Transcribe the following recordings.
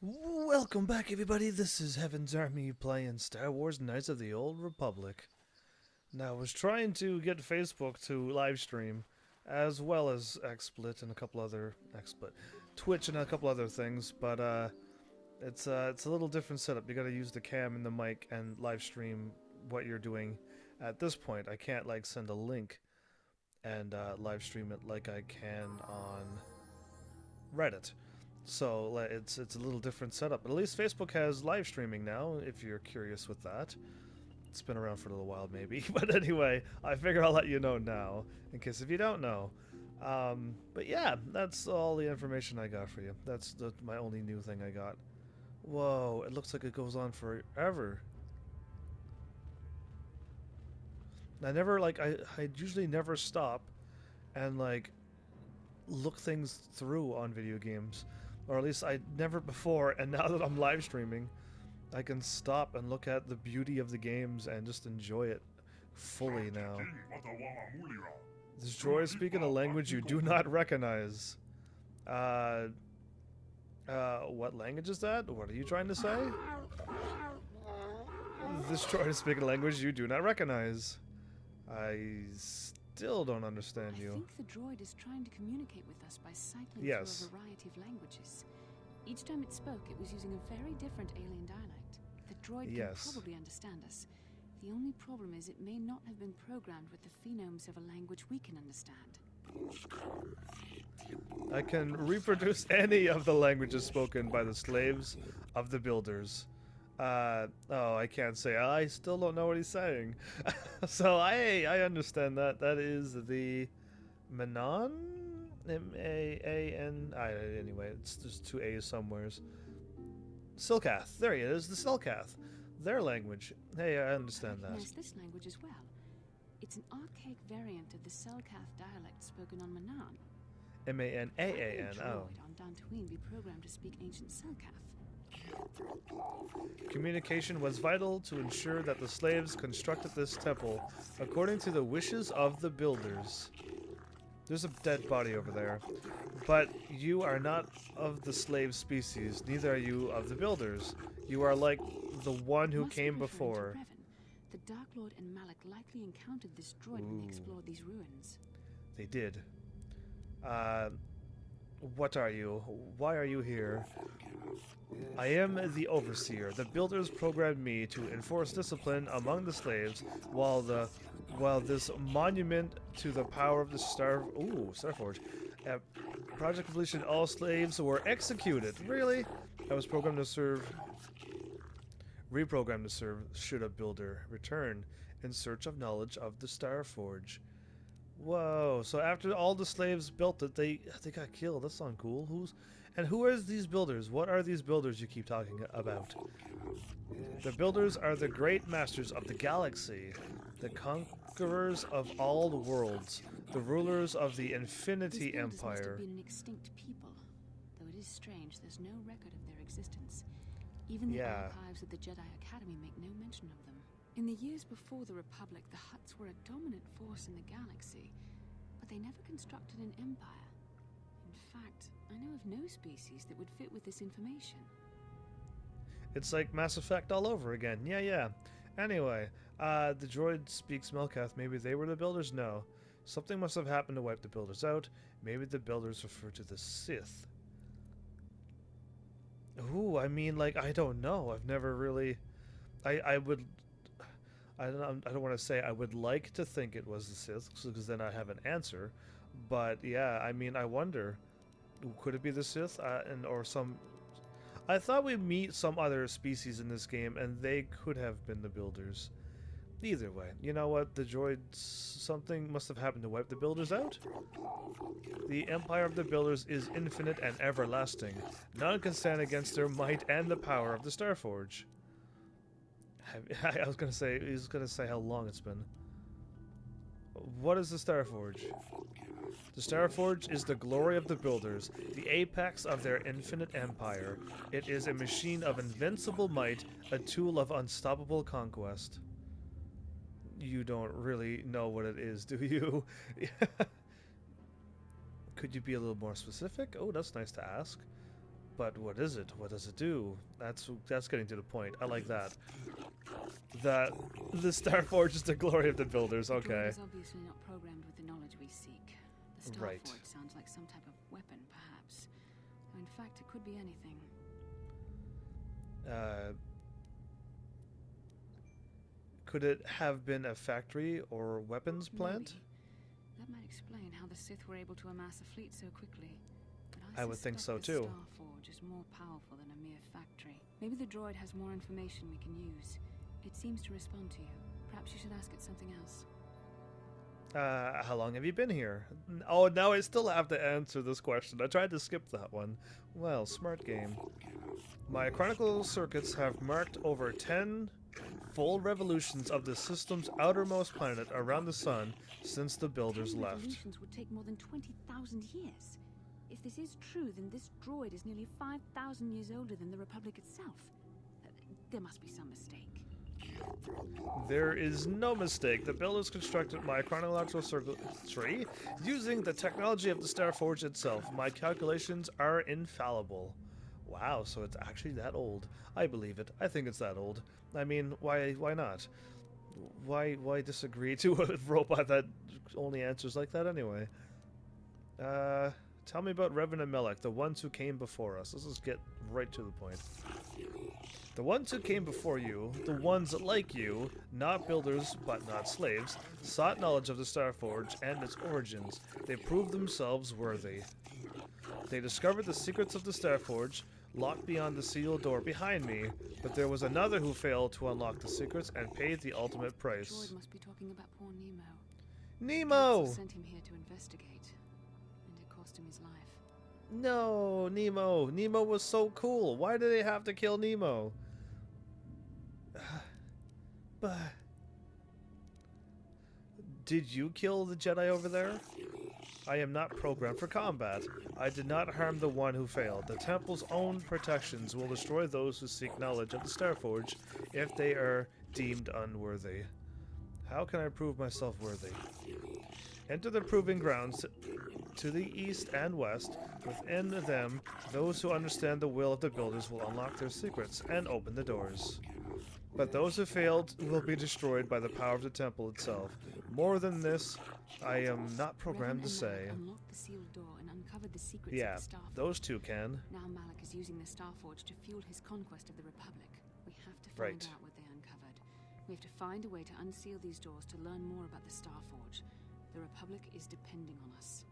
Welcome back, everybody. This is Heaven's Army playing Star Wars Knights of the Old Republic. Now, I was trying to get Facebook to live stream, as well as XSplit and a couple other XSplit, Twitch and a couple other things, but it's a little different setup. You got to use the cam and the mic and live stream what you're doing. At this point, I can't like send a link and live stream it like I can on Reddit. So it's a little different setup. But at least Facebook has live streaming now, if you're curious with that. It's been around for a little while, maybe. But anyway, I figure I'll let you know now, in case if you don't know. But yeah, that's all the information I got for you. That's my only new thing I got. Whoa, it looks like it goes on forever. I usually never stop and, like, look things through on video games. Or at least I never before, and now that I'm live streaming, I can stop and look at the beauty of the games and just enjoy it fully now. This droid is speaking a language you do not recognize. What language is that? What are you trying to say? This droid is speaking a language you do not recognize. I still don't understand you. I think the droid is trying to communicate with us by cycling through a variety of languages. Each time it spoke, it was using a very different alien dialect. The droid can probably understand us. The only problem is it may not have been programmed with the phonemes of a language we can understand. I can reproduce any of the languages spoken by the slaves of the builders. Oh, I can't say. I still don't know what he's saying. So I understand that. That is the Manon? M-A-A-N... Anyway, there's two A's somewheres. Silcath. There he is, the Silcath. Their language. Hey, I understand that. Yes, this language as well. It's an archaic variant of the Selkath dialect spoken on Manan. M-A-N-A-A-N, oh. On Tatooine be programmed to speak ancient Selkath. Communication was vital to ensure that the slaves constructed this temple according to the wishes of the builders. There's a dead body over there. But you are not of the slave species, neither are you of the builders. You are like the one who came before. Revan. The Dark Lord and Malak likely encountered this droid when they explored these ruins. They did. What are you? Why are you here? I am the Overseer. The builders programmed me to enforce discipline among the slaves, while this monument to the power of the Starforge. At project completion, all slaves were executed. Really? I was programmed to serve. Reprogrammed to serve should a builder return in search of knowledge of the Starforge. Whoa, so after all the slaves built it, they got killed. That's not cool. Who are these builders? What are these builders you keep talking about? The builders are the great masters of the galaxy, the conquerors of all the worlds, the rulers of the Infinity Empire. Must have been an extinct people, though it is strange there's no record of their existence. Even the archives of the Jedi Academy make no mention of them. In the years before the Republic, the Hutts were a dominant force in the galaxy, but they never constructed an empire. In fact, I know of no species that would fit with this information. It's like Mass Effect all over again. Yeah. Anyway, the droid speaks Melkath. Maybe they were the builders? No. Something must have happened to wipe the builders out. Maybe the builders refer to the Sith. Ooh, I mean, like, I don't know. I've never really... I don't want to say I would like to think it was the Sith, because then I have an answer. But yeah, I mean, I wonder, could it be the Sith or some? I thought we'd meet some other species in this game, and they could have been the builders. Either way, you know what? The droids, something must have happened to wipe the builders out. The empire of the builders is infinite and everlasting. None can stand against their might and the power of the Starforge. I was gonna say, he's gonna say how long it's been. What is the Starforge? The Starforge is the glory of the builders, the apex of their infinite empire. It is a machine of invincible might, a tool of unstoppable conquest. You don't really know what it is, do you? Could you be a little more specific? Oh, that's nice to ask. But what is it? What does it do? That's getting to the point. I like that. That the Starforge is the glory of the builders. The Okay. droid is obviously not programmed with the knowledge we seek. The Starforge Right. sounds like some type of weapon, perhaps. Though in fact, it could be anything. Could it have been a factory or weapons plant? Maybe. That might explain how the Sith were able to amass a fleet so quickly. But I would think so, suspect too. The Starforge is more powerful than a mere factory. Maybe the droid has more information we can use. It seems to respond to you. Perhaps you should ask it something else. How long have you been here? Oh, now I still have to answer this question. I tried to skip that one. Well, smart game. My chronicle circuits have marked over 10 full revolutions of the system's outermost planet around the sun since the builders 10 left. revolutions would take more than 20,000 years. If this is true, then this droid is nearly 5,000 years older than the Republic itself. There must be some mistake. There is no mistake. The builders constructed my chronological circuitry using the technology of the Starforge itself. My calculations are infallible. Wow, so it's actually that old. I believe it. I think it's that old. I mean, why not? Why disagree to a robot that only answers like that anyway? Tell me about Revan and Melek, the ones who came before us. Let's just get right to the point. The ones who came before you, the ones like you, not builders but not slaves, sought knowledge of the Starforge and its origins. They proved themselves worthy. They discovered the secrets of the Starforge, locked beyond the sealed door behind me, but there was another who failed to unlock the secrets and paid the ultimate The price. droid must be talking about poor Nemo. Nemo! Council sent him here to investigate, and it cost him his life. No, Nemo. Nemo was so cool. Why did they have to kill Nemo? But did you kill the Jedi over there? I am not programmed for combat. I did not harm the one who failed. The Temple's own protections will destroy those who seek knowledge of the Starforge if they are deemed unworthy. How can I prove myself worthy? Enter the proving grounds to the east and west. Within them, those who understand the will of the builders will unlock their secrets and open the doors. But those who failed will be destroyed by the power of the temple itself. More than this, I am not programmed to say. Unlocked the sealed door and uncovered the secrets Yeah, of the Starforge. those two can. Now Malak is using the Starforge to fuel his conquest of the Republic. We have to find Right. out what they uncovered. We have to find a way to unseal these doors to learn more about the Starforge. The Republic is depending on us.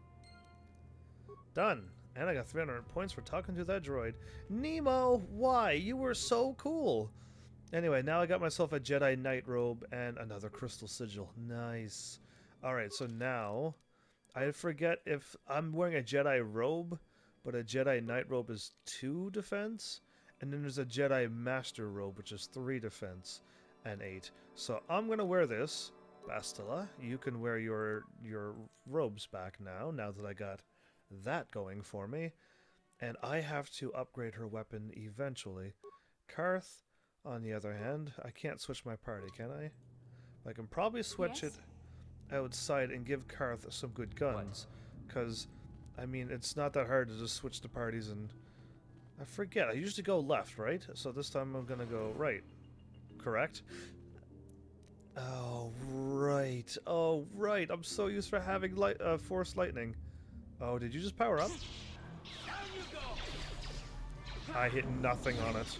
Done. And I got 300 points for talking to that droid. Nemo, why? You were so cool. Anyway, now I got myself a Jedi Knight robe and another crystal sigil. Nice. Alright, so now, I forget if I'm wearing a Jedi robe, but a Jedi Knight robe is 2 defense, and then there's a Jedi Master robe, which is 3 defense and 8. So I'm going to wear this. Bastila, you can wear your robes back now that I got that going for me. And I have to upgrade her weapon eventually. Karth, on the other hand, I can't switch my party, can I? I can probably switch Yes. it outside and give Karth some good guns. Because, I mean, it's not that hard to just switch the parties and... I forget, I usually go left, right? So this time I'm gonna go right. Correct? Oh, right. Oh, right. I'm so used for having Force Lightning. Oh, did you just power up? I hit nothing on it.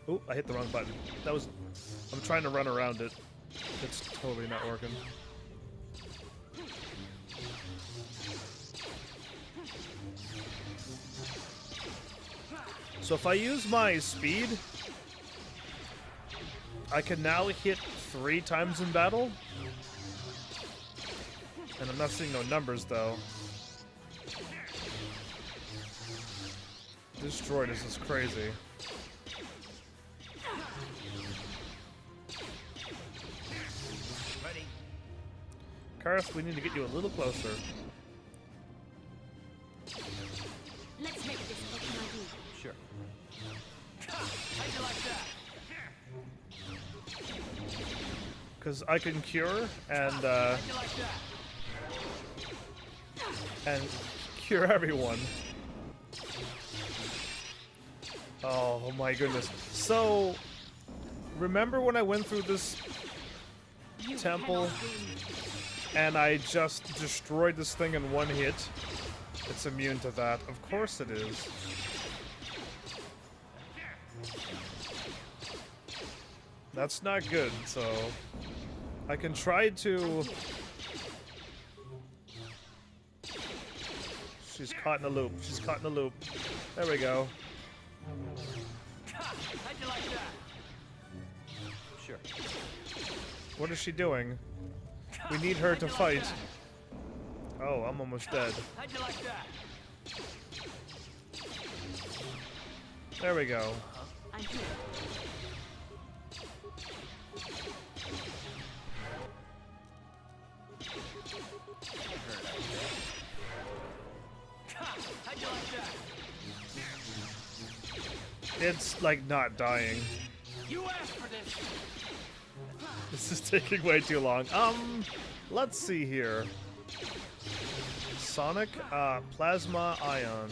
Oh, I hit the wrong button. That was... I'm trying to run around it. It's totally not working. So if I use my speed, I can now hit 3 times in battle. And I'm not seeing no numbers, though. This droid is just crazy. Ready? Karth, we need to get you a little closer. Let's make this what can I do? Sure. How'd you like that? Because I can cure, and, How'd you like that? and cure everyone. Oh my goodness. So, remember when I went through this temple and I just destroyed this thing in one hit? It's immune to that. Of course it is. That's not good, so I can try to... She's caught in a loop. She's caught in a loop. There we go. How'd you like that? Sure. What is she doing? We need her to fight. Oh, I'm almost dead. How'd you like that? There we go. I'm here. How'd you like that? It's like not dying. You asked for this. This is taking way too long. Let's see here. Sonic, Plasma Ion.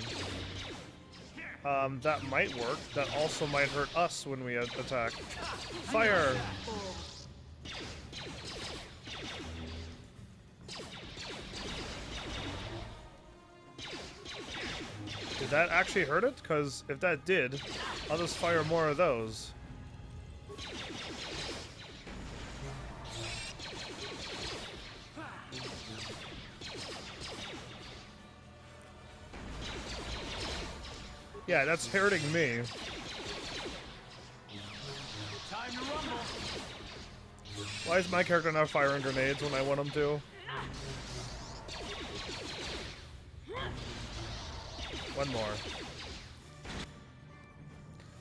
That might work. That also might hurt us when we attack. Fire! Did that actually hurt it? Because if that did, I'll just fire more of those. Yeah, that's hurting me. Time to rumble. Why is my character not firing grenades when I want him to? One more.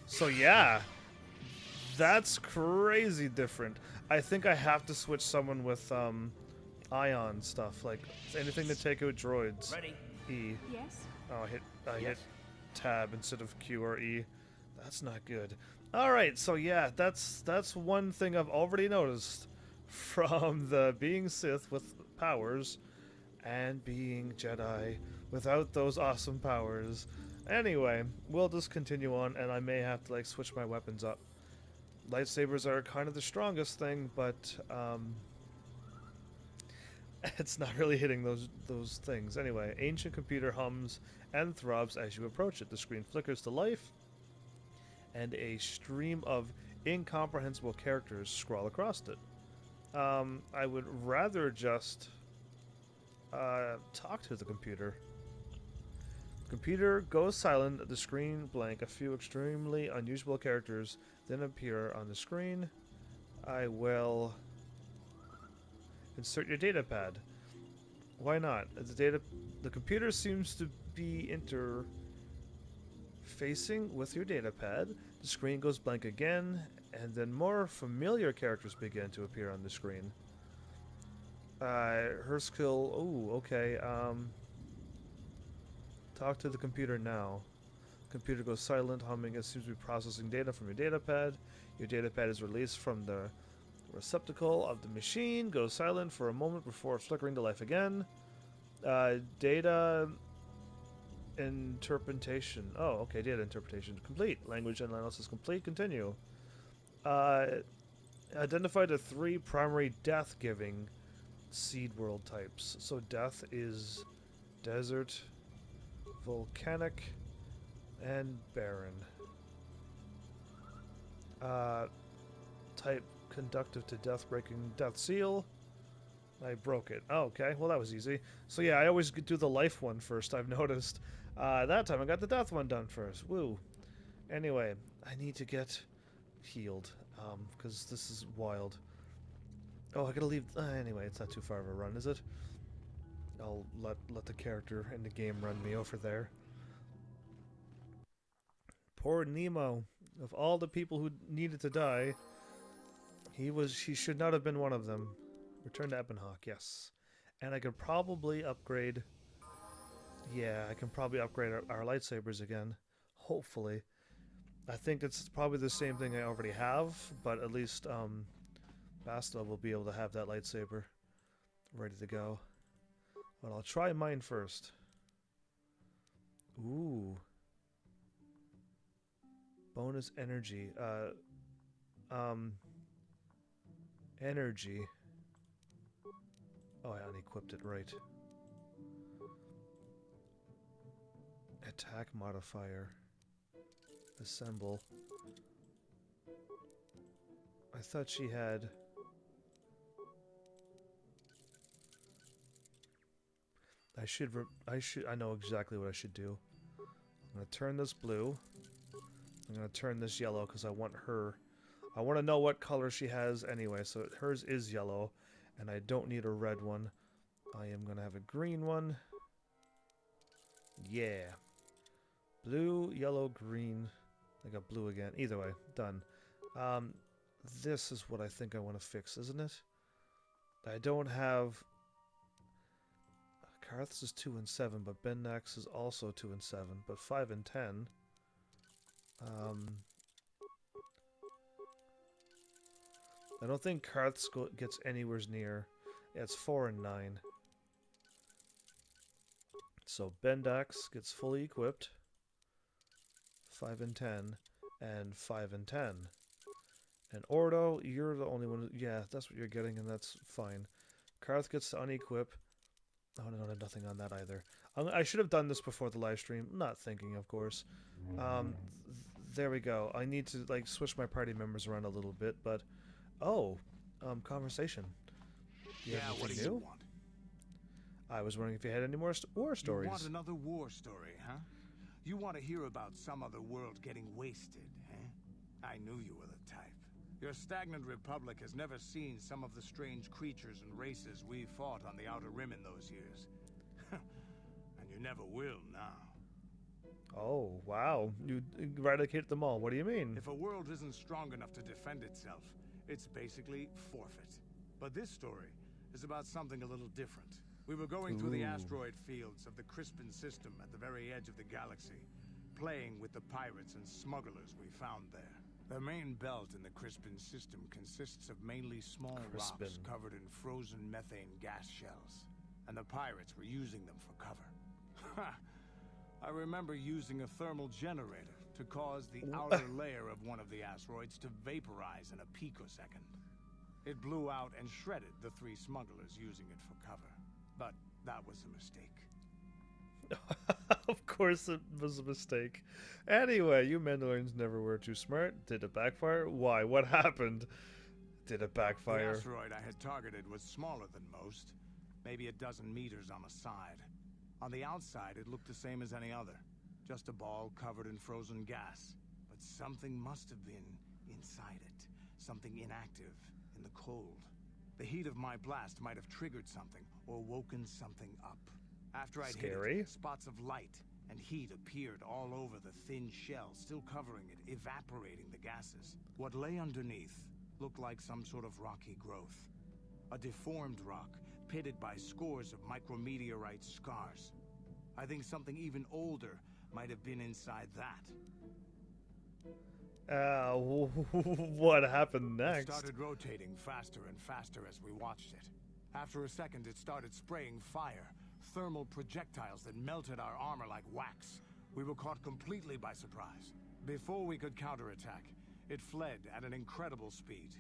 So yeah, that's crazy different. I think I have to switch someone with ion stuff, like anything to take out droids. Ready? E. Yes? Oh, I hit tab instead of Q or E. That's not good. All right, so yeah, that's one thing I've already noticed from the being Sith with powers and being Jedi without those awesome powers. Anyway, we'll just continue on, and I may have to like switch my weapons up. Lightsabers are kind of the strongest thing, but it's not really hitting those things. Anyway, ancient computer hums and throbs as you approach it. The screen flickers to life, and a stream of incomprehensible characters scroll across it. I would rather just talk to the computer. The computer goes silent, the screen blank. A few extremely unusual characters then appear on the screen. I will insert your data pad. Why not? The computer seems to be interfacing with your data pad. The screen goes blank again, and then more familiar characters begin to appear on the screen. Her skill. Oh, okay. Talk to the computer now. Computer goes silent, humming. It seems to be processing data from your data pad. Your data pad is released from the receptacle of the machine. Goes silent for a moment before flickering to life again. Data interpretation. Oh, okay. Data interpretation complete. Language analysis complete. Continue. Identify the 3 primary death-giving seed world types. So death is desert, volcanic, and barren. Type conductive to death, breaking death seal. I broke it. Oh, okay. Well, that was easy. So yeah, I always do the life one first, I've noticed. That time I got the death one done first. Woo. Anyway, I need to get healed, because this is wild. Oh, I gotta leave. Anyway, it's not too far of a run, is it? I'll let the character in the game run me over there. Poor Nemo. Of all the people who needed to die, he should not have been one of them. Return to Ebenhawk, yes. And I could probably upgrade. Yeah, I can probably upgrade our lightsabers again. Hopefully. I think it's probably the same thing I already have, but at least Basta will be able to have that lightsaber ready to go. But I'll try mine first. Ooh. Bonus energy. Energy. Oh, I unequipped it, right. Attack modifier. Assemble. I thought she had... I know exactly what I should do. I'm gonna turn this blue. I'm gonna turn this yellow because I want her. I want to know what color she has anyway, so hers is yellow, and I don't need a red one. I am gonna have a green one. Yeah. Blue, yellow, green. I got blue again. Either way, done. This is what I think I want to fix, isn't it? I don't have... Karth's is 2 and 7, but Bendax is also 2 and 7, but 5 and 10. I don't think Karth's gets anywhere near. Yeah, it's 4 and 9. So Bendax gets fully equipped. 5 and 10, and 5 and 10. And Ordo, you're the only one. Yeah, that's what you're getting, and that's fine. Karth gets to unequip. Oh, no, nothing on that either. I should have done this before the live stream. Not thinking, of course. There we go. I need to like switch my party members around a little bit, but conversation. Do you have what anything do you new? want? I was wondering if you had any more war stories. You want another war story, huh? You want to hear about some other world getting wasted, eh? I knew you were the type. Your stagnant republic has never seen some of the strange creatures and races we fought on the Outer Rim in those years. And you never will now. Oh, wow. You eradicated them all. What do you mean? If a world isn't strong enough to defend itself, it's basically forfeit. But this story is about something a little different. We were going through the asteroid fields of the Crispin system at the very edge of the galaxy, playing with the pirates and smugglers we found there. The main belt in the Crispin system consists of mainly small rocks covered in frozen methane gas shells, and the pirates were using them for cover. I remember using a thermal generator to cause the outer layer of one of the asteroids to vaporize in a picosecond. It blew out and shredded the 3 smugglers using it for cover. But that was a mistake. Of course it was a mistake. Anyway, you Mandalorians never were too smart. Did it backfire? Why? What happened? Did it backfire? The asteroid I had targeted was smaller than most. Maybe a dozen meters on a side. On the outside, it looked the same as any other. Just a ball covered in frozen gas. But something must have been inside it. Something inactive, in the cold. The heat of my blast might have triggered something, or woken something up. After I'd hit it, spots of light and heat appeared all over the thin shell, still covering it, evaporating the gases. What lay underneath looked like some sort of rocky growth. A deformed rock, pitted by scores of micrometeorite scars. I think something even older might have been inside that. What happened next? It started rotating faster and faster as we watched it. After a second, it started spraying fire, thermal projectiles that melted our armor like wax. We were caught completely by surprise. Before we could counterattack, it fled at an incredible speed.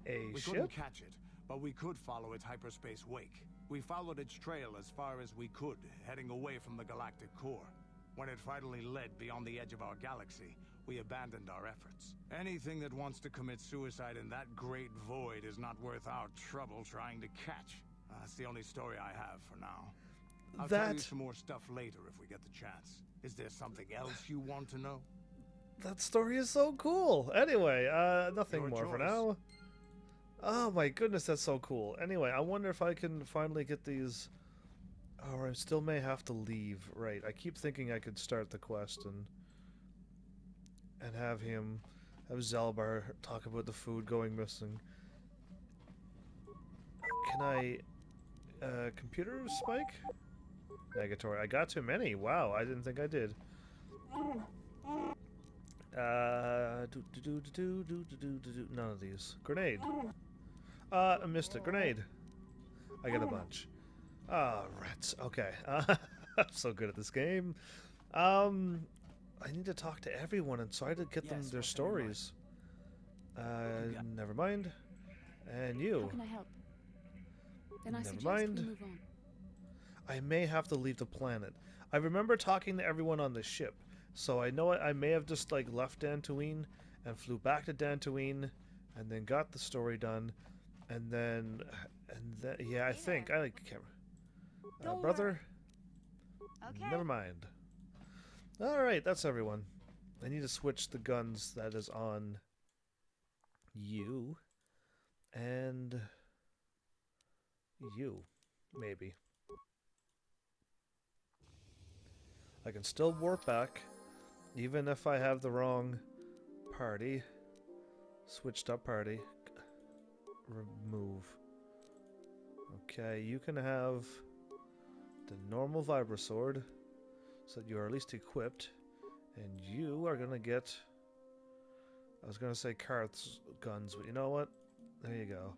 We couldn't catch it, but we could follow its hyperspace wake. We followed its trail as far as we could, heading away from the galactic core. When it finally led beyond the edge of our galaxy, we abandoned our efforts. Anything that wants to commit suicide in that great void is not worth our trouble trying to catch. That's the only story I have for now. I'll tell you some more stuff later if we get the chance. Is there something else you want to know? That story is so cool. Anyway, nothing more for now. Oh my goodness, that's so cool. Anyway, I wonder if I can finally get these... Oh, I still may have to leave. Right, I keep thinking I could start the quest and have Zalbar talk about the food going missing. Can I... computer spike? Negatory. I got too many. Wow, I didn't think I did. None of these. Grenade. I missed a grenade. I got a bunch. Ah, rats. Okay. I'm so good at this game. I need to talk to everyone and try to get them Yes, their what's on your mind? stories. got- Never mind. And How you. can I help? Then I Never suggest mind. we move on. I may have to leave the planet. I remember talking to everyone on the ship, so I know I may have just like left Tatooine and flew back to Tatooine, and then got the story done, and then yeah, I Hey think there. I can't. Don't Brother, Okay. never mind. All right, that's everyone. I need to switch the guns that is on you and you, maybe. I can still warp back, even if I have the wrong party. Switched up party. Remove. Okay, you can have the normal Vibra Sword, so that you are at least equipped. And you are gonna get... I was gonna say Karth's guns, but you know what? There you go.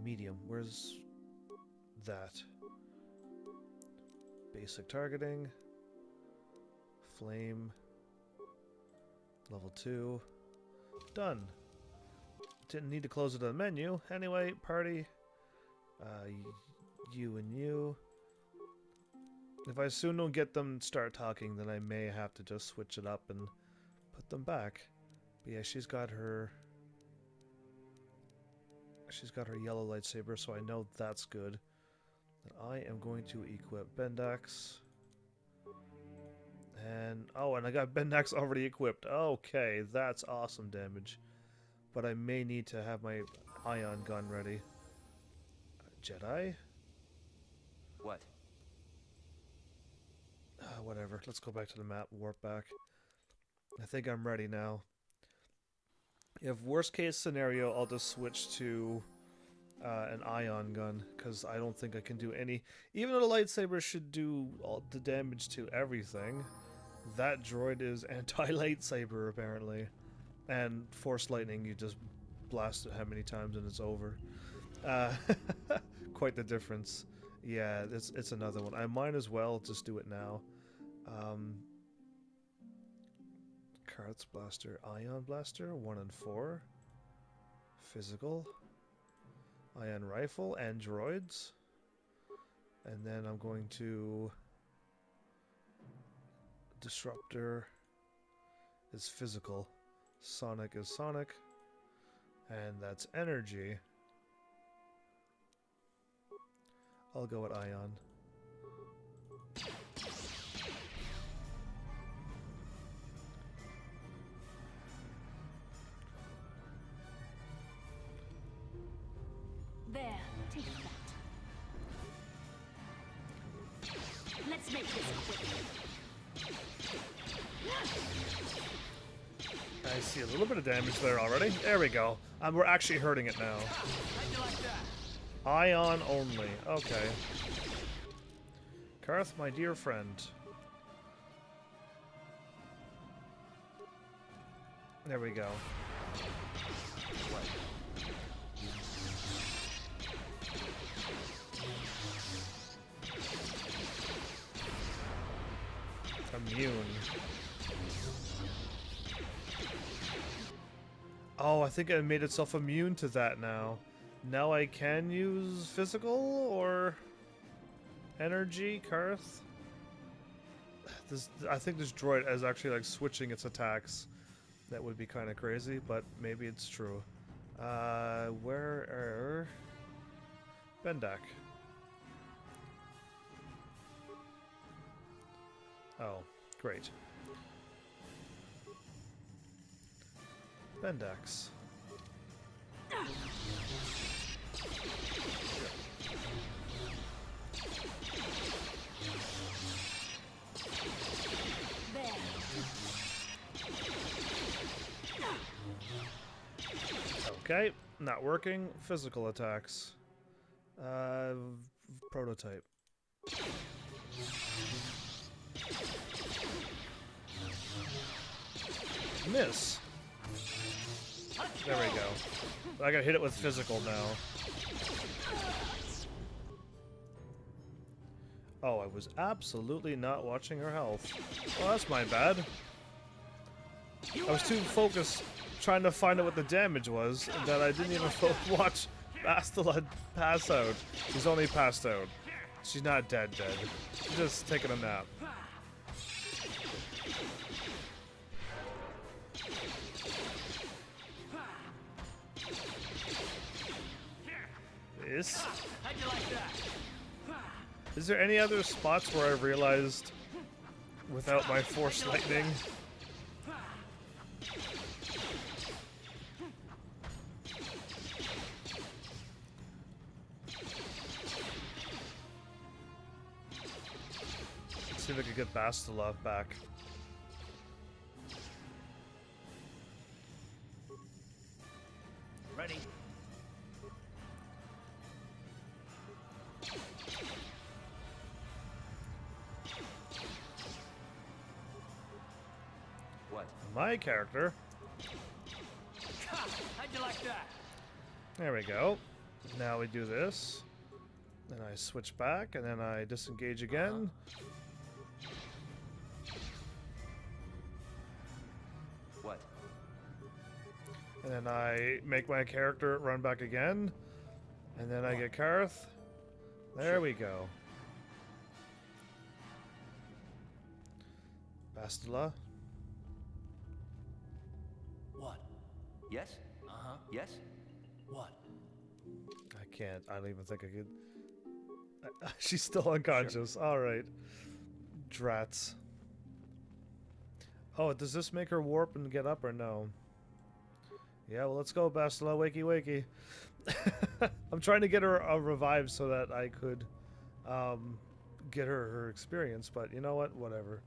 Medium. Where's that? Basic targeting. Flame. Level 2. Done. Didn't need to close it on the menu. Anyway, party. You and you. If I soon don't get them start talking, then I may have to just switch it up and put them back. But yeah, she's got her yellow lightsaber, so I know that's good. And I am going to equip Bendax. And oh, and I got Bendax already equipped. Okay, that's awesome damage. But I may need to have my ion gun ready. Jedi? What? Whatever. Let's go back to the map. Warp back. I think I'm ready now. If worst case scenario, I'll just switch to an ion gun, because I don't think I can do any... Even though the lightsaber should do all the damage to everything, that droid is anti-lightsaber, apparently. And Force Lightning, you just blast it how many times and it's over. Quite the difference. Yeah, it's another one. I might as well just do it now. Karth's Blaster, Ion Blaster, 1 and 4. Physical. Ion Rifle, and droids. And then I'm going to... Disruptor is physical. Sonic is sonic. And that's energy. I'll go with Ion. There, take that. Let's make this quick. I see a little bit of damage there already. There we go. We're actually hurting it now. How'd you like that? Ion only. Okay. Karth, my dear friend. There we go. Immune. Oh, I think it made itself immune to that now. Now I can use physical or energy, Karth? I think this droid is actually like switching its attacks. That would be kind of crazy, but maybe it's true. Where Bendak. Oh, great. Bendax. There. Okay, not working. Physical attacks. Prototype. Miss. There we go. I gotta hit it with physical now. Oh, I was absolutely not watching her health. Well, that's my bad. I was too focused trying to find out what the damage was that I didn't even watch Bastila pass out. She's only passed out. She's not dead. She's just taking a nap. This. How'd you like that? Is there any other spots where I've realized without my force lightning? Let's see if I can get Bastila back. Ready? What? My character. How'd you like that? There we go. Now we do this. Then I switch back, and then I disengage again. What? And then I make my character run back again. And then I get Karth. There we go. Bastila. What? Yes? Uh-huh. Yes? What? I can't. I don't even think I could. She's still unconscious. Alright. Drats. Oh, does this make her warp and get up or no? Yeah, well, let's go, Bastila. Wakey, wakey. I'm trying to get her revived so that I could get her experience, but you know what? Whatever.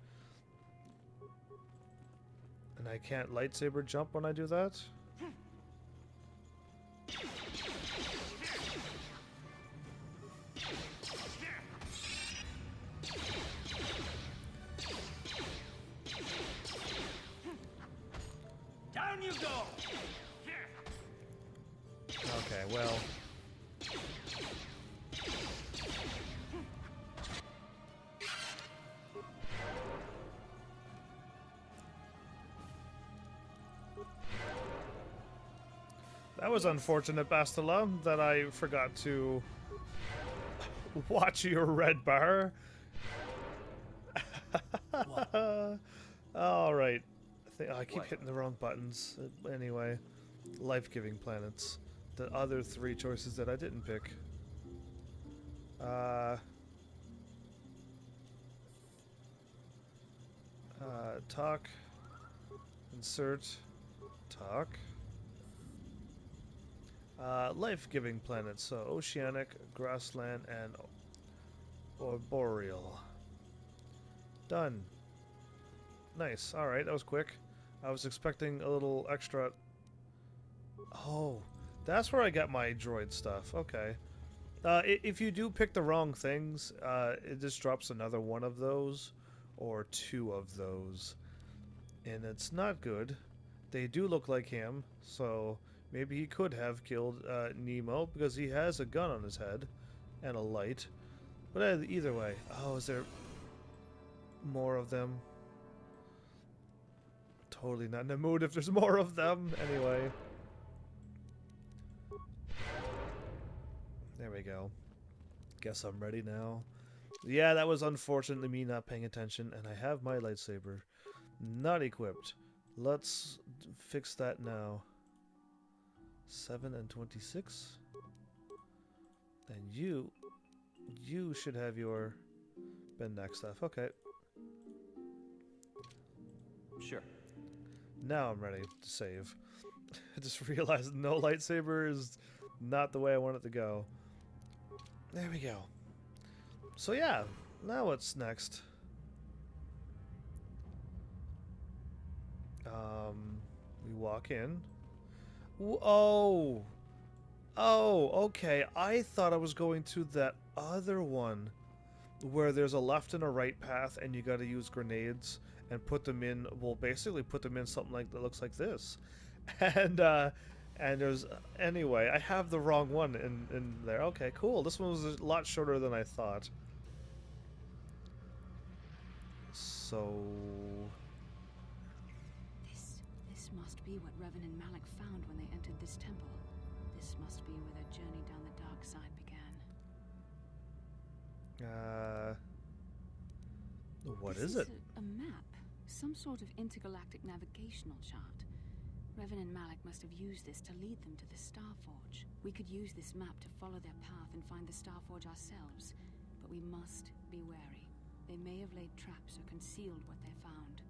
And I can't lightsaber jump when I do that? Down you go! Okay, well. That was unfortunate, Bastila, that I forgot to watch your red bar. Alright. I keep hitting the wrong buttons. Anyway, life-giving planets. The other three choices that I didn't pick. Talk. Insert. Talk. Life-giving planets. So, oceanic, grassland, and arboreal. Done. Nice. Alright, that was quick. I was expecting a little extra... Oh, that's where I got my droid stuff. Okay. If you do pick the wrong things, it just drops another one of those, or two of those. And it's not good. They do look like him, so maybe he could have killed Nemo, because he has a gun on his head, and a light. But either way... Oh, is there more of them? Totally not in the mood if there's more of them. Anyway. There we go. Guess I'm ready now. Yeah, that was unfortunately me not paying attention, and I have my lightsaber not equipped. Let's fix that now. 7 and 26. Then you should have your Bendak stuff. Okay. Sure. Now I'm ready to save. I just realized no lightsaber is not the way I want it to go. There we go. So yeah, now what's next? We walk in. Oh, okay. I thought I was going to that other one where there's a left and a right path, and you got to use grenades and put them in. Well, basically put them in something like that looks like this, and there's anyway. I have the wrong one in there. Okay, cool. This one was a lot shorter than I thought. So This must be what Revan and Malik found when they entered this temple. This must be where their journey down the dark side began. what This is it? A map. Some sort of intergalactic navigational chart. Revan and Malik must have used this to lead them to the Starforge. We could use this map to follow their path and find the Starforge ourselves, but we must be wary. They may have laid traps or concealed what they found.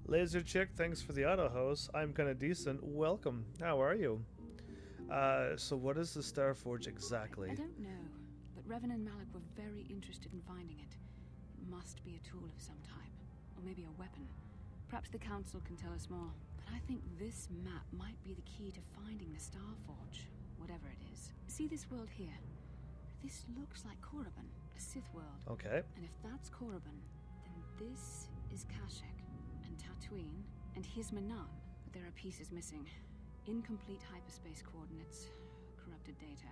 Laser Chick, thanks for the auto host. I'm kinda decent. Welcome. How are you? So what is the Starforge exactly? I don't know, but Revan and Malik were very interested in finding it. It must be a tool of some type, or maybe a weapon. Perhaps the Council can tell us more, but I think this map might be the key to finding the Starforge, whatever it is. See this world here? This looks like Korriban, a Sith world. Okay. And if that's Korriban, then this is Kashyyyk, and Tatooine, and here's Manan, but there are pieces missing. Incomplete hyperspace coordinates, corrupted data,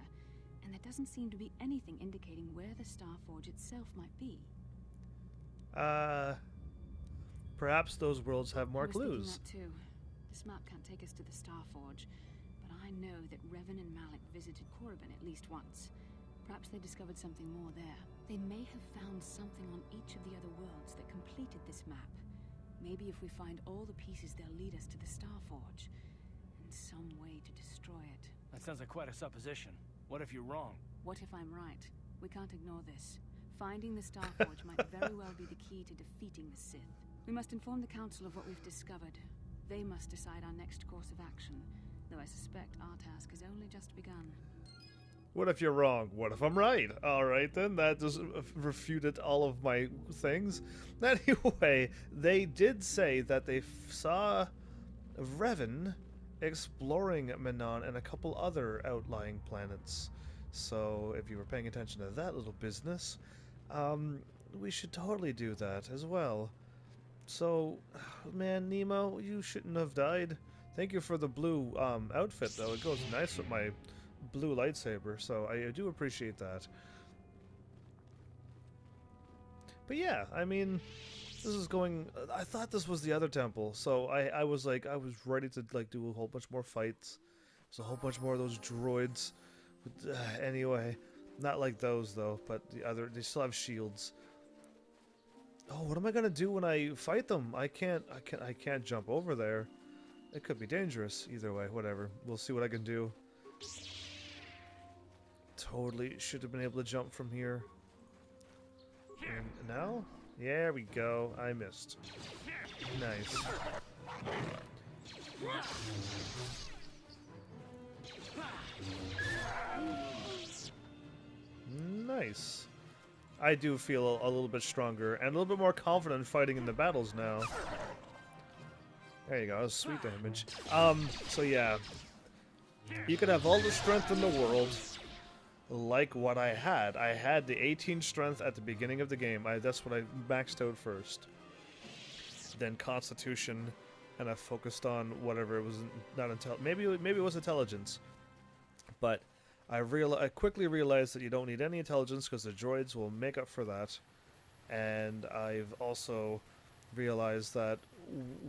and there doesn't seem to be anything indicating where the Starforge itself might be. Perhaps those worlds have more I was thinking clues. that too. This map can't take us to the Starforge, but I know that Revan and Malik visited Korriban at least once. Perhaps they discovered something more there. They may have found something on each of the other worlds that completed this map. Maybe if we find all the pieces, they'll lead us to the Starforge, and some way to destroy it. That sounds like quite a supposition. What if you're wrong? What if I'm right? We can't ignore this. Finding the Starforge might very well be the key to defeating the Sith. We must inform the Council of what we've discovered. They must decide our next course of action, though I suspect our task has only just begun. What if you're wrong? What if I'm right? Alright then, that just refuted all of my things. Anyway, they did say that they saw Revan exploring Manan and a couple other outlying planets. So, if you were paying attention to that little business, we should totally do that as well. So, man, Nemo, you shouldn't have died. Thank you for the blue outfit, though. It goes nice with my blue lightsaber, so I do appreciate that. But yeah, I mean, this is going... I thought this was the other temple, so I was like, I was ready to like do a whole bunch more fights. There's a whole bunch more of those droids. Anyway, not like those though, but the other, they still have shields. Oh, what am I gonna do when I fight them? I can't jump over there. It could be dangerous. Either way, whatever. We'll see what I can do. Totally should have been able to jump from here. And now? There we go. I missed. Nice. Nice. I do feel a little bit stronger and a little bit more confident fighting in the battles now. There you go, sweet damage. So yeah. You could have all the strength in the world, like what I had. I had the 18 strength at the beginning of the game. That's what I maxed out first. Then Constitution, and I focused on whatever it was not maybe it was intelligence, but I quickly realized that you don't need any intelligence because the droids will make up for that. And I've also realized that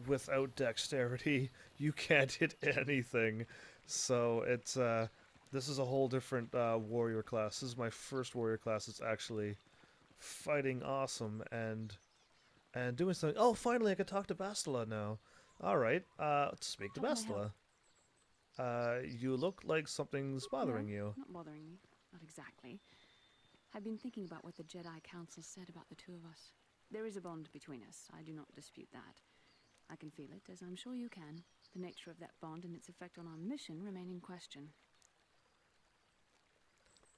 without dexterity, you can't hit anything. So it's this is a whole different warrior class. This is my first warrior class that's actually fighting awesome and doing something. Oh, finally I can talk to Bastila now. All right, let's speak to Bastila. You look like something's bothering you. Not bothering me. Not exactly. I've been thinking about what the Jedi Council said about the two of us. There is a bond between us. I do not dispute that. I can feel it, as I'm sure you can. The nature of that bond and its effect on our mission remain in question.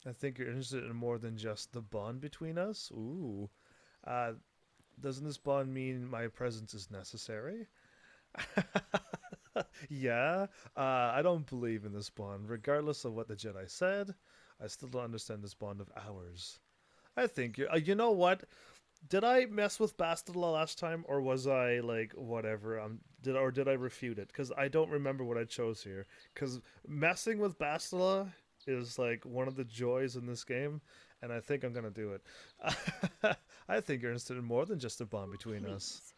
I think you're interested in more than just the bond between us. Ooh. Doesn't this bond mean my presence is necessary? Yeah, I don't believe in this bond. Regardless of what the Jedi said, I still don't understand this bond of ours. I think you know what? Did I mess with Bastila last time, or was I like whatever? Did I refute it? Because I don't remember what I chose here. Because messing with Bastila is like one of the joys in this game, and I think I'm gonna do it. I think you're interested in more than just a bond between us. Please.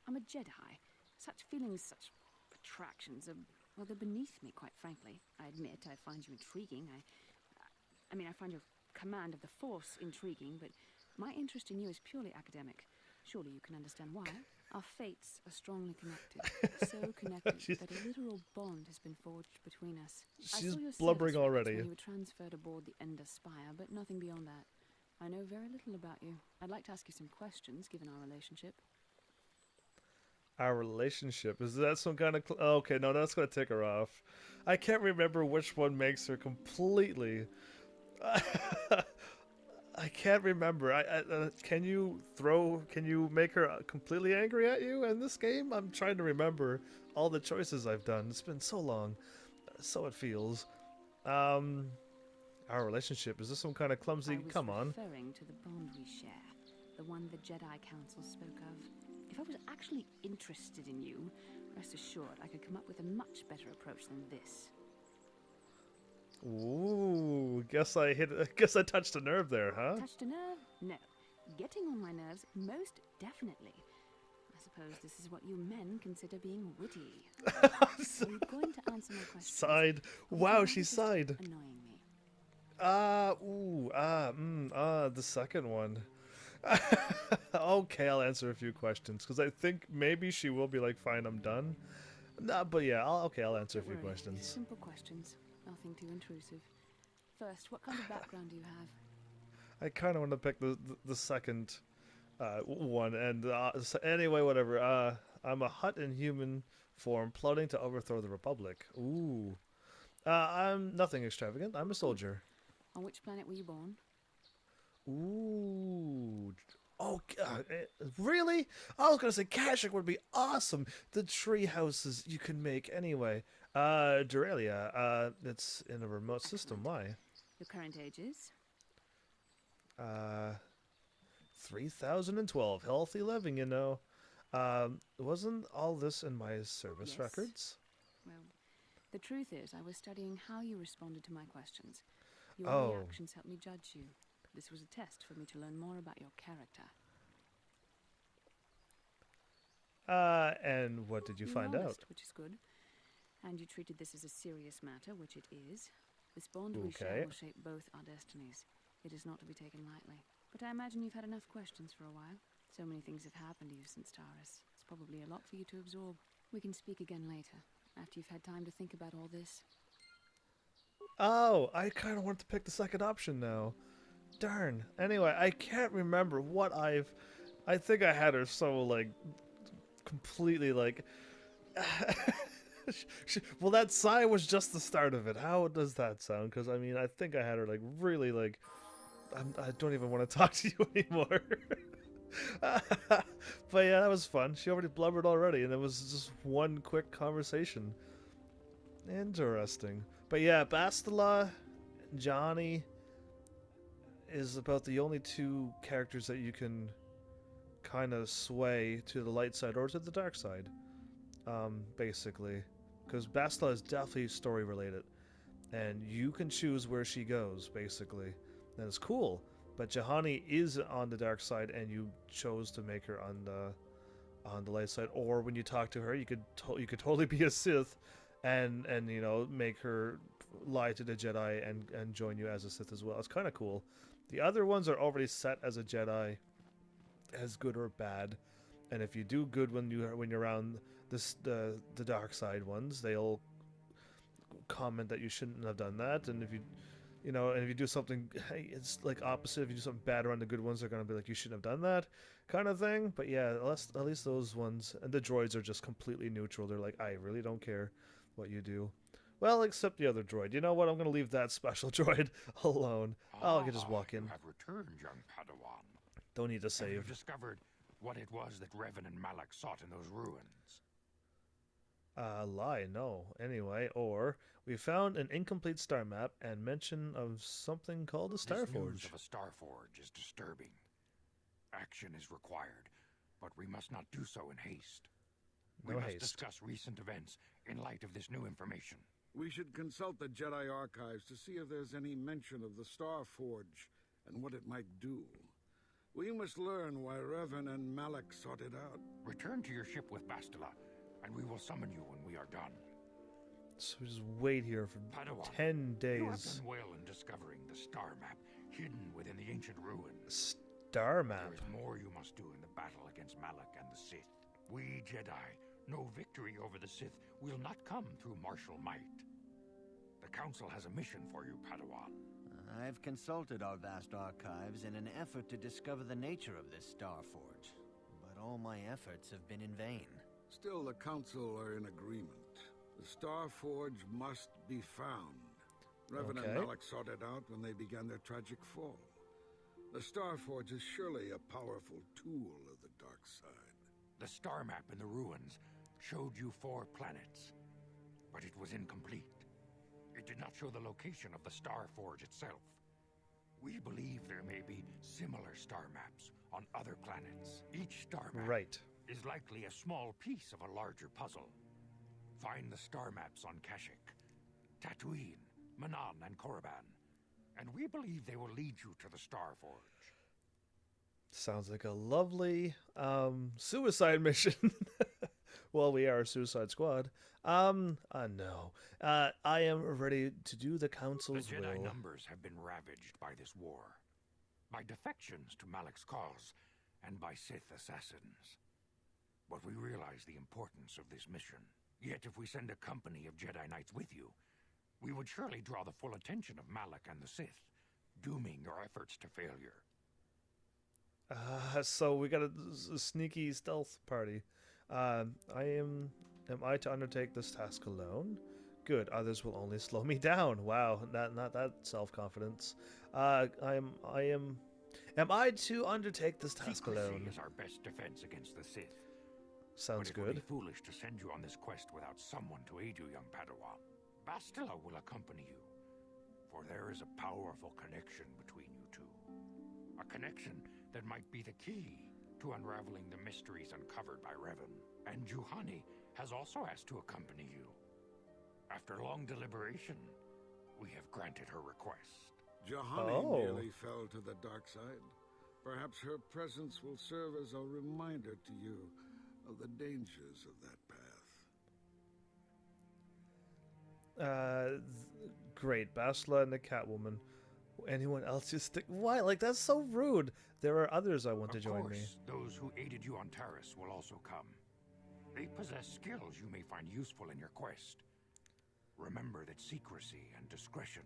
I'm a Jedi. Such feelings, such attractions are, well, they're beneath me, quite frankly. I admit I find you intriguing. I mean, I find your command of the Force intriguing, but my interest in you is purely academic. Surely you can understand why. Our fates are strongly connected. So connected that a literal bond has been forged between us. I She's saw your blubbering service records already. when you were transferred aboard the Ender Spire, but nothing beyond that. I know very little about you. I'd like to ask you some questions, given our relationship. Our relationship, is that some kind of okay, no, that's gonna tick her off. I can't remember which one makes her completely I can't remember. Can you make her completely angry at you in this game? I'm trying to remember all the choices I've done. It's been so long. So it feels. Our relationship, is this some kind of clumsy, come on. I was referring to the bond we share, the one the Jedi Council spoke of. If I was actually interested in you, rest assured I could come up with a much better approach than this. Ooh, guess I touched a nerve there, huh? Touched a nerve? No. Getting on my nerves, most definitely. I suppose this is what you men consider being witty. Are you going to answer my question? Sighed. Wow, she sighed. Annoying me. The second one. Okay, I'll answer a few questions because I think maybe she will be like, "Fine, I'm done." Nah, but yeah, I'll answer a few Don't worry. questions. Simple questions, nothing too intrusive. First, what kind of background do you have? I kind of want to pick the second one, and so anyway, whatever. I'm a Hutt in human form, plotting to overthrow the Republic. Ooh. I'm nothing extravagant. I'm a soldier. On which planet were you born? Ooh. Oh, really? I was gonna say Kashyyyk would be awesome. The tree houses you can make anyway. Duralia. It's in a remote system. Why? Your current age is? 3012. Healthy living, you know. Wasn't all this in my service Yes. records? Well, the truth is, I was studying how you responded to my questions. Your Oh. reactions helped me judge you. This was a test for me to learn more about your character. And what did you were find honest, out? which is good. And you treated this as a serious matter, which it is. This bond we share Okay. will shape both our destinies. It is not to be taken lightly. But I imagine you've had enough questions for a while. So many things have happened to you since Taurus. It's probably a lot for you to absorb. We can speak again later, after you've had time to think about all this. Oh, I kind of want to pick the second option now. Darn. Anyway, I can't remember what I think I had her so, like, completely, like... well, that sigh was just the start of it. How does that sound? Because, I mean, I think I had her, like, really, like... I don't even want to talk to you anymore. But yeah, that was fun. She already blubbered already, and it was just one quick conversation. Interesting. But yeah, Bastila, Johnny is about the only two characters that you can kind of sway to the light side or to the dark side, basically. Because Bastila is definitely story related, and you can choose where she goes, basically. And it's cool. But Jahani is on the dark side, and you chose to make her on the light side. Or when you talk to her, you could totally be a Sith, and you know, make her lie to the Jedi and join you as a Sith as well. It's kind of cool. The other ones are already set as a Jedi, as good or bad. And if you do good when you're around the dark side ones, they'll comment that you shouldn't have done that. And if you do something, hey, it's like opposite. If you do something bad around the good ones, they're gonna be like, you shouldn't have done that, kind of thing. But yeah, at least those ones, and the droids are just completely neutral. They're like, I really don't care what you do. Well, except the other droid. You know what? I'm gonna leave that special droid alone. I can just walk in. You have returned, young Padawan. Don't need to Have you save. discovered what it was that Revan and Malak sought in those ruins? Lie, no. Anyway, or we found an incomplete star map and mention of something called a star This news forge. of a star forge is disturbing. Action is required, but we must not do so in haste. We No must haste. discuss recent events in light of this new information. We should consult the Jedi archives to see if there's any mention of the Star Forge. and what it might do. We must learn why Revan and Malak sought it out. Return to your ship with Bastila, and we will summon you when we are done. So we just wait here for Padawan, 10 you have days. done well in discovering the star map hidden within the ancient ruins. Star map. There is more you must do in the battle against Malak and the Sith. We Jedi know victory over the Sith will not come through martial might. The Council has a mission for you, Padawan. I've consulted our vast archives in an effort to discover the nature of this Star Forge, but all my efforts have been in vain. Still, the Council are in agreement. The Star Forge must be found. Revan and Malak sought it out when they began their tragic fall. The Star Forge is surely a powerful tool of the dark side. The star map in the ruins showed you 4 planets, but it was incomplete. It did not show the location of the Star Forge itself. We believe there may be similar star maps on other planets. Each star map is likely a small piece of a larger puzzle. Find the star maps on Kashyyyk, Tatooine, Manan, and Korriban, and we believe they will lead you to the Star Forge. Sounds like a lovely suicide mission. Well, we are a suicide squad. No. I am ready to do the Council's will. The Jedi numbers have been ravaged by this war, by defections to Malak's cause, and by Sith assassins. But we realize the importance of this mission. Yet if we send a company of Jedi Knights with you, we would surely draw the full attention of Malak and the Sith, dooming your efforts to failure. So we got a sneaky stealth party. Am I to undertake this task alone? Good, others will only slow me down. Wow, not that self-confidence. Am I to undertake this task alone? Secrecy is our best defense against the Sith. Sounds but it good. would be foolish to send you on this quest without someone to aid you, young Padawan. Bastila will accompany you, for there is a powerful connection between you two. A connection that might be the key to unraveling the mysteries uncovered by Revan. And Juhani has also asked to accompany you. After long deliberation, we have granted her request. Juhani nearly fell to the dark side. Perhaps her presence will serve as a reminder to you of the dangers of that path. Great. Bastila and the Catwoman. Anyone else just think, why? Like, that's so rude. There are others I want to join me. Those who aided you on Taris will also come. They possess skills you may find useful in your quest. Remember that secrecy and discretion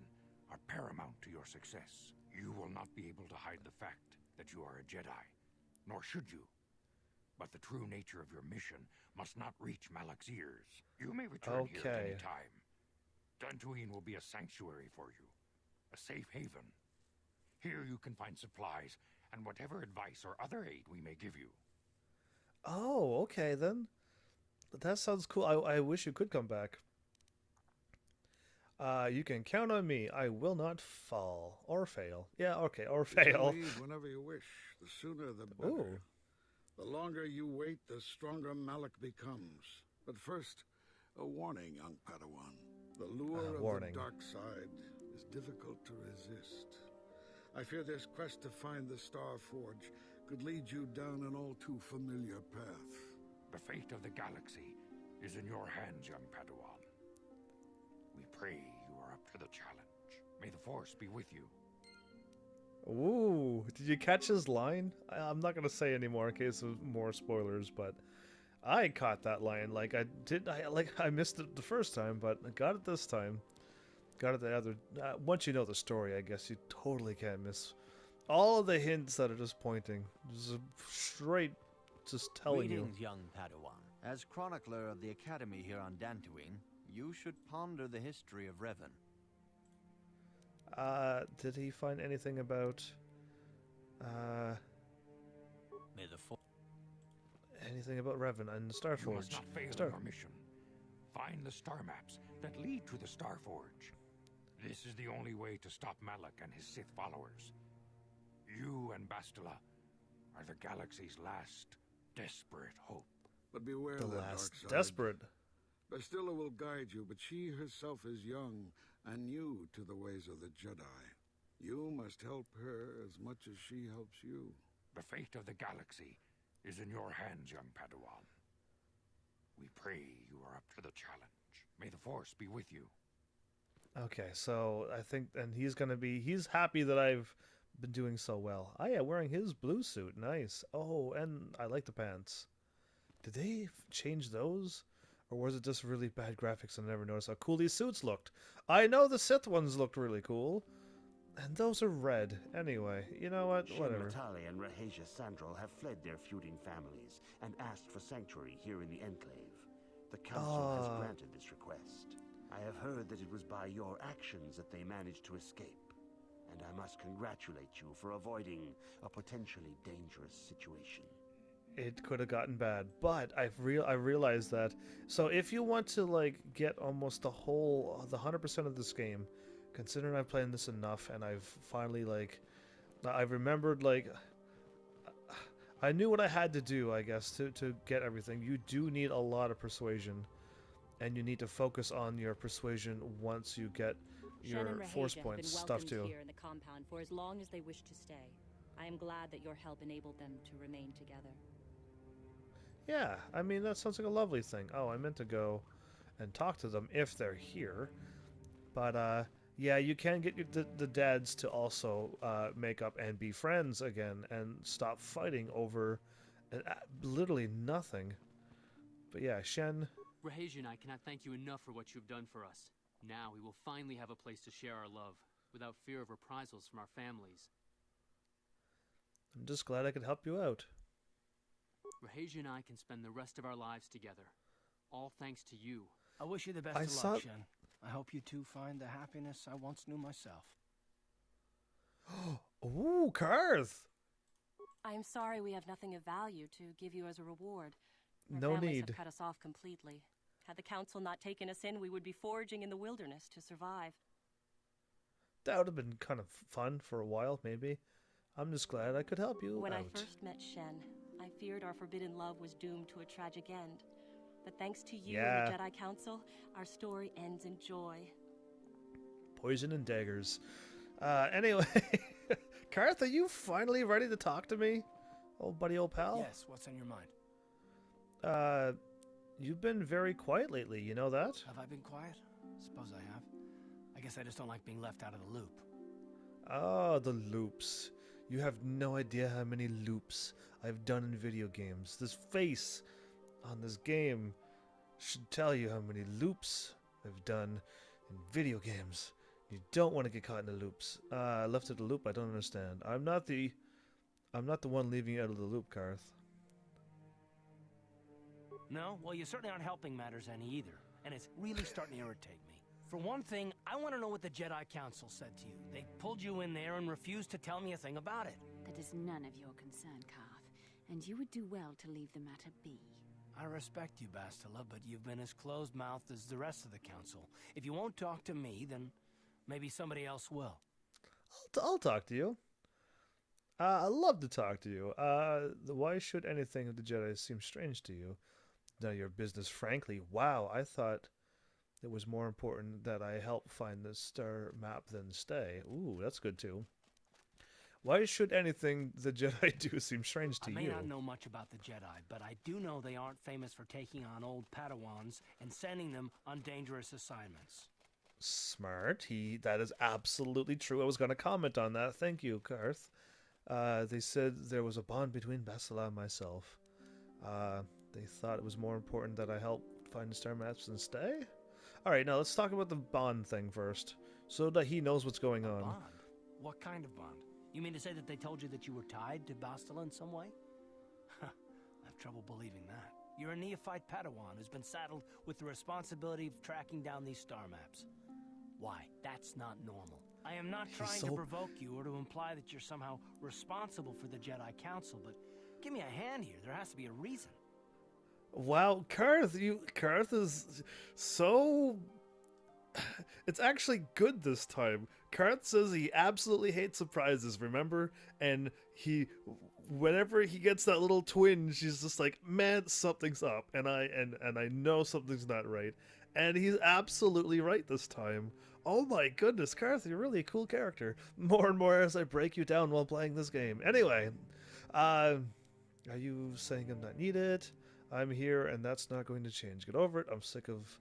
are paramount to your success. You will not be able to hide the fact that you are a Jedi, nor should you. But the true nature of your mission must not reach Malak's ears. You may return here at any time. Tatooine will be a sanctuary for you, a safe haven. Here you can find supplies and whatever advice or other aid we may give you. Oh, okay then. That sounds cool. I wish you could come back. You can count on me. I will not fall or fail. Yeah, okay, or fail. You can leave whenever you wish. The sooner the better. Ooh. The longer you wait, the stronger Malak becomes. But first, a warning, young Padawan. The lure of the dark side is difficult to resist. I fear this quest to find the Star Forge could lead you down an all too familiar path. The fate of the galaxy is in your hands, young Padawan. We pray you are up to the challenge. May the Force be with you. Ooh, did you catch his line? I'm not going to say anymore in case of more spoilers, but I caught that line. Like, I missed it the first time, but I got it this time. Got it the other... once you know the story, I guess you totally can't miss all of the hints that are just pointing. Just straight, just telling you. Greetings, young Padawan. As chronicler of the Academy here on Tatooine, you should ponder the history of Revan. Did he find anything about, May the Force... anything about Revan and the Star Forge? You must not fail in your mission. Find the star maps that lead to the Star Forge. This is the only way to stop Malak and his Sith followers. You and Bastila are the galaxy's last desperate hope. But beware the that last dark side. desperate. Bastila will guide you, but she herself is young and new to the ways of the Jedi. You must help her as much as she helps you. The fate of the galaxy is in your hands, young Padawan. We pray you are up to the challenge. May the Force be with you. Okay, so I think, and he's happy that I've been doing so well. Oh yeah, wearing his blue suit, nice. Oh, and I like the pants. Did they change those? Or was it just really bad graphics and I never noticed how cool these suits looked? I know the Sith ones looked really cool. And those are red. Anyway, you know what? Whatever. Matali and Rahesia Sandral have fled their feuding families and asked for sanctuary here in the Enclave. The Council has granted this request. I have heard that it was by your actions that they managed to escape. And I must congratulate you for avoiding a potentially dangerous situation. It could have gotten bad, but I realized that. So if you want to like get almost the 100% of this game, considering I've played this enough and I've finally I remembered I knew what I had to do, I guess, to get everything. You do need a lot of persuasion, and you need to focus on your persuasion once you get your force points stuff too. Here in the compound for as long as they wish to stay. I am glad that your help enabled them to remain together. Yeah, I mean, that sounds like a lovely thing. Oh, I meant to go and talk to them if they're here. But, yeah, you can get the dads to also make up and be friends again and stop fighting over literally nothing. But yeah, Shen... Rahesia and I cannot thank you enough for what you've done for us. Now we will finally have a place to share our love, without fear of reprisals from our families. I'm just glad I could help you out. Rahesia and I can spend the rest of our lives together. All thanks to you. I wish you the best of luck, Shen. I hope you two find the happiness I once knew myself. Ooh, Karth! I am sorry we have nothing of value to give you as a reward. Our no families need. Have cut us off completely. Had the council not taken us in, we would be foraging in the wilderness to survive. That would have been kind of fun for a while, maybe. I'm just glad I could help you When out. I first met Shen, I feared our forbidden love was doomed to a tragic end. But thanks to you and the Jedi Council, our story ends in joy. Poison and daggers. Anyway, Karth, are you finally ready to talk to me? Old buddy, old pal? Yes, what's on your mind? You've been very quiet lately, you know that? Have I been quiet? Suppose I have. I guess I just don't like being left out of the loop. Oh, the loops. You have no idea how many loops I've done in video games. This face on this game should tell you how many loops I've done in video games. You don't want to get caught in the loops. Left of the loop, I don't understand. I'm not the one leaving you out of the loop, Karth. No? Well, you certainly aren't helping matters any either. And it's really starting to irritate me. For one thing, I want to know what the Jedi Council said to you. They pulled you in there and refused to tell me a thing about it. That is none of your concern, Karth. And you would do well to leave the matter be. I respect you, Bastila, but you've been as closed-mouthed as the rest of the Council. If you won't talk to me, then maybe somebody else will. I'll talk to you. I'd love to talk to you. Why should anything of the Jedi seem strange to you? None of your business, frankly. Wow, I thought it was more important that I help find the star map than stay. Ooh, that's good too. Why should anything the Jedi do seem strange to you? I may not know much about the Jedi, but I do know they aren't famous for taking on old Padawans and sending them on dangerous assignments. Smart. That is absolutely true. I was going to comment on that. Thank you, Karth. They said there was a bond between Bastila and myself. They thought it was more important that I help find the star maps and stay? Alright, now let's talk about the bond thing first, so that he knows what's going on. Bond? What kind of bond? You mean to say that they told you that you were tied to Bastila in some way? I have trouble believing that. You're a neophyte Padawan who's been saddled with the responsibility of tracking down these star maps. Why? That's not normal. I am not trying to provoke you or to imply that you're somehow responsible for the Jedi Council, but give me a hand here. There has to be a reason. Wow, Karth is so... It's actually good this time. Karth says he absolutely hates surprises, remember? And whenever he gets that little twinge, he's just like, man, something's up. And I know something's not right. And he's absolutely right this time. Oh my goodness, Karth, you're really a cool character. More and more as I break you down while playing this game. Anyway, are you saying I'm not needed? I'm here, and that's not going to change. Get over it. I'm sick of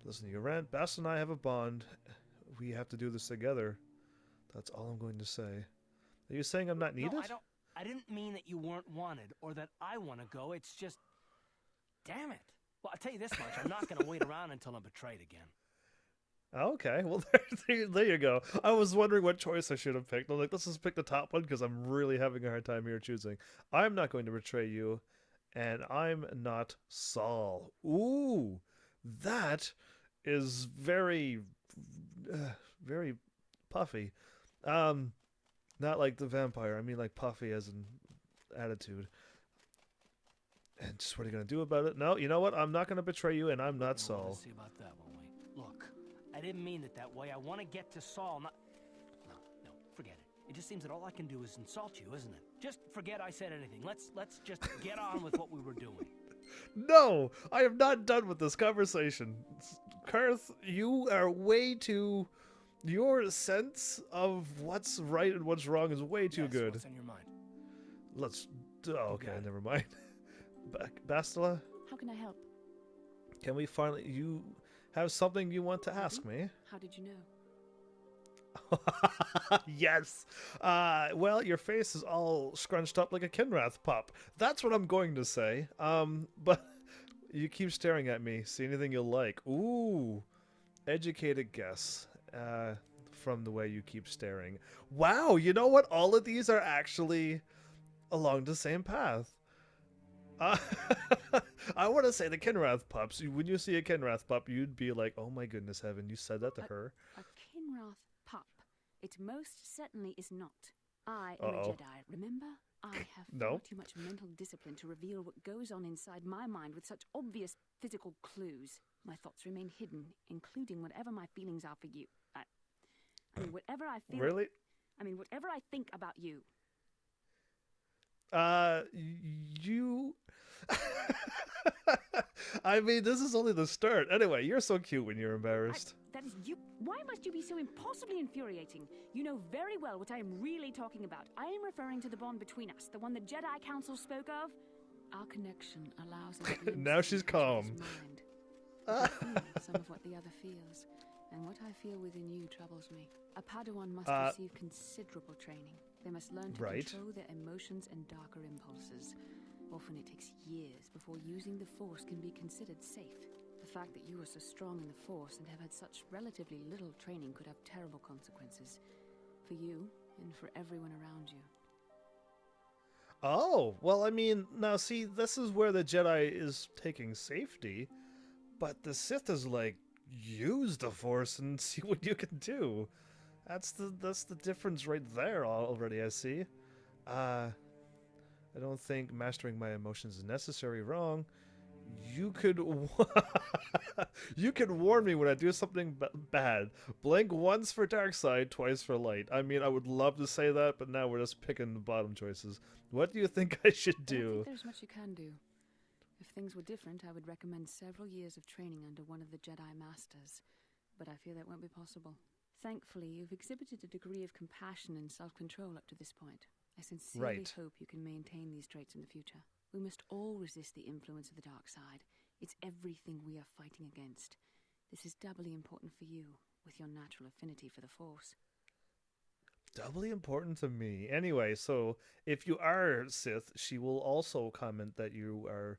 listening to your rant. Bast and I have a bond. We have to do this together. That's all I'm going to say. Are you saying I'm not needed? No, I didn't mean that you weren't wanted or that I want to go. It's just, damn it. Well, I'll tell you this much. I'm not going to wait around until I'm betrayed again. Okay, well, there you go. I was wondering what choice I should have picked. I'm like, let's just pick the top one because I'm really having a hard time here choosing. I'm not going to betray you, and I'm not Saul. Ooh, that is very, very puffy. Not like the vampire. I mean like puffy as in attitude. And just what are you going to do about it? No, you know what? I'm not going to betray you, and I'm not Saul. We'll see about that, won't we? Look, I didn't mean it that way. I want to get to Saul, not... No, forget it. It just seems that all I can do is insult you, isn't it? Just forget I said anything. Let's just get on with what we were doing. No, I am not done with this conversation. Karth, you are way too... Your sense of what's right and what's wrong is way too good. What's on your mind? Let's... Oh, okay, never mind. Bastila? How can I help? Can we finally... You have something you want to ask me? How did you know? Yes. Well, your face is all scrunched up like a Kinrath pup. That's what I'm going to say. But you keep staring at me. See anything you like? Ooh. Educated guess. From the way you keep staring. Wow, you know what? All of these are actually along the same path. I want to say the Kinrath pups. When you see a Kinrath pup, you'd be like, oh my goodness heaven, you said that to her? A Kinrath pup. It most certainly is not. I am a Jedi, remember? I have far too much mental discipline to reveal what goes on inside my mind with such obvious physical clues. My thoughts remain hidden, including whatever my feelings are for you. I mean, whatever I feel... Really? I mean, whatever I think about you. You... I mean, this is only the start. Anyway, you're so cute when you're embarrassed. That is you. Why must you be so impossibly infuriating? You know very well what I am really talking about. I am referring to the bond between us, the one the Jedi Council spoke of. Our connection allows us to now she's calm. Some of what the other feels, and what I feel within you troubles me. A Padawan must receive considerable training. They must learn to control their emotions and darker impulses. Often it takes years before using the Force can be considered safe. The fact that you are so strong in the Force and have had such relatively little training could have terrible consequences. For you, and for everyone around you. Oh, well, I mean, now see, this is where the Jedi is taking safety, but the Sith is like, use the Force and see what you can do. That's the difference right there already, I see. I don't think mastering my emotions is necessary. Wrong. You could you could warn me when I do something bad. Blink once for dark side, twice for light. I mean, I would love to say that, but now we're just picking the bottom choices. What do you think I should do? I don't think there's much you can do. If things were different, I would recommend several years of training under one of the Jedi Masters, but I fear that won't be possible. Thankfully, you've exhibited a degree of compassion and self-control up to this point. I sincerely hope you can maintain these traits in the future. We must all resist the influence of the dark side. It's everything we are fighting against. This is doubly important for you, with your natural affinity for the Force. Doubly important to me. Anyway, so if you are Sith, she will also comment that you're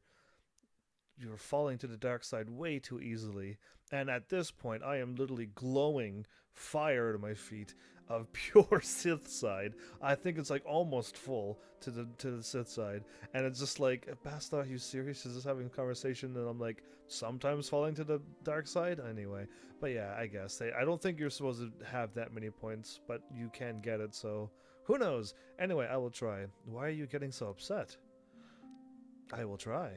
falling to the dark side way too easily. And at this point, I am literally glowing fire to my feet of pure Sith side. I think it's like almost full to the Sith side. And it's just like, Basta, are you serious? Is this having a conversation? And I'm like, sometimes falling to the dark side? Anyway. But yeah, I guess. I don't think you're supposed to have that many points, but you can get it, so who knows? Anyway, I will try. Why are you getting so upset? I will try.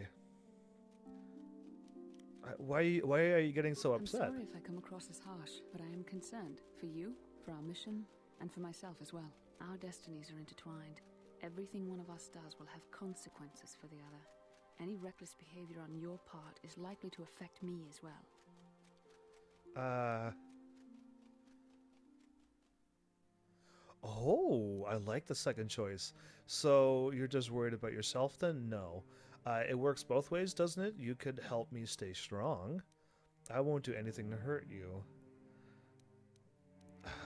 Why are you getting so upset? I'm sorry if I come across as harsh, but I am concerned for you, for our mission, and for myself as well. Our destinies are intertwined. Everything one of us does will have consequences for the other. Any reckless behavior on your part is likely to affect me as well. Oh, I like the second choice. So you're just worried about yourself then? No. It works both ways, doesn't it? You could help me stay strong. I won't do anything to hurt you.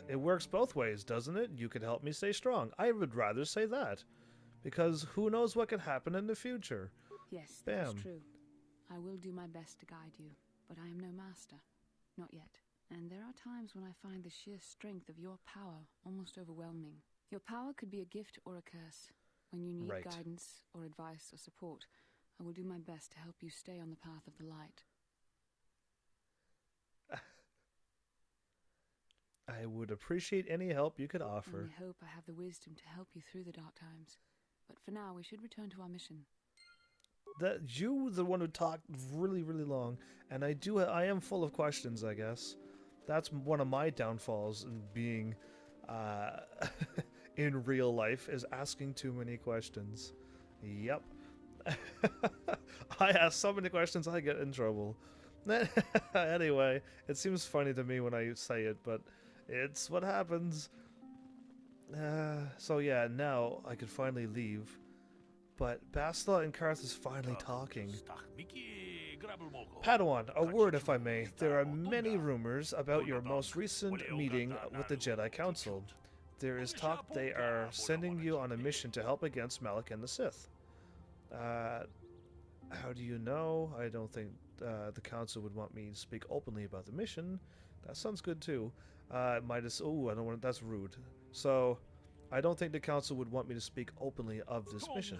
It works both ways, doesn't it? You could help me stay strong. I would rather say that. Because who knows what could happen in the future. Yes, Bam. that's true. I will do my best to guide you, but I am no master. Not yet. And there are times when I find the sheer strength of your power almost overwhelming. Your power could be a gift or a curse. When you need guidance or advice or support, I will do my best to help you stay on the path of the light. I would appreciate any help you could offer. And I hope I have the wisdom to help you through the dark times. But for now, we should return to our mission. That you the one who talked really, really long, and I am full of questions, I guess. That's one of my downfalls in being in real life, is asking too many questions. Yep. I ask so many questions, I get in trouble. Anyway, it seems funny to me when I say it, but it's what happens. So yeah, now I could finally leave. But Bastila and Karth is finally talking. Padawan, a word if I may. There are many rumors about your most recent meeting with the Jedi Council. There is talk they are sending you on a mission to help against Malak and the Sith. How do you know? I don't think the Council would want me to speak openly about the mission. That sounds good too. I don't want. That's rude. So, I don't think the Council would want me to speak openly of this mission.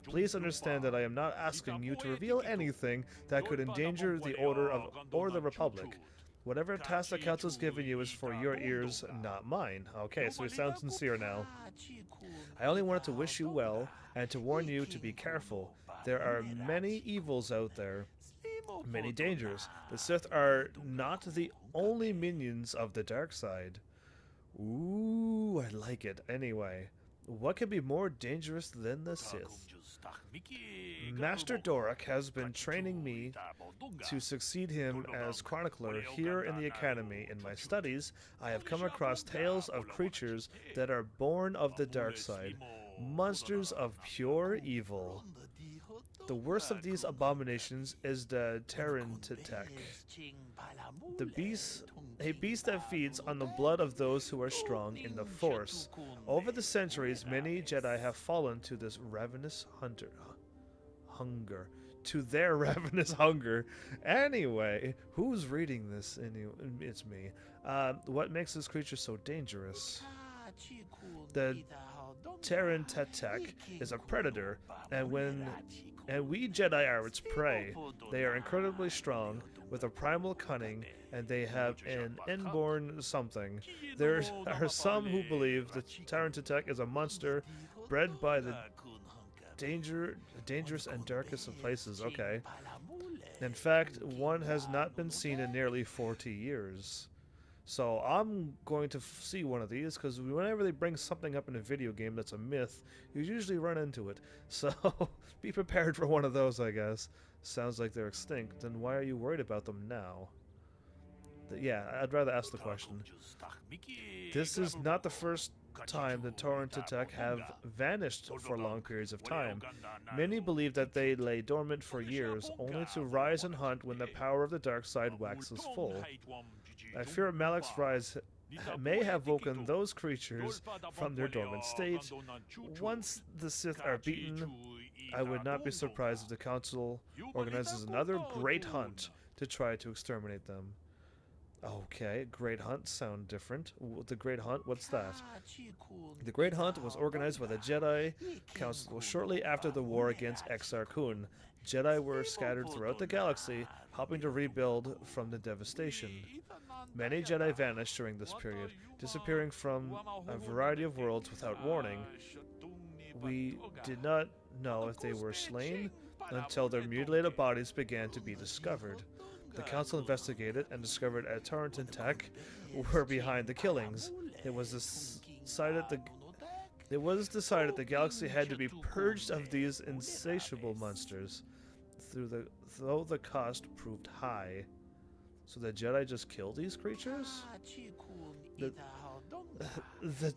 Please understand that I am not asking you to reveal anything that could endanger the Order or the Republic. Whatever task the Council's given you is for your ears, not mine. Okay, so he sounds sincere now. I only wanted to wish you well and to warn you to be careful. There are many evils out there, many dangers. The Sith are not the only minions of the dark side. Ooh, I like it. Anyway, what could be more dangerous than the Sith? Master Dorak has been training me to succeed him as chronicler here in the Academy. In my studies, I have come across tales of creatures that are born of the dark side, monsters of pure evil. The worst of these abominations is the Tarantatek, a beast that feeds on the blood of those who are strong in the Force. Over the centuries, many Jedi have fallen to this ravenous hunger. To their ravenous hunger. Anyway, who's reading this? It's me. What makes this creature so dangerous? The Tarantatek is a predator, and we Jedi are its prey. They are incredibly strong, with a primal cunning, and they have an inborn something. There are some who believe the Tarantatek is a monster bred by the dangerous and darkest of places. Okay. In fact, one has not been seen in nearly 40 years. So I'm going to see one of these, because whenever they bring something up in a video game that's a myth, you usually run into it. So be prepared for one of those, I guess. Sounds like they're extinct, then why are you worried about them now? Yeah, I'd rather ask the question. This is not the first time the Tarantatek have vanished for long periods of time. Many believe that they lay dormant for years, only to rise and hunt when the power of the dark side waxes full. I fear Malak's rise may have woken those creatures from their dormant state. Once the Sith are beaten, I would not be surprised if the Council organizes another great hunt to try to exterminate them. Okay, Great Hunt sound different. The Great Hunt, what's that? The Great Hunt was organized by the Jedi Council shortly after the war against Exar Kun. Jedi were scattered throughout the galaxy, helping to rebuild from the devastation. Many Jedi vanished during this period, disappearing from a variety of worlds without warning. We did not know if they were slain until their mutilated bodies began to be discovered. The Council investigated and discovered that Tarantatek were behind the killings. It was decided the galaxy had to be purged of these insatiable monsters, though the cost proved high. So the Jedi just killed these creatures? The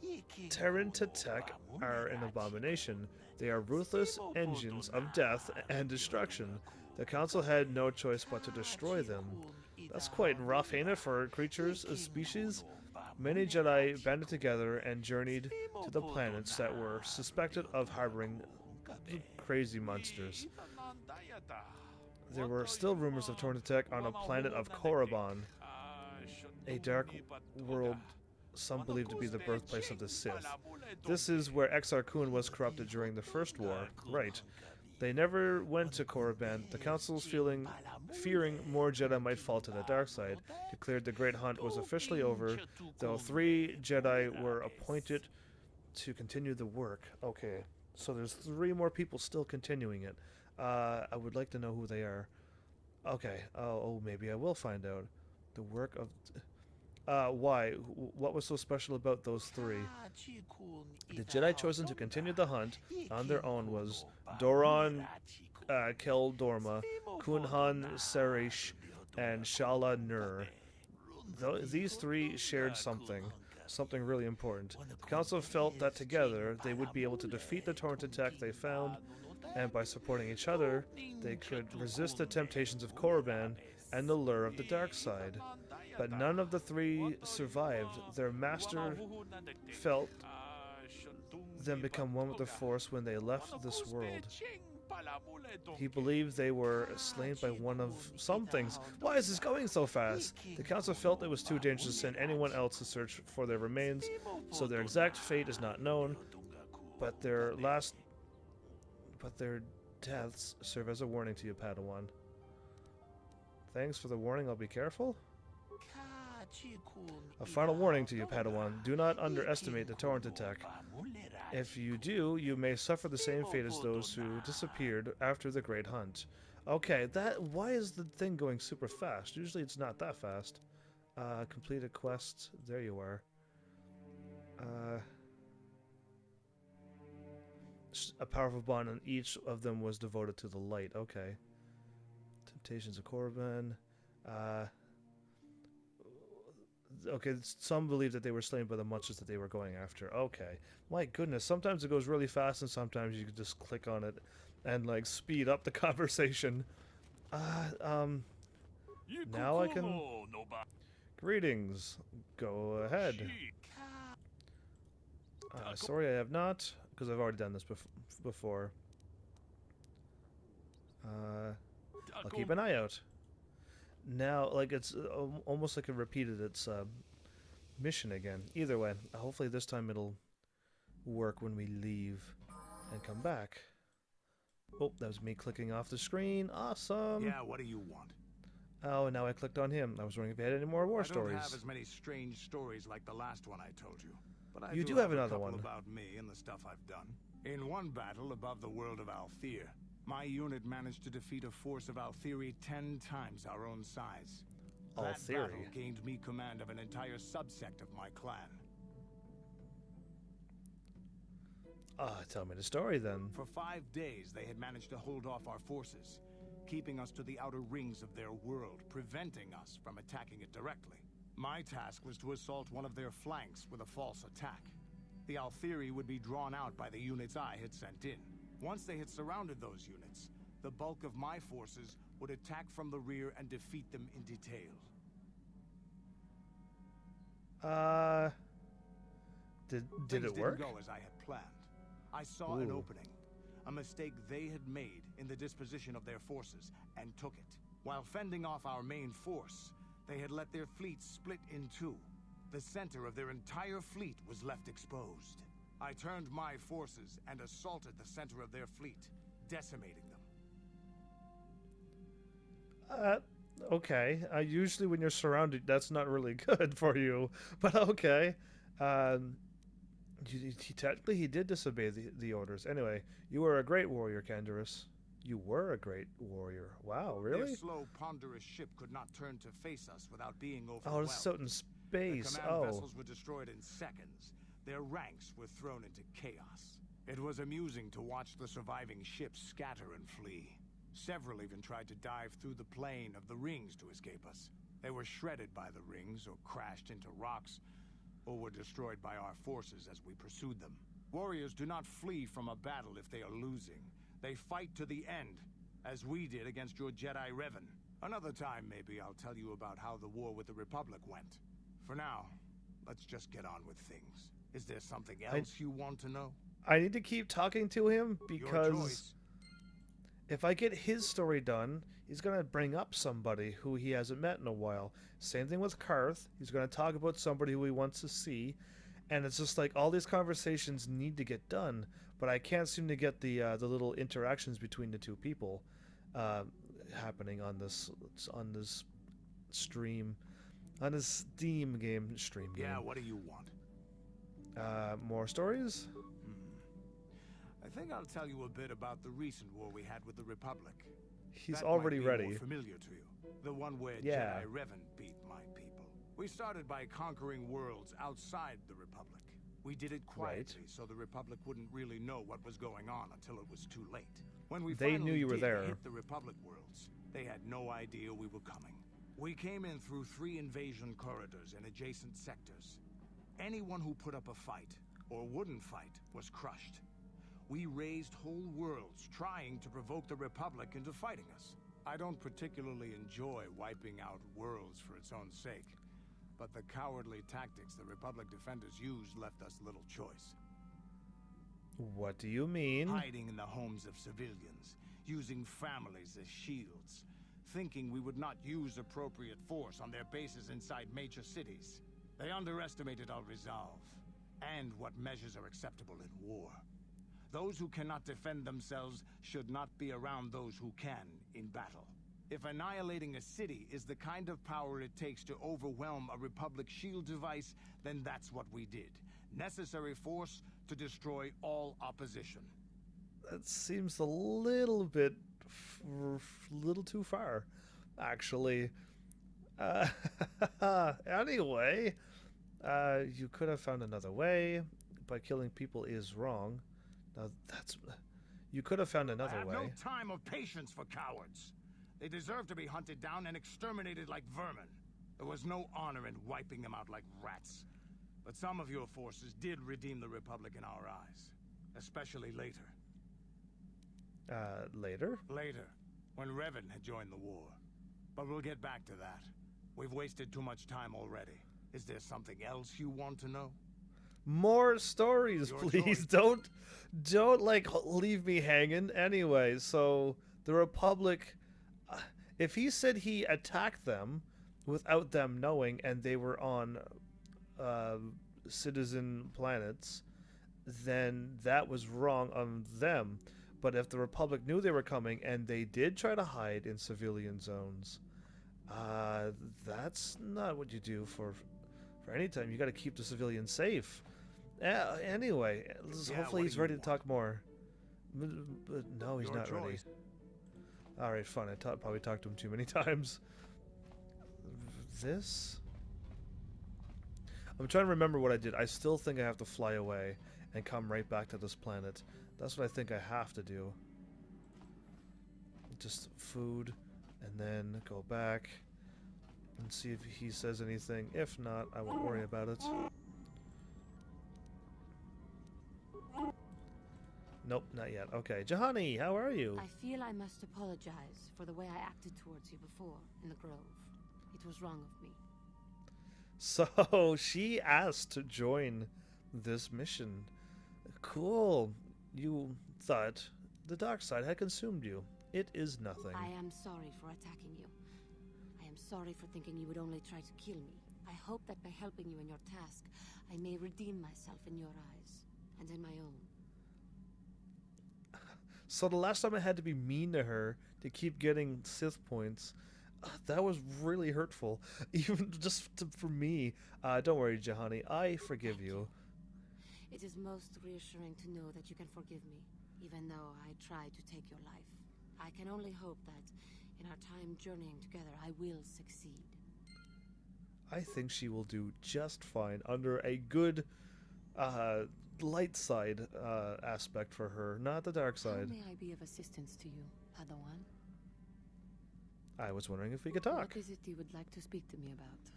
Terran Tech are an abomination. They are ruthless engines of death and destruction. The Council had no choice but to destroy them. That's quite rough, ain't it, for creatures, a species? Many Jedi banded together and journeyed to the planets that were suspected of harboring crazy monsters. There were still rumors of Tech on a planet of Korriban, a dark world some believe to be the birthplace of the Sith. This is where Exar Kun was corrupted during the First War. Right. They never went to Korriban. The Council's fearing more Jedi might fall to the dark side, declared the Great Hunt was officially over, though 3 Jedi were appointed to continue the work. Okay, so there's 3 more people still continuing it. I would like to know who they are. Okay, maybe I will find out. The work of... why? What was so special about those 3? The Jedi chosen to continue the hunt on their own was Doron Kel Dorma, Kunhan Serish, and Shala Nur. These 3 shared something really important. The Council felt that together they would be able to defeat the Torrent Tech they found, and by supporting each other, they could resist the temptations of Korriban and the lure of the dark side. But none of the 3 survived. Their master felt them become one with the Force when they left this world. He believed they were slain by one of some things. Why is this going so fast? The Council felt it was too dangerous to send anyone else to search for their remains, so their exact fate is not known, but their deaths serve as a warning to you, Padawan. Thanks for the warning, I'll be careful. A final warning to you, Padawan. Do not underestimate the Torrent attack. If you do, you may suffer the same fate as those who disappeared after the Great Hunt. Okay, why is the thing going super fast? Usually it's not that fast. Complete a quest. There you are. A powerful bond on each of them was devoted to the light. Okay. Temptations of Korriban. Okay, some believe that they were slain by the monsters that they were going after. Okay. My goodness, sometimes it goes really fast and sometimes you can just click on it and, like, speed up the conversation. Now I can... Greetings. Go ahead. Sorry I have not, because I've already done this before. I'll keep an eye out. Now, like, it's almost like it repeated its mission again. Either way, hopefully this time it'll work when we leave and come back. Oh, that was me clicking off the screen. Awesome! Yeah, what do you want? Oh, now I clicked on him. I was wondering if he had any more war stories. I don't have as many strange stories like the last one I told you. But I do have another a couple one about me and the stuff I've done. In one battle above the world of Althir, my unit managed to defeat a force of Althiri 10 times our own size. That battle gained me command of an entire subsect of my clan. Tell me the story then. For 5 days, they had managed to hold off our forces, keeping us to the outer rings of their world, preventing us from attacking it directly. My task was to assault one of their flanks with a false attack. The Althiri would be drawn out by the units I had sent in. Once they had surrounded those units, the bulk of my forces would attack from the rear and defeat them in detail. Did it work? Didn't go as I had planned. I saw an opening, a mistake they had made in the disposition of their forces, and took it. While fending off our main force, they had let their fleet split in 2. The center of their entire fleet was left exposed. I turned my forces and assaulted the center of their fleet, decimating them. Okay. Usually when you're surrounded, that's not really good for you. But okay. Technically, he did disobey the orders. Anyway, you were a great warrior, Canderous. You were a great warrior. Wow, really? Their slow, ponderous ship could not turn to face us without being overwhelmed. Oh, it's out in space. The command vessels were destroyed in seconds. Their ranks were thrown into chaos. It was amusing to watch the surviving ships scatter and flee. Several even tried to dive through the plane of the rings to escape us. They were shredded by the rings or crashed into rocks, or were destroyed by our forces as we pursued them. Warriors do not flee from a battle if they are losing. They fight to the end, as we did against your Jedi Revan. Another time, maybe, I'll tell you about how the war with the Republic went. For now, let's just get on with things. Is there something else you want to know? I need to keep talking to him because if I get his story done, he's going to bring up somebody who he hasn't met in a while. Same thing with Karth. He's going to talk about somebody who he wants to see. And it's just like all these conversations need to get done, but I can't seem to get the little interactions between the two people happening on this stream, on this Steam stream game. Yeah, what do you want? More stories? I think I'll tell you a bit about the recent war we had with the Republic. He's that already might be ready. More familiar to you. The one where Yeah. Jedi Revan beat my people. We started by conquering worlds outside the Republic. We did it quietly, so the Republic wouldn't really know what was going on until it was too late. When we They finally knew you were did there. hit the Republic worlds, they had no idea we were coming. We came in through 3 invasion corridors and adjacent sectors. Anyone who put up a fight, or wouldn't fight, was crushed. We raised whole worlds trying to provoke the Republic into fighting us. I don't particularly enjoy wiping out worlds for its own sake, but the cowardly tactics the Republic defenders used left us little choice. What do you mean? Hiding in the homes of civilians, using families as shields, thinking we would not use appropriate force on their bases inside major cities. They underestimated our resolve, and what measures are acceptable in war. Those who cannot defend themselves should not be around those who can in battle. If annihilating a city is the kind of power it takes to overwhelm a Republic shield device, then that's what we did. Necessary force to destroy all opposition. That seems a little bit, little too far, actually. Anyway, you could have found another way, but killing people is wrong. Now you could have found another way. I have no time or patience for cowards. They deserve to be hunted down and exterminated like vermin. There was no honor in wiping them out like rats. But some of your forces did redeem the Republic in our eyes. Especially later. Later? Later, when Revan had joined the war. But we'll get back to that. We've wasted too much time already. Is there something else you want to know? More stories, please. Don't like leave me hanging. Anyway, so the Republic, if he said he attacked them without them knowing and they were on citizen planets, then that was wrong on them. But if the Republic knew they were coming and they did try to hide in civilian zones, that's not what you do for any time. You got to keep the civilians safe. Anyway, hopefully he's ready to talk more. But no, he's not ready. All right, fine. I probably talked to him too many times. This? I'm trying to remember what I did. I still think I have to fly away and come right back to this planet. That's what I think I have to do. Just food, and then go back and see if he says anything. If not, I won't worry about it. Nope, not yet. Okay, Jahani, how are you? I feel I must apologize for the way I acted towards you before in the Grove. It was wrong of me. So, she asked to join this mission. Cool. You thought the dark side had consumed you. It is nothing. I am sorry for attacking you. I am sorry for thinking you would only try to kill me. I hope that by helping you in your task, I may redeem myself in your eyes, and in my own. So the last time I had to be mean to her to keep getting Sith points, that was really hurtful. Even just for me. Don't worry, Jahani. I forgive you. It is most reassuring to know that you can forgive me, even though I tried to take your life. I can only hope that in our time journeying together, I will succeed. I think she will do just fine under a good light side aspect for her, not the dark side. How may I be of assistance to you, Padawan? I was wondering if we could talk. What is it you would like to speak to me about?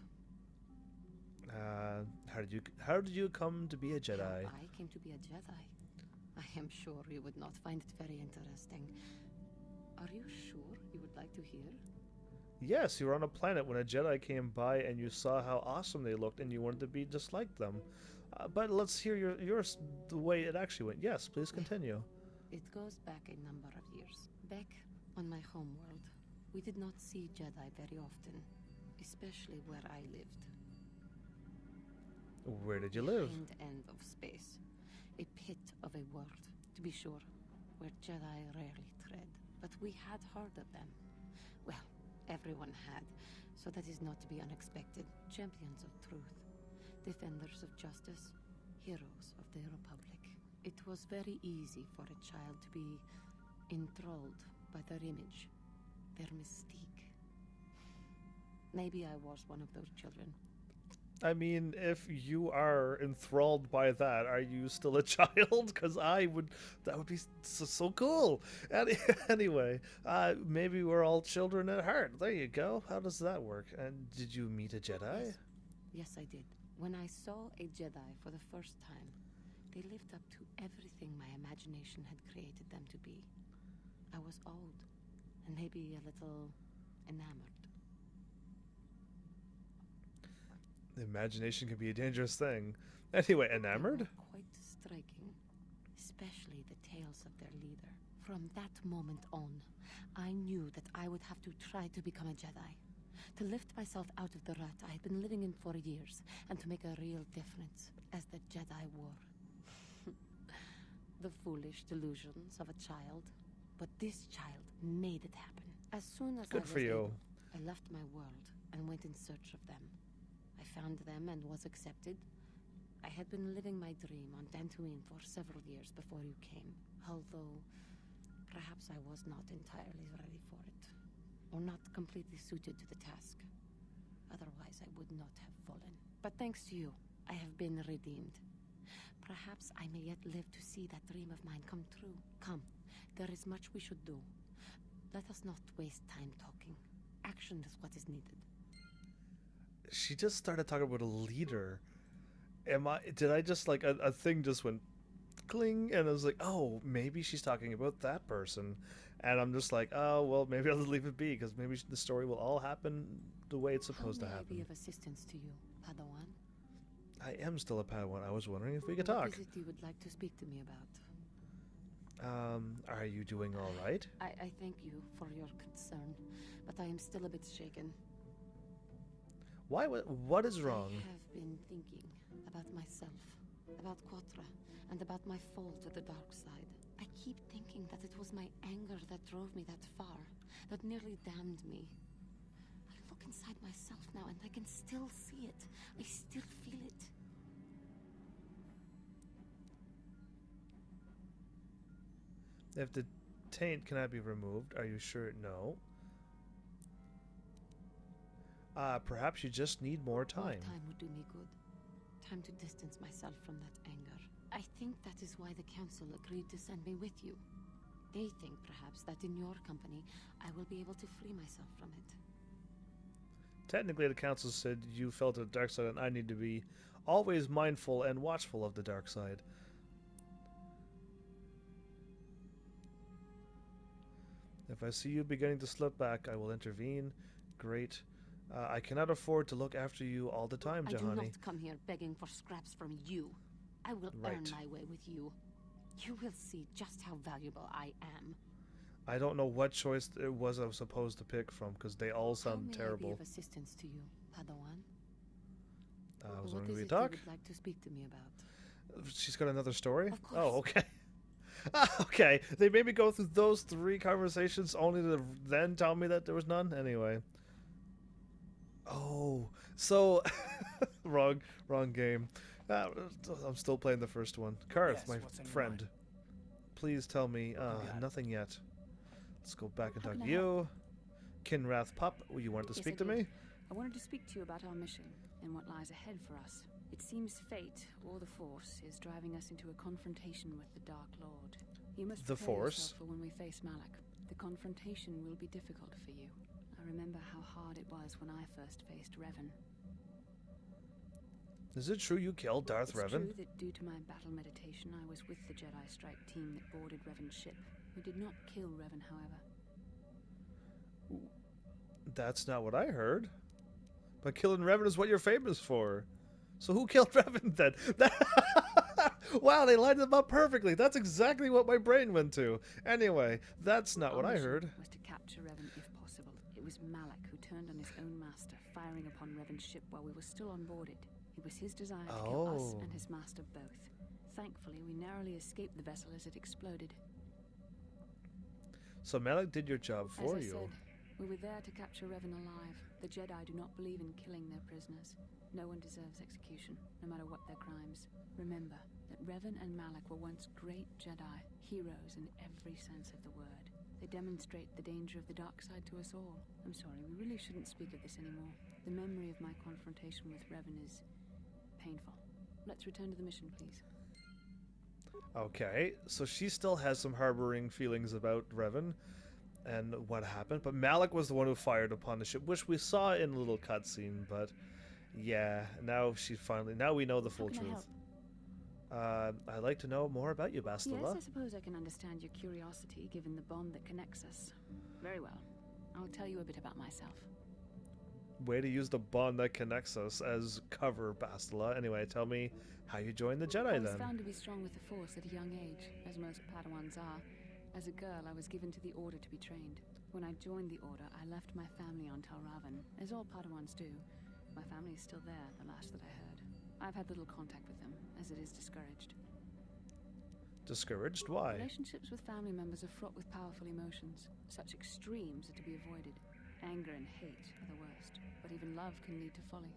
How did you come to be a Jedi? How I came to be a Jedi? I am sure you would not find it very interesting. Are you sure you would like to hear? Yes, you were on a planet when a Jedi came by and you saw how awesome they looked and you wanted to be just like them. But let's hear yours, the way it actually went. Yes, please continue. It goes back a number of years. Back on my homeworld, we did not see Jedi very often, especially where I lived. Where did you live? Behind the end of space. A pit of a world, to be sure, where Jedi rarely tread. But we had heard of them. Well, everyone had, so that is not to be unexpected. Champions of truth, defenders of justice, heroes of the Republic. It was very easy for a child to be enthralled by their image, their mystique. Maybe I was one of those children. I mean, if you are enthralled by that, are you still a child? Because that would be so cool. Anyway, maybe we're all children at heart. There you go. How does that work? And did you meet a Jedi? Yes, I did. When I saw a Jedi for the first time, they lived up to everything my imagination had created them to be. I was old, and maybe a little enamored. The imagination can be a dangerous thing. Anyway, enamored? Quite striking, especially the tales of their leader. From that moment on, I knew that I would have to try to become a Jedi. To lift myself out of the rut I had been living in for years, and to make a real difference as the Jedi wore. The foolish delusions of a child. But this child made it happen. As soon as Good I was for you. able, I left my world and went in search of them. I found them and was accepted. I had been living my dream on Tatooine for several years before you came, although perhaps I was not entirely ready for it, or not completely suited to the task. Otherwise, I would not have fallen. But thanks to you, I have been redeemed. Perhaps I may yet live to see that dream of mine come true. Come, there is much we should do. Let us not waste time talking. Action is what is needed. She just started talking about a leader. Did I just like a thing just went cling and I was like, oh, maybe she's talking about that person. And I'm just like, oh, well, maybe I'll just leave it be because maybe the story will all happen the way it's supposed to happen. How may I be of assistance to you, Padawan? I am still a Padawan. I was wondering if we could What talk. is it you would like to speak to me about? Are you doing all right? I thank you for your concern, but I am still a bit shaken. Why? What is wrong? I have been thinking about myself, about Quatra, and about my fall to the dark side. I keep thinking that it was my anger that drove me that far, that nearly damned me. I look inside myself now and I can still see it. I still feel it. If the taint cannot be removed, are you sure? No. Perhaps you just need more time. More time would do me good. Time to distance myself from that anger. I think that is why the council agreed to send me with you. They think perhaps that in your company I will be able to free myself from it. Technically, the council said you felt the dark side and I need to be always mindful and watchful of the dark side. If I see you beginning to slip back, I will intervene. Great. I cannot afford to look after you all the time, Jahani. I do not come here begging for scraps from you. I will earn my way with you. You will see just how valuable I am. I don't know what choice it was I was supposed to pick from, because they all sound terrible. How may I be of assistance to you, Padawan? I was what wondering is if we it talk. you would like to speak to me about? She's got another story? Of course. Oh, okay. Okay, they made me go through those 3 conversations only to then tell me that there was none? Anyway. Oh, so... wrong game. I'm still playing the first one. Karth, my friend. Please tell me, nothing yet. Let's go back and talk to you. Kinrath Pup, you wanted to speak to me? I wanted to speak to you about our mission and what lies ahead for us. It seems fate, or the Force, is driving us into a confrontation with the Dark Lord. You must prepare yourself for when we face Malak. The confrontation will be difficult for you. I remember how hard it was when I first faced Revan. Is it true you killed Darth Revan? It's true that due to my battle meditation, I was with the Jedi strike team that boarded Revan's ship. We did not kill Revan, however. That's not what I heard. But killing Revan is what you're famous for. So who killed Revan then? Wow, they lined them up perfectly. That's exactly what my brain went to. Anyway, that's not what I heard. Was to capture Revan if possible. It was Malak who turned on his own master, firing upon Revan's ship while we were still on board it. It was his desire to kill us and his master both. Thankfully, we narrowly escaped the vessel as it exploded. So Malak did your job for As I you. said, we were there to capture Revan alive. The Jedi do not believe in killing their prisoners. No one deserves execution, no matter what their crimes. Remember that Revan and Malak were once great Jedi, heroes in every sense of the word. They demonstrate the danger of the dark side to us all. I'm sorry, we really shouldn't speak of this anymore. The memory of my confrontation with Revan is painful. Let's return to the mission, please. Okay, so she still has some harboring feelings about Revan and what happened, but Malak was the one who fired upon the ship, which we saw in a little cutscene, but yeah, now we know the full truth. I'd like to know more about you, Bastila. Yes, I suppose I can understand your curiosity, given the bond that connects us. Very well. I'll tell you a bit about myself. Way to use the bond that connects us as cover, Bastila. Anyway, tell me how you joined the Jedi then. I was found to be strong with the Force at a young age, as most Padawans are. As a girl, I was given to the Order to be trained. When I joined the Order, I left my family on Revan, as all Padawans do. My family is still there, the last that I heard. I've had little contact with them, as it is discouraged. Discouraged? Why? Relationships with family members are fraught with powerful emotions. Such extremes are to be avoided. Anger and hate are the worst, but even love can lead to folly.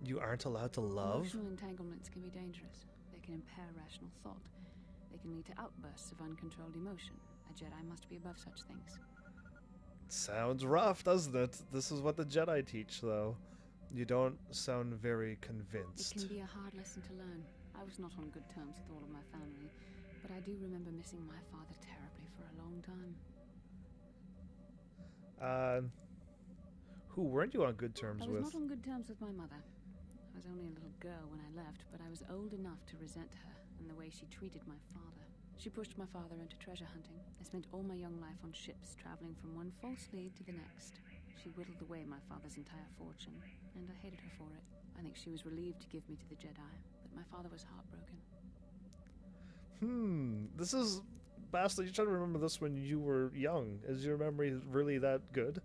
You aren't allowed to love? Emotional entanglements can be dangerous. They can impair rational thought. They can lead to outbursts of uncontrolled emotion. A Jedi must be above such things. Sounds rough, doesn't it? This is what the Jedi teach, though. You don't sound very convinced. It can be a hard lesson to learn. I was not on good terms with all of my family, but I do remember missing my father terribly for a long time. Who weren't you on good terms with? I was not on good terms with my mother. I was only a little girl when I left, but I was old enough to resent her and the way she treated my father. She pushed my father into treasure hunting. I spent all my young life on ships, traveling from one false lead to the next. She whittled away my father's entire fortune, and I hated her for it. I think she was relieved to give me to the Jedi, but my father was heartbroken. This is... Bastila, you try to remember this when you were young. Is your memory really that good?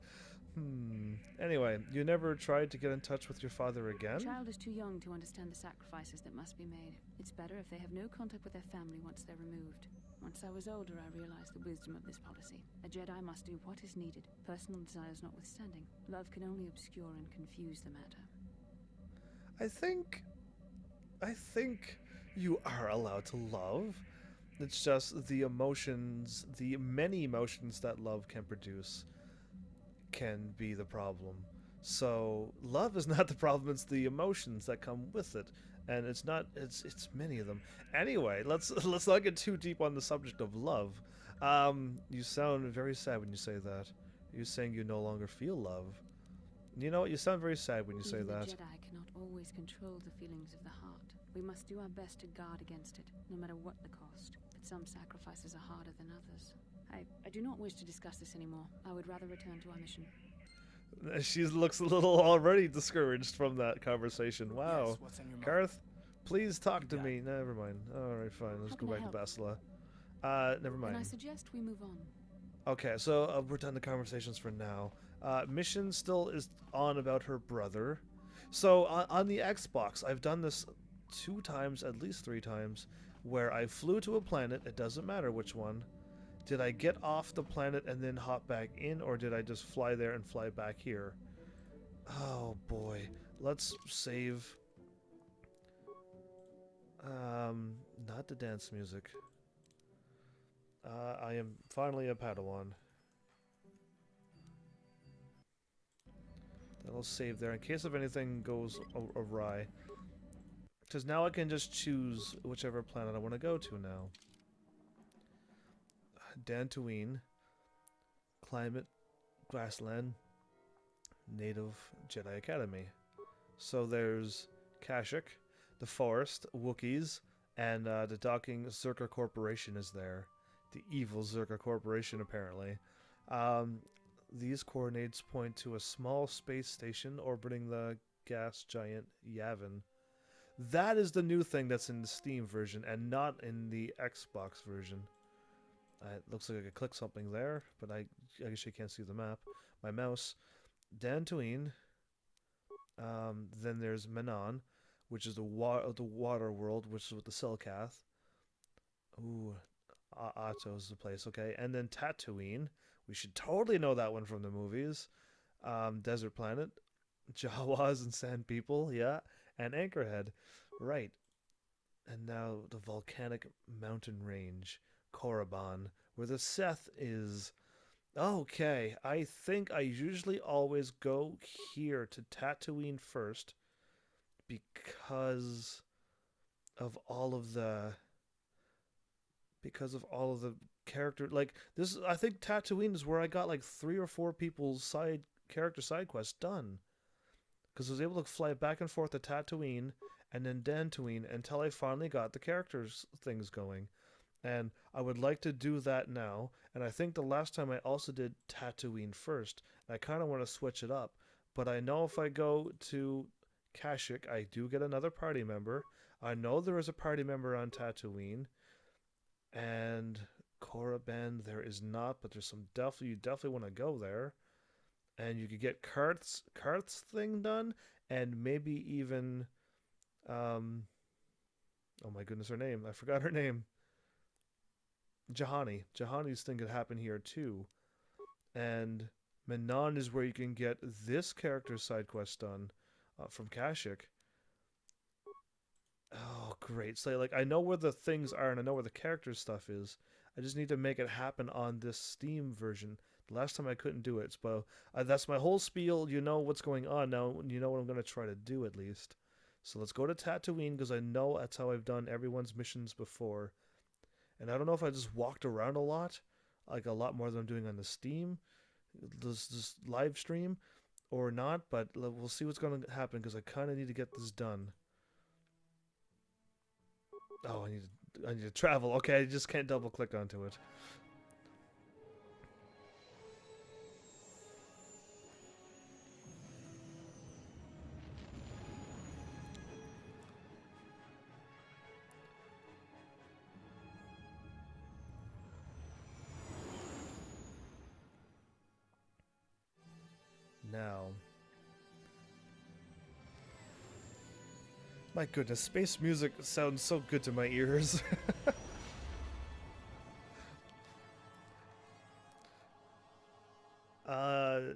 Anyway, you never tried to get in touch with your father again? A child is too young to understand the sacrifices that must be made. It's better if they have no contact with their family once they're removed. Once I was older, I realized the wisdom of this policy. A Jedi must do what is needed, personal desires notwithstanding. Love can only obscure and confuse the matter. I think you are allowed to love. It's just the emotions, the many emotions that love can produce can be the problem. So love is not the problem, it's the emotions that come with it. And it's many of them. Anyway, let's not get too deep on the subject of love. You sound very sad when you say that. You're saying you no longer feel love. You know what? You sound very sad when you say that. The Jedi cannot always control the feelings of the heart. We must do our best to guard against it, no matter what the cost. But some sacrifices are harder than others. I do not wish to discuss this anymore. I would rather return to our mission. She looks a little already discouraged from that conversation. Wow. Yes, what's on your mind? Garth, please talk to me. Never mind. Alright, fine. Let's go back to Bastila. Never mind. Then I suggest we move on. Okay, so we're done the conversations for now. Mission still is on about her brother. So on the Xbox, I've done this 2 times, at least 3 times, where I flew to a planet, it doesn't matter which one. Did I get off the planet and then hop back in, or did I just fly there and fly back here? Oh boy. Let's save. Not the dance music. I am finally a Padawan. That'll save there in case if anything goes awry. Because now I can just choose whichever planet I want to go to now. Tatooine, climate, grassland, native Jedi Academy. So there's Kashyyyk, the Forest, Wookiees, and the docking Zerka Corporation is there. The evil Zerka Corporation, apparently. These coordinates point to a small space station orbiting the gas giant Yavin. That is the new thing that's in the Steam version and not in the Xbox version. It looks like I could click something there, but I guess you can't see the map. My mouse. Tatooine. Then there's Manon, which is the water world, which is with the Selkath. Ooh, Ahto's the place, okay. And then Tatooine. We should totally know that one from the movies. Desert Planet. Jawas and Sand People, yeah. And Anchorhead. Right. And now the volcanic mountain range. Korriban, where the Seth is. Okay, I think I usually always go here to Tatooine first because of all of the character, like this. I think Tatooine is where I got like 3 or 4 people's character side quests done, because I was able to fly back and forth to Tatooine and then Dantooine until I finally got the characters things going. And I would like to do that now. And I think the last time I also did Tatooine first. I kind of want to switch it up. But I know if I go to Kashyyyk, I do get another party member. I know there is a party member on Tatooine. And Korriban, there is not. But there's some you definitely want to go there. And you could get Karth's thing done. And maybe even... oh my goodness, her name. I forgot her name. Jahani's thing could happen here too. And Manon is where you can get this character's side quest done from Kashyyyk. Oh, great. So, like, I know where the things are and I know where the character stuff is. I just need to make it happen on this Steam version. The last time I couldn't do it. But that's my whole spiel. You know what's going on now. You know what I'm going to try to do at least. So let's go to Tatooine because I know that's how I've done everyone's missions before. And I don't know if I just walked around a lot, like a lot more than I'm doing on the Steam, this live stream, or not, but we'll see what's going to happen because I kind of need to get this done. Oh, I need to travel. Okay, I just can't double click onto it. Now, my goodness, space music sounds so good to my ears.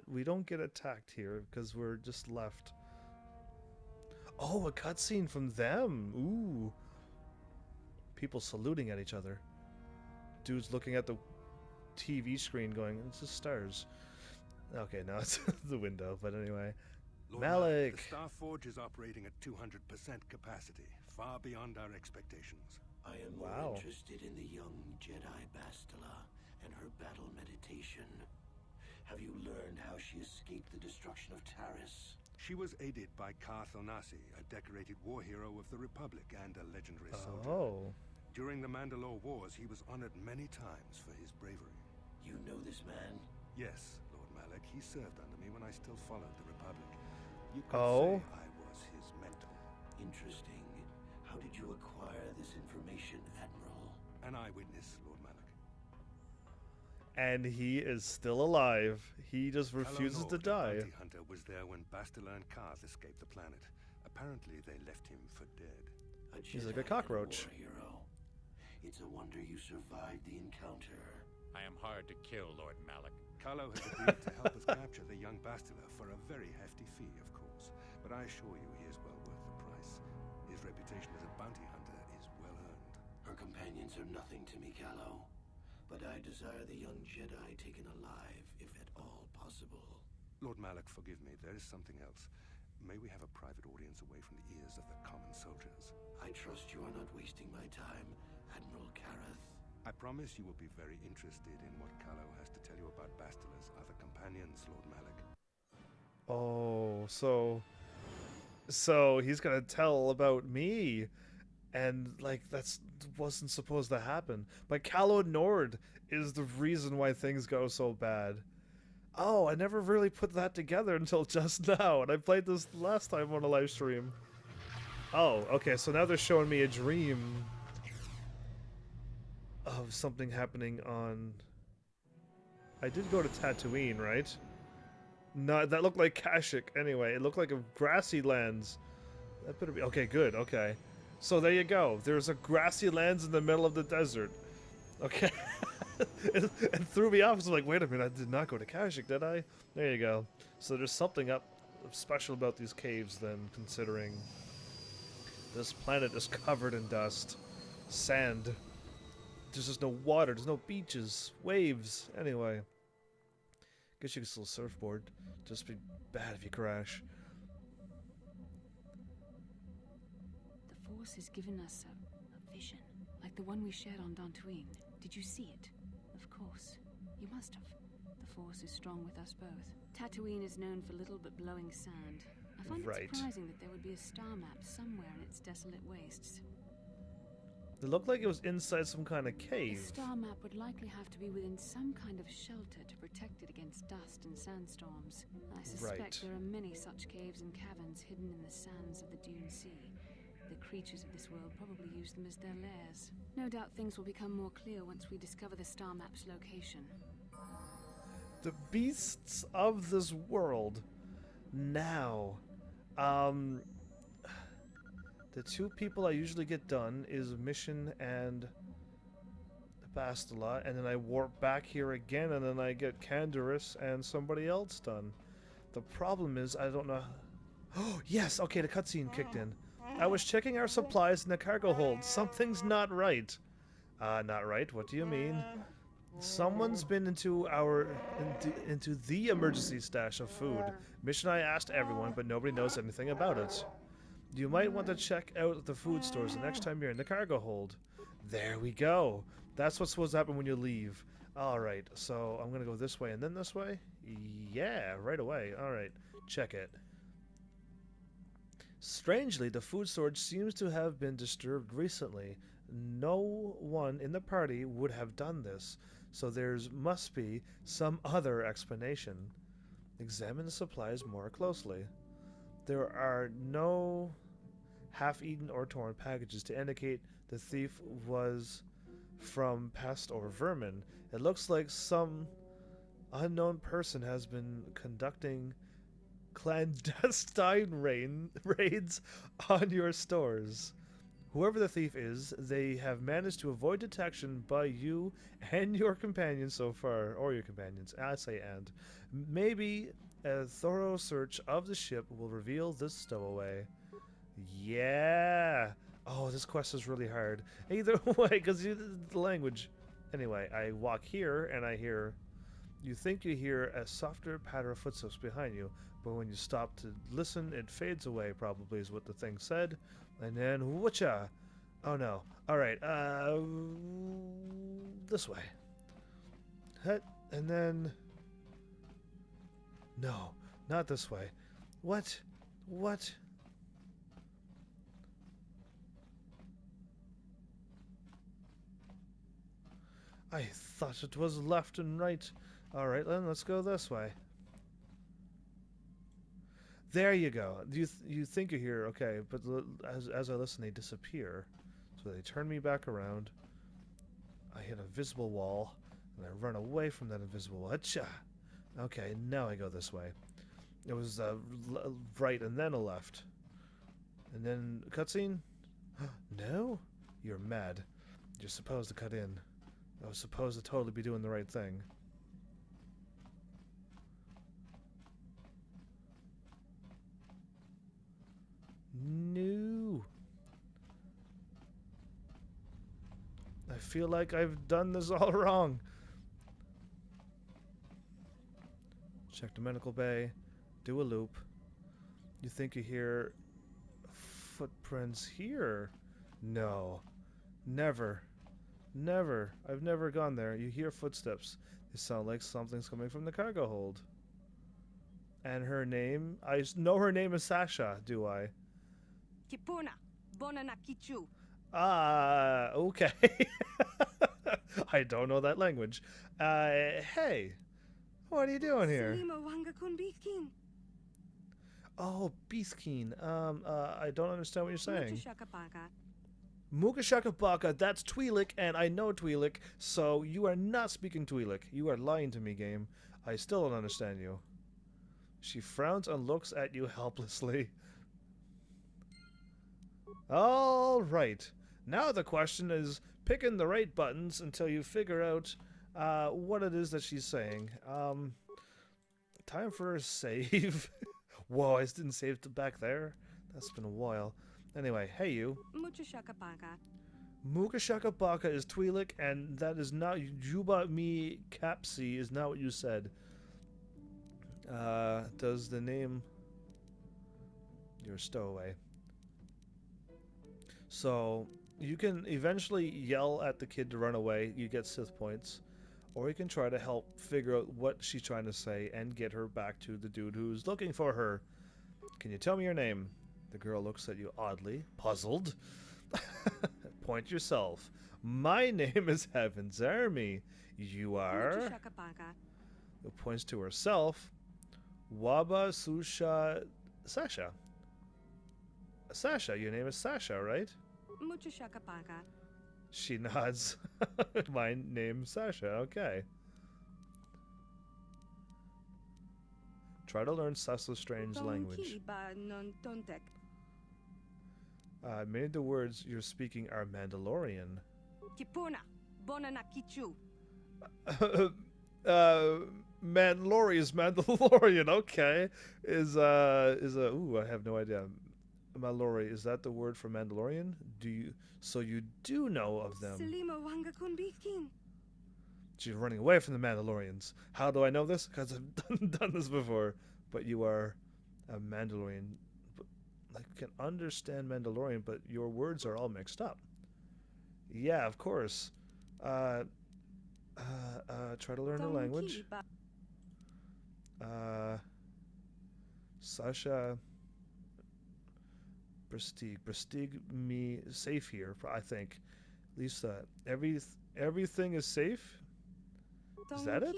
We don't get attacked here because we're just left. Oh, a cutscene from them. Ooh. People saluting at each other. Dude's looking at the TV screen going, it's just stars. Okay, now it's the window, but anyway. Lord Malik! The Starforge is operating at 200% capacity, far beyond our expectations. I am more interested in the young Jedi Bastila and her battle meditation. Have you learned how she escaped the destruction of Taris? She was aided by Karth Onasi, a decorated war hero of the Republic and a legendary soldier. Oh. During the Mandalore Wars, he was honored many times for his bravery. You know this man? Yes, Lord Malik. He served under me when I still followed the Republic. You could say I was his mentor. Interesting. How did you acquire this information, Admiral? An eyewitness, Lord Malik. And he is still alive. He just refuses to die. The bounty hunter was there when Bastila and Karth escaped the planet. Apparently, they left him for dead. He's like a cockroach. Hero. It's a wonder you survived the encounter. I am hard to kill, Lord Malik. Kylo has agreed to help us capture the young Bastila for a very hefty fee, of course. But I assure you he is well worth the price. His reputation as a bounty hunter is well earned. Her companions are nothing to me, Kylo. But I desire the young Jedi taken alive, if at all possible. Lord Malik, forgive me. There is something else. May we have a private audience away from the ears of the common soldiers? I trust you are not wasting my time, Admiral Kareth. I promise you will be very interested in what Kylo has to tell you about Bastila's other companions, Lord Malik. Oh, so So he's gonna tell about me, and like that's wasn't supposed to happen. But Calo Nord is the reason why things go so bad. Oh, I never really put that together until just now, and I played this last time on a live stream. Oh, okay, so now they're showing me a dream of something happening on... I did go to Tatooine, right? No, that looked like Kashyyyk anyway. It looked like a grassy lands. That better be... Okay, good, okay. So there you go. There's a grassy lands in the middle of the desert. Okay. It threw me off. I was like, wait a minute, I did not go to Kashyyyk, did I? There you go. So there's something up special about these caves then, considering this planet is covered in dust. Sand. There's just no water, there's no beaches, waves. Anyway. Guess you can still surfboard. Just be bad if you crash. The Force has given us a vision, like the one we shared on Tatooine. Did you see it? Of course. You must have. The Force is strong with us both. Tatooine is known for little but glowing sand. I find it surprising that there would be a star map somewhere in its desolate wastes. It looked like it was inside some kind of cave. The star map would likely have to be within some kind of shelter to protect it against dust and sandstorms. I suspect there are many such caves and caverns hidden in the sands of the Dune Sea. The creatures of this world probably use them as their lairs. No doubt things will become more clear once we discover the star map's location. The beasts of this world. Now, the two people I usually get done is Mission and Bastila, and then I warp back here again, and then I get Canderous and somebody else done. The problem is I don't know... Oh, yes! Okay, the cutscene kicked in. I was checking our supplies in the cargo hold. Something's not right. Not right? What do you mean? Someone's been into the emergency stash of food. Mission and I asked everyone, but nobody knows anything about it. You might want to check out the food stores the next time you're in the cargo hold. There we go. That's what's supposed to happen when you leave. Alright, so I'm gonna go this way and then this way? Yeah, right away. Alright, check it. Strangely, the food storage seems to have been disturbed recently. No one in the party would have done this, so must be some other explanation. Examine the supplies more closely. There are no half-eaten or torn packages to indicate the thief was from pest or vermin. It looks like some unknown person has been conducting clandestine raids on your stores. Whoever the thief is, they have managed to avoid detection by you and your companions so far. Or your companions, I say and. Maybe a thorough search of the ship will reveal this stowaway. Yeah! Oh, this quest is really hard. Either way, because the language. Anyway, I walk here and I hear... You think you hear a softer patter of footsteps behind you, but when you stop to listen, it fades away, probably is what the thing said. And then, whatcha? Oh no. Alright, this way. Hut, and then... No, not this way. What? What? I thought it was left and right. Alright, then let's go this way. There you go. You think you're here, okay, but as I listen, they disappear. So they turn me back around. I hit a visible wall, and I run away from that invisible wall. Achha! Okay, now I go this way. It was right and then a left. And then cutscene? No? You're mad. You're supposed to cut in. I was supposed to totally be doing the right thing. No. I feel like I've done this all wrong. Check the medical bay. Do a loop. You think you hear footprints here? No. Never. Never. I've never gone there. You hear footsteps. They sound like something's coming from the cargo hold. And her name? I know her name is Sasha, do I? Kipuna, Bonana Kichu. Ah, okay. I don't know that language. Hey, what are you doing here? Salima Wanga Kun Beefkin. Oh, Beaskeen. I don't understand what you're saying. Muchashakapaka. Mukashakabaka, that's Twi'lek, and I know Twi'lek, so you are not speaking Twi'lek. You are lying to me, game. I still don't understand you. She frowns and looks at you helplessly. All right. Now the question is picking the right buttons until you figure out what it is that she's saying. Time for a save. Whoa, I didn't save it back there. That's been a while. Anyway, hey you. Muchashakapaka. Mukashakabaka is Twi'lek, and that is not Juba Mi Capsi is not what you said. Does the name... You're a stowaway. So, you can eventually yell at the kid to run away, you get Sith points. Or you can try to help figure out what she's trying to say and get her back to the dude who's looking for her. Can you tell me your name? The girl looks at you oddly, puzzled. Point yourself. My name is HEAVENSARMY. You are... Who points to herself. Waba Susha Sasha. Sasha, your name is Sasha, right? Muchashakapaka. She nods. My name's Sasha, okay. Try to learn Sasso Strange language. Many of the words you're speaking are Mandalorian. Kipuna, Bonana Kichu. Mandalorian is Mandalorian, okay. Ooh, I have no idea. Mallory, is that the word for Mandalorian? So you do know of them. She's running away from the Mandalorians. How do I know this? Because I've done this before. But you are a Mandalorian. I can understand Mandalorian, but your words are all mixed up. Yeah, of course. Try to learn the language. Sasha... Prestige me safe here, I think. Lisa, everything is safe? Is that it?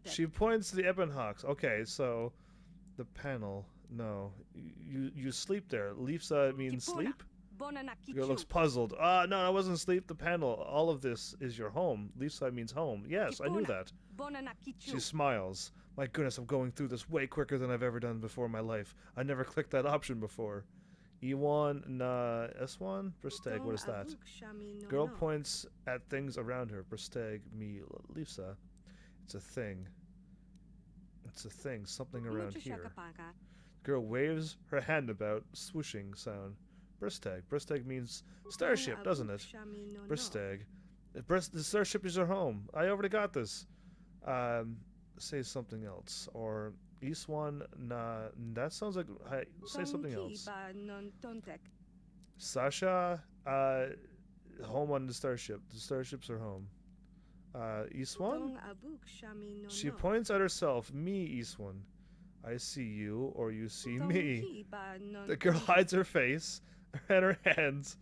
She points to the Ebonhawks. Okay, so the panel. No. You sleep there. Lisa means sleep? The girl looks puzzled. No, I wasn't asleep. The panel. All of this is your home. Lisa means home. Yes, I knew that. She smiles. My goodness, I'm going through this way quicker than I've ever done before in my life. I never clicked that option before. E1, na S1? Presteg, what is that? Girl points at things around her. Presteg, me, Lisa. It's a thing. It's a thing, something around here. Girl waves her hand about, swooshing sound. Presteg. Presteg means starship, doesn't it? Presteg. The starship is your home. I already got this. Say something else. Or... Iswan, nah, that sounds like... say something else. Sasha, home on the starship. The starships are home. Iswan? She points at herself. Me, Iswan. I see you, or you see me. The girl hides her face and her hands.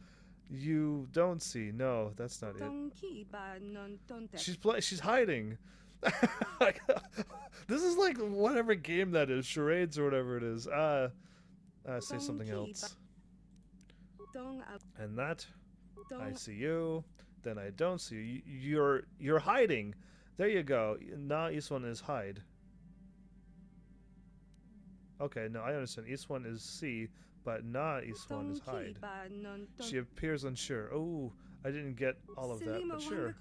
You don't see. No, that's not it. She's hiding. This is like whatever game that is, charades or whatever it is. Say something else. And that, I see you. Then I don't see you. You're hiding. There you go. Na Iswan is hide. Okay, no, I understand. Iswan is see, but Na Iswan is hide. She appears unsure. Oh, I didn't get all of that, but sure.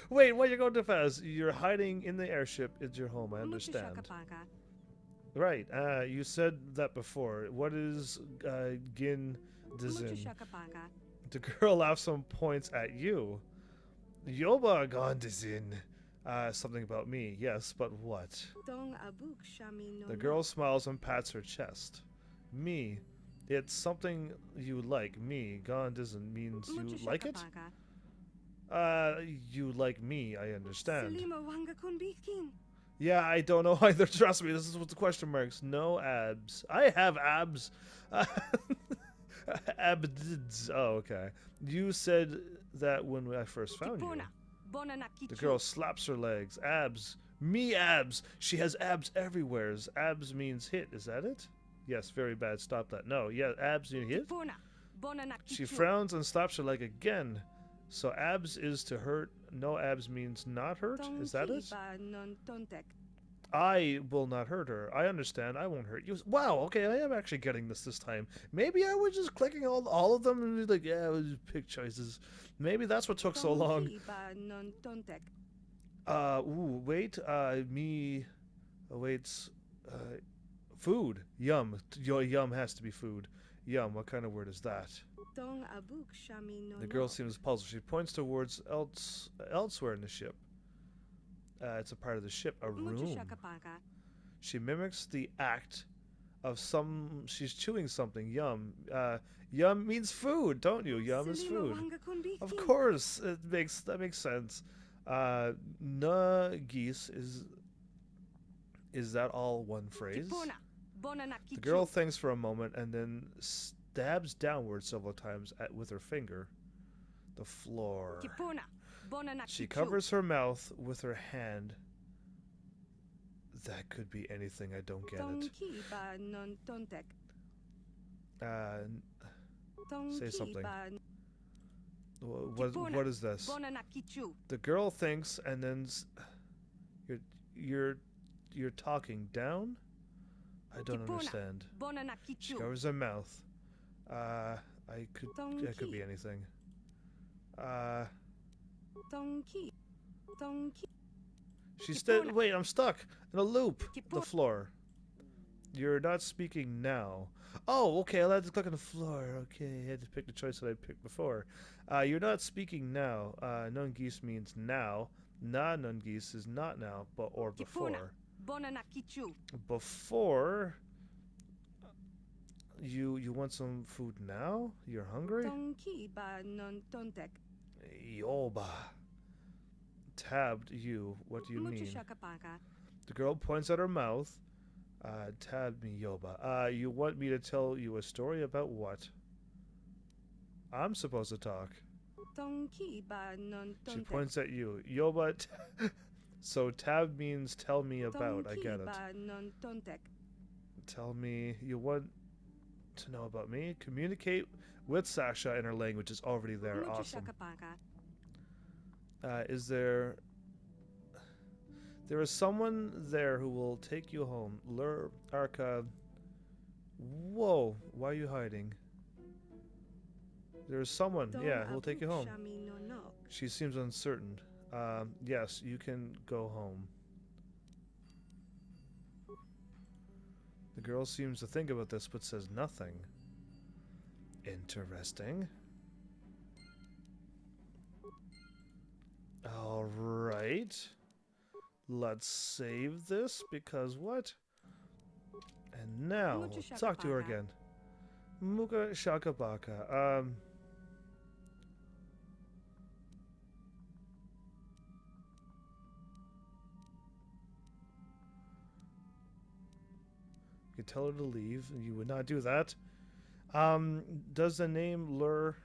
Wait, why are you going too fast? You're hiding in the airship. It's your home, I understand. Right, you said that before. What is Gin Dizin? The girl laughs and points at you. Yoba Gon Dizin. Something about me, yes, but what? The girl smiles and pats her chest. Me. It's something you like. Me. Gon Dizin means you like it? You like me, I understand. Yeah, I don't know either. Trust me, this is what the question marks. No abs. I have abs. Abdids. Oh, okay. You said that when I first found you. The girl slaps her legs. Abs. Me abs. She has abs everywhere. Abs means hit. Is that it? Yes, very bad. Stop that. No, yeah, abs mean hit. She frowns and slaps her leg again. So abs is to hurt. No abs means not hurt. Is that it? I will not hurt her. I understand. I won't hurt you. Wow, okay, I am actually getting this time. Maybe I was just clicking all of them and be like, yeah, it was pick choices. Maybe that's what took so long. Wait, me awaits, food. Yum. Yum has to be food. Yum, what kind of word is that? The girl seems puzzled. She points towards elsewhere in the ship. It's a part of the ship, a room. She mimics the act of she's chewing something. Yum. Yum means food, don't you? Yum is food. Of course, that makes sense. Na geese is that all one phrase? The girl thinks for a moment and then stabs downward several times with her finger. The floor. She covers her mouth with her hand. That could be anything. I don't get it. Say something. What is this? The girl thinks, and then you're talking down. I don't understand. She covers her mouth. That could be anything. She's wait, I'm stuck in a loop. The floor. You're not speaking now. Oh, okay, I'll have to click on the floor. Okay, I had to pick the choice that I picked before. You're not speaking now. Non geese means now. Na non geese is not now, or before. Before. You want some food now? You're hungry? Yoba. Tabbed you. What do you mean? The girl points at her mouth. Tabbed me, Yoba. You want me to tell you a story about what? I'm supposed to talk. She points at you. Yoba. So tab means tell me about. I get it. Tell me. You want to know about me? Communicate with Sasha in her language is already there. Awesome. Is there is someone there who will take you home. Lur Arca. Whoa, why are you hiding? There's someone, yeah, who will take you home. She seems uncertain. Yes, you can go home. The girl seems to think about this but says nothing. Interesting. Alright. Let's save this because what? And now, we'll talk to her again. Muka Shakabaka. You could tell her to leave. You would not do that. Does the name Lur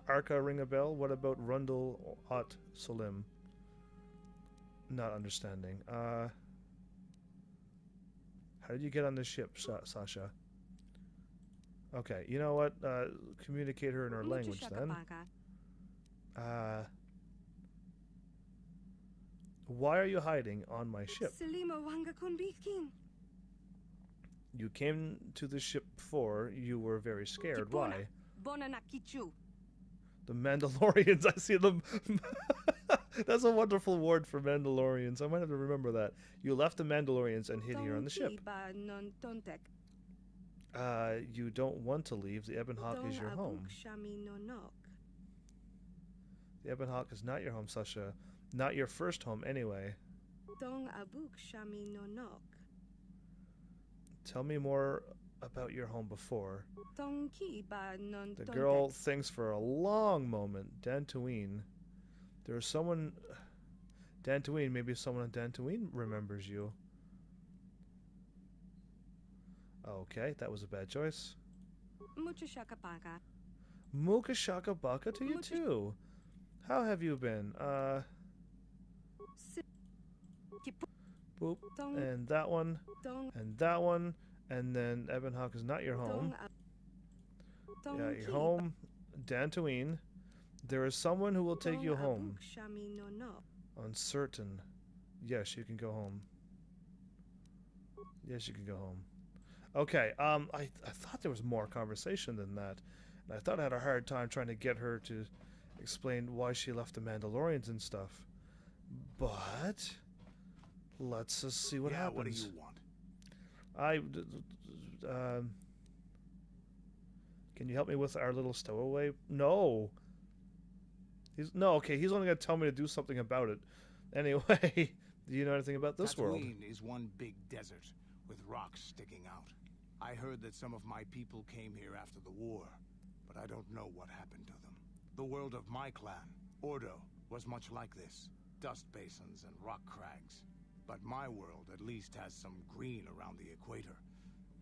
Arca ring a bell? What about Rundle Ot Solim? Not understanding. How did you get on the ship, Sasha? Okay, you know what? Communicate her in her language then. Why are you hiding on my ship? You came to the ship before. You were very scared. Why? The Mandalorians. I see them. That's a wonderful word for Mandalorians. I might have to remember that. You left the Mandalorians and hid here on the ship. You don't want to leave. The Ebon Hawk is your home. The Ebon Hawk is not your home, Sasha. Not your first home, anyway. Tell me more about your home before. The girl thinks for a long moment. Tatooine. There is someone Tatooine, maybe someone on Tatooine remembers you. Okay, that was a bad choice. Mucho shaka baka. Muka shaka baka to you too. How have you been? Boop. And that one. And that one. And then Ebonhawk is not your home. Yeah, your home. Tatooine. There is someone who will take you home. Uncertain. Yes, you can go home. Yes, you can go home. Okay, I thought there was more conversation than that. And I thought I had a hard time trying to get her to explain why she left the Mandalorians and stuff. But let's just see what happens. What do you want? Can you help me with our little stowaway? No. Okay, he's only going to tell me to do something about it. Anyway, do you know anything about this world? Tatooine is one big desert with rocks sticking out. I heard that some of my people came here after the war, but I don't know what happened to them. The world of my clan, Ordo, was much like this. Dust basins and rock crags. But my world at least has some green around the equator.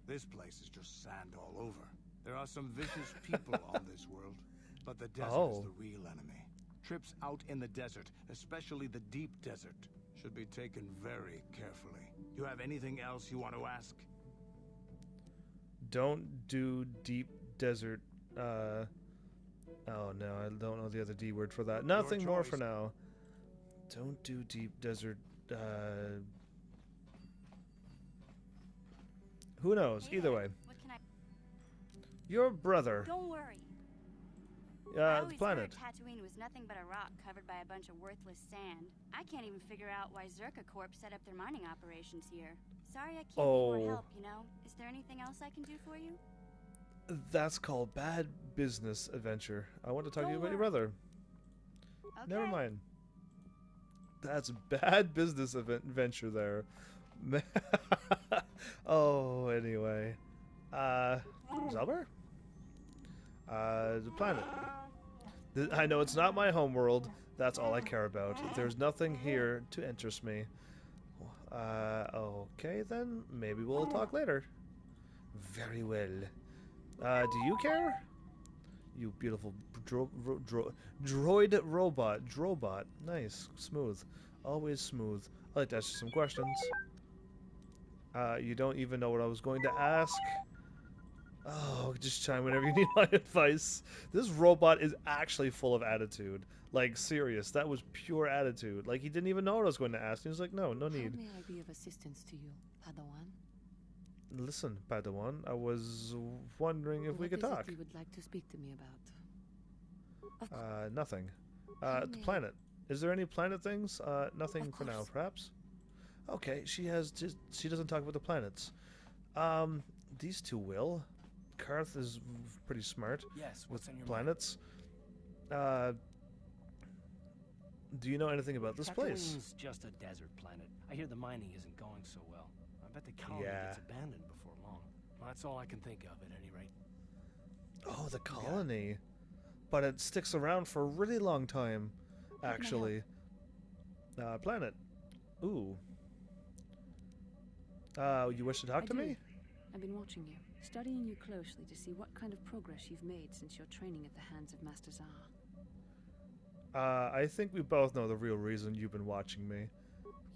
This place is just sand all over. There are some vicious people on this world, but the desert is the real enemy. Trips out in the desert, especially the deep desert, should be taken very carefully. You have anything else you want to ask? Don't do deep desert. Oh no, I don't know the other D word for that. Nothing more for now. Don't do deep desert. Who knows? Either way. What can I... Your brother. Don't worry. The always planet. heard Tatooine was nothing but a rock covered by a bunch of worthless sand. I can't even figure out why Zerka Corp set up their mining operations here. Sorry I can't be more help, you know? Is there anything else I can do for you? That's called bad business adventure. I want to talk to you about your brother. Okay. Never mind. That's bad business adventure there. Oh, anyway. Zelmer? The planet. I know it's not my homeworld. That's all I care about. There's nothing here to interest me. Okay then. Maybe we'll talk later. Very well. Do you care? You beautiful droid robot. Drobot. Nice. Smooth. Always smooth. I'd like to ask you some questions. You don't even know what I was going to ask. Oh, just chime whenever you need my advice. This robot is actually full of attitude. Like, serious. That was pure attitude. Like, he didn't even know what I was going to ask. He was like, no need. How may I be of assistance to you, Padawan? Listen, Padawan, I was wondering if we could talk. What is it you would like to speak to me about? Nothing. The planet. Is there any planet things? Nothing for now, perhaps? Okay, she doesn't talk about the planets. These two will. Karth is pretty smart. Yes, with what's on your planets. Do you know anything about this place? Tatooine's just a desert planet. I hear the mining isn't going so well. I bet the colony gets abandoned before long. Well, that's all I can think of at any rate. Oh, the colony. But it sticks around for a really long time, actually. Planet. Ooh. You wish to talk to me? I've been watching you, studying you closely to see what kind of progress you've made since your training at the hands of Master Zar. I think we both know the real reason you've been watching me.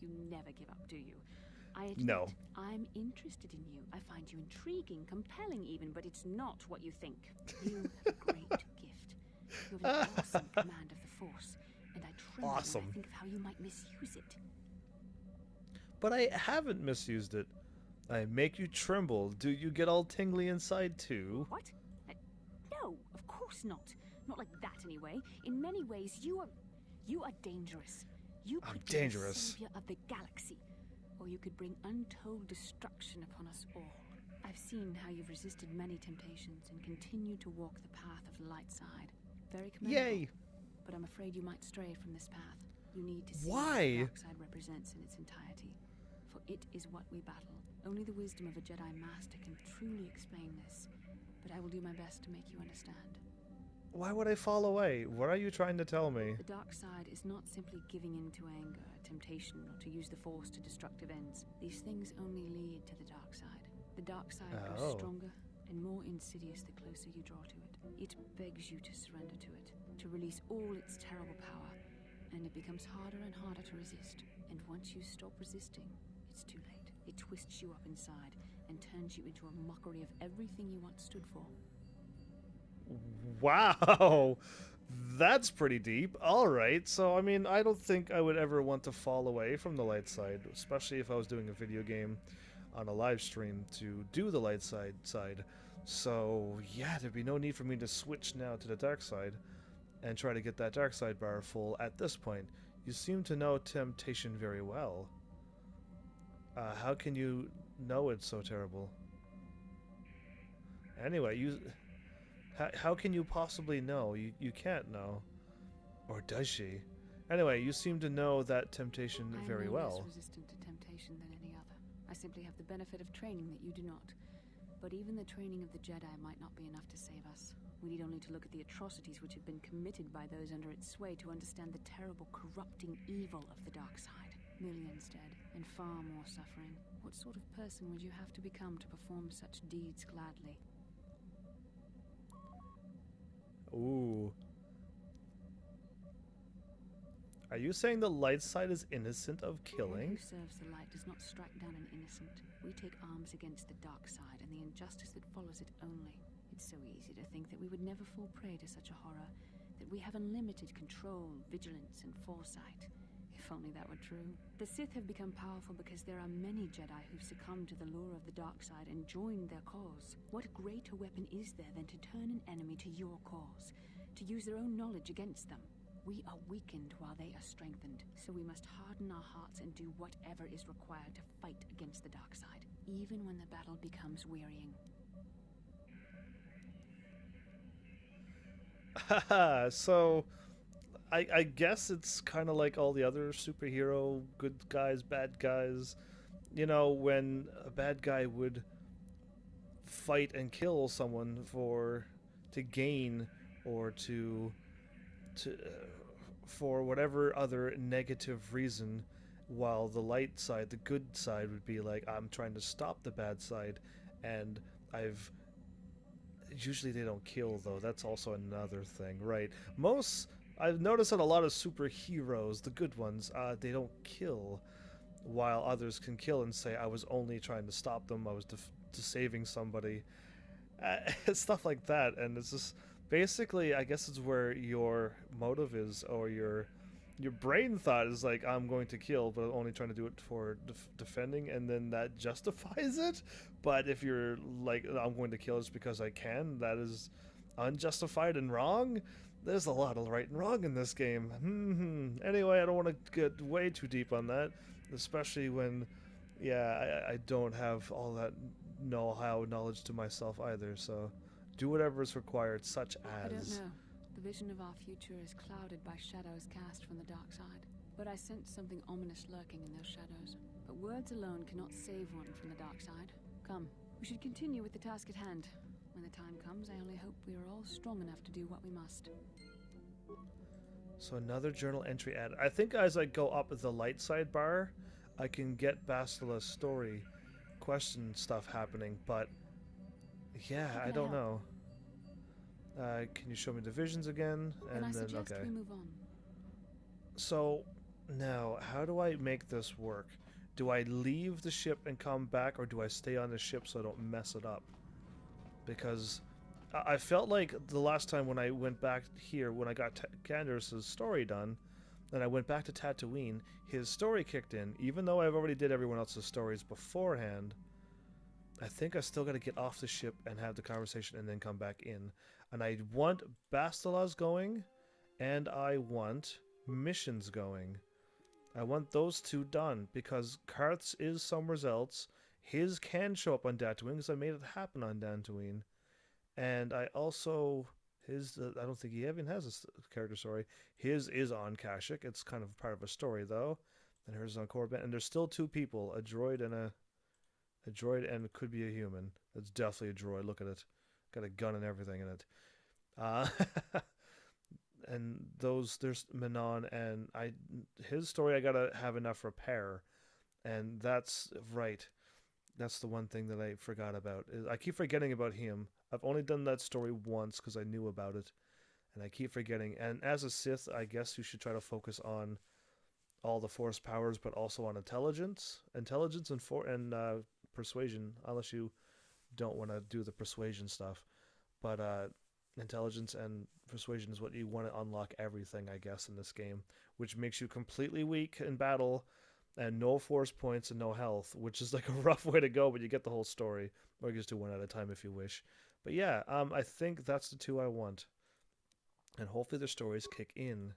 You never give up, do you? I admit, no. I'm interested in you. I find you intriguing, compelling even, but it's not what you think. You have a great gift. You have an awesome command of the Force, and I tremble when I think of how you might misuse it. But I haven't misused it. I make you tremble. Do you get all tingly inside too? What? No, of course not. Not like that anyway. In many ways, you are dangerous. You could be the savior of the galaxy, or you could bring untold destruction upon us all. I've seen how you've resisted many temptations and continue to walk the path of the light side. Very commendable. Yay! But I'm afraid you might stray from this path. You need to see what the dark side represents in its entirety. For it is what we battle. Only the wisdom of a Jedi Master can truly explain this. But I will do my best to make you understand. Why would I fall away? What are you trying to tell me? The dark side is not simply giving in to anger, temptation, or to use the force to destructive ends. These things only lead to the dark side. The dark side grows stronger and more insidious the closer you draw to it. It begs you to surrender to it, to release all its terrible power, and it becomes harder and harder to resist. And once you stop resisting, it's too late. It twists you up inside and turns you into a mockery of everything you once stood for. Wow, that's pretty deep. All right, so I mean, I don't think I would ever want to fall away from the light side, especially if I was doing a video game on a live stream to do the light side. So yeah, there'd be no need for me to switch now to the dark side and try to get that dark side bar full at this point. You seem to know temptation very well. How can you know it's so terrible? Anyway, how can you possibly know? You can't know. Or does she? Anyway, you seem to know that temptation very well. I am less resistant to temptation than any other. I simply have the benefit of training that you do not. But even the training of the Jedi might not be enough to save us. We need only to look at the atrocities which have been committed by those under its sway to understand the terrible, corrupting evil of the dark side. Millions dead, and far more suffering. What sort of person would you have to become to perform such deeds gladly? Ooh. Are you saying the light side is innocent of killing? Who serves the light does not strike down an innocent. We take arms against the dark side and the injustice that follows it only. It's so easy to think that we would never fall prey to such a horror, that we have unlimited control, vigilance, and foresight. If only that were true. The Sith have become powerful because there are many Jedi who've succumbed to the lure of the dark side and joined their cause. What greater weapon is there than to turn an enemy to your cause, to use their own knowledge against them? We are weakened while they are strengthened, so we must harden our hearts and do whatever is required to fight against the dark side, even when the battle becomes wearying. Haha, so I guess it's kind of like all the other superhero, good guys, bad guys. You know, when a bad guy would fight and kill someone to gain or for whatever other negative reason, while the light side, the good side, would be like, I'm trying to stop the bad side, and usually they don't kill, though. That's also another thing, right? I've noticed that a lot of superheroes, the good ones, they don't kill, while others can kill and say, I was only trying to stop them, I was saving somebody. Stuff like that, and it's just basically, I guess it's where your motive is, or your brain thought is like, I'm going to kill, but I'm only trying to do it for defending, and then that justifies it. But if you're like, I'm going to kill just because I can, that is unjustified and wrong. There's a lot of right and wrong in this game. Anyway, I don't want to get way too deep on that, especially when, yeah, I don't have all that know-how knowledge to myself either, so do whatever is required, such as... I don't know. The vision of our future is clouded by shadows cast from the dark side, but I sense something ominous lurking in those shadows. But words alone cannot save one from the dark side. Come, we should continue with the task at hand. When the time comes, I only hope we are all strong enough to do what we must. So another journal entry added. I think as I go up the light side bar, I can get Bastila's story question stuff happening, but yeah, I don't know. Can you show me the visions again? And I suggest we move on. So now, how do I make this work? Do I leave the ship and come back, or do I stay on the ship so I don't mess it up? Because I felt like the last time when I went back here, when I got Candace's story done, and I went back to Tatooine, his story kicked in. Even though I've already did everyone else's stories beforehand, I think I still got to get off the ship and have the conversation and then come back in. And I want Bastila's going, and I want missions going. I want those two done, because Karth's is somewhere else. His can show up on Tatooine, because I made it happen on Tatooine. And I also... I don't think he even has a character story. His is on Kashyyyk. It's kind of part of a story, though. And hers is on Korriban. And there's still two people, a droid and it could be a human. It's definitely a droid. Look at it. Got a gun and everything in it. Uh, and there's Manon, and his story I gotta have enough repair, and that's right. That's the one thing that I forgot about. I keep forgetting about him. I've only done that story once because I knew about it, and I keep forgetting. And as a Sith, I guess you should try to focus on all the Force powers, but also on intelligence and persuasion, unless you don't want to do the persuasion stuff. But intelligence and persuasion is what you want to unlock everything, I guess, in this game, which makes you completely weak in battle and no force points and no health, which is like a rough way to go, but you get the whole story. Or you just do one at a time if you wish. But yeah, I think that's the two I want. And hopefully their stories kick in.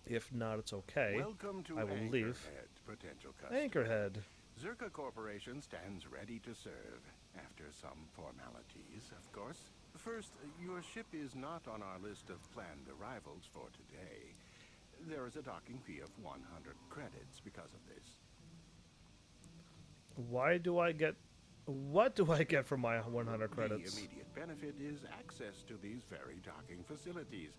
If not, it's okay. Welcome to I will Anchorhead, leave. potential customer. Anchorhead. Zerka Corporation stands ready to serve, after some formalities, of course. First, your ship is not on our list of planned arrivals for today. There is a docking fee of 100 credits because of this. What do I get for my 100 credits? The immediate benefit is access to these very docking facilities.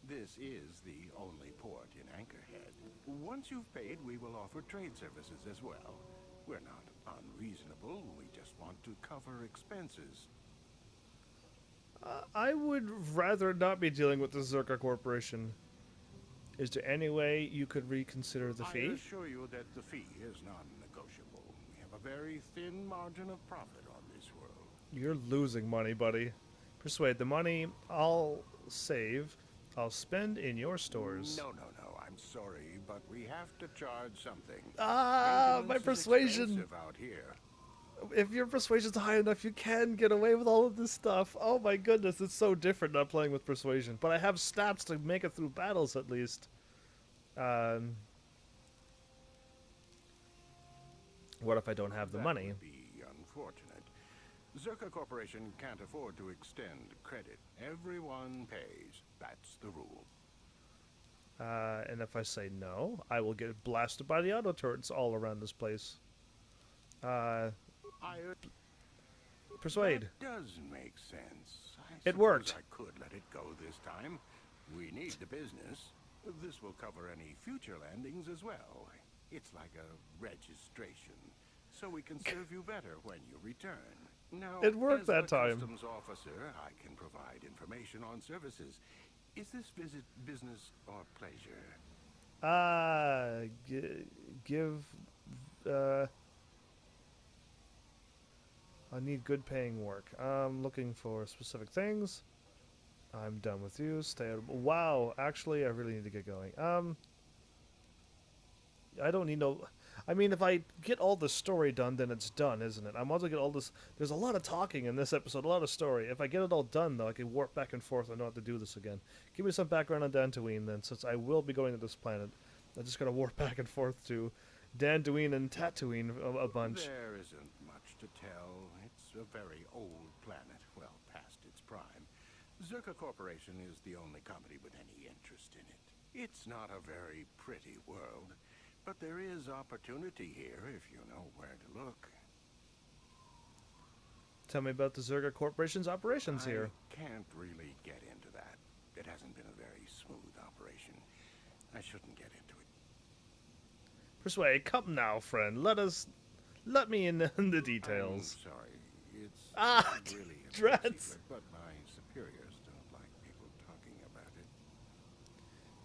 This is the only port in Anchorhead. Once you've paid, we will offer trade services as well. We're not unreasonable, we just want to cover expenses. I would rather not be dealing with the Zerka Corporation. Is there any way you could reconsider the fee? I assure you that the fee is non-negotiable. We have a very thin margin of profit on this world. You're losing money, buddy. Persuade. The money I'll save, I'll spend in your stores. No, I'm sorry, but we have to charge something. My persuasion! Out here. If your persuasion's high enough, you can get away with all of this stuff. Oh my goodness, it's so different not playing with persuasion. But I have stats to make it through battles, at least. What if I don't have the money? That would be unfortunate. Zerka Corporation can't afford to extend credit. Everyone pays. That's the rule. And if I say no, I will get blasted by the auto turrets all around this place. Persuade. That does make sense. It worked. I could let it go this time. We need the business. This will cover any future landings as well. It's like a registration, so we can serve you better when you return. Now, it worked as that a time. Customs officer, I can provide information on services. Is this visit business or pleasure? I need good paying work. I'm looking for specific things. I'm done with you. Stay out of... Wow, actually, I really need to get going. I don't need no... I mean, if I get all the story done, then it's done, isn't it? I might as well get all this... There's a lot of talking in this episode, a lot of story. If I get it all done, though, I can warp back and forth. I don't have to do this again. Give me some background on Tatooine, then, since I will be going to this planet. I just gotta warp back and forth to Tatooine and Tatooine a bunch. There isn't much to tell. It's a very old planet, well past its prime. Zerka Corporation is the only company with any interest in it. It's not a very pretty world, but there is opportunity here if you know where to look. Tell me about the Zerka Corporation's operations here. I can't really get into that. It hasn't been a very smooth operation. I shouldn't get into it. Persuade, come now, friend. Let me in the details. I'm sorry. It's not really a secret, but my superiors don't like people talking about it.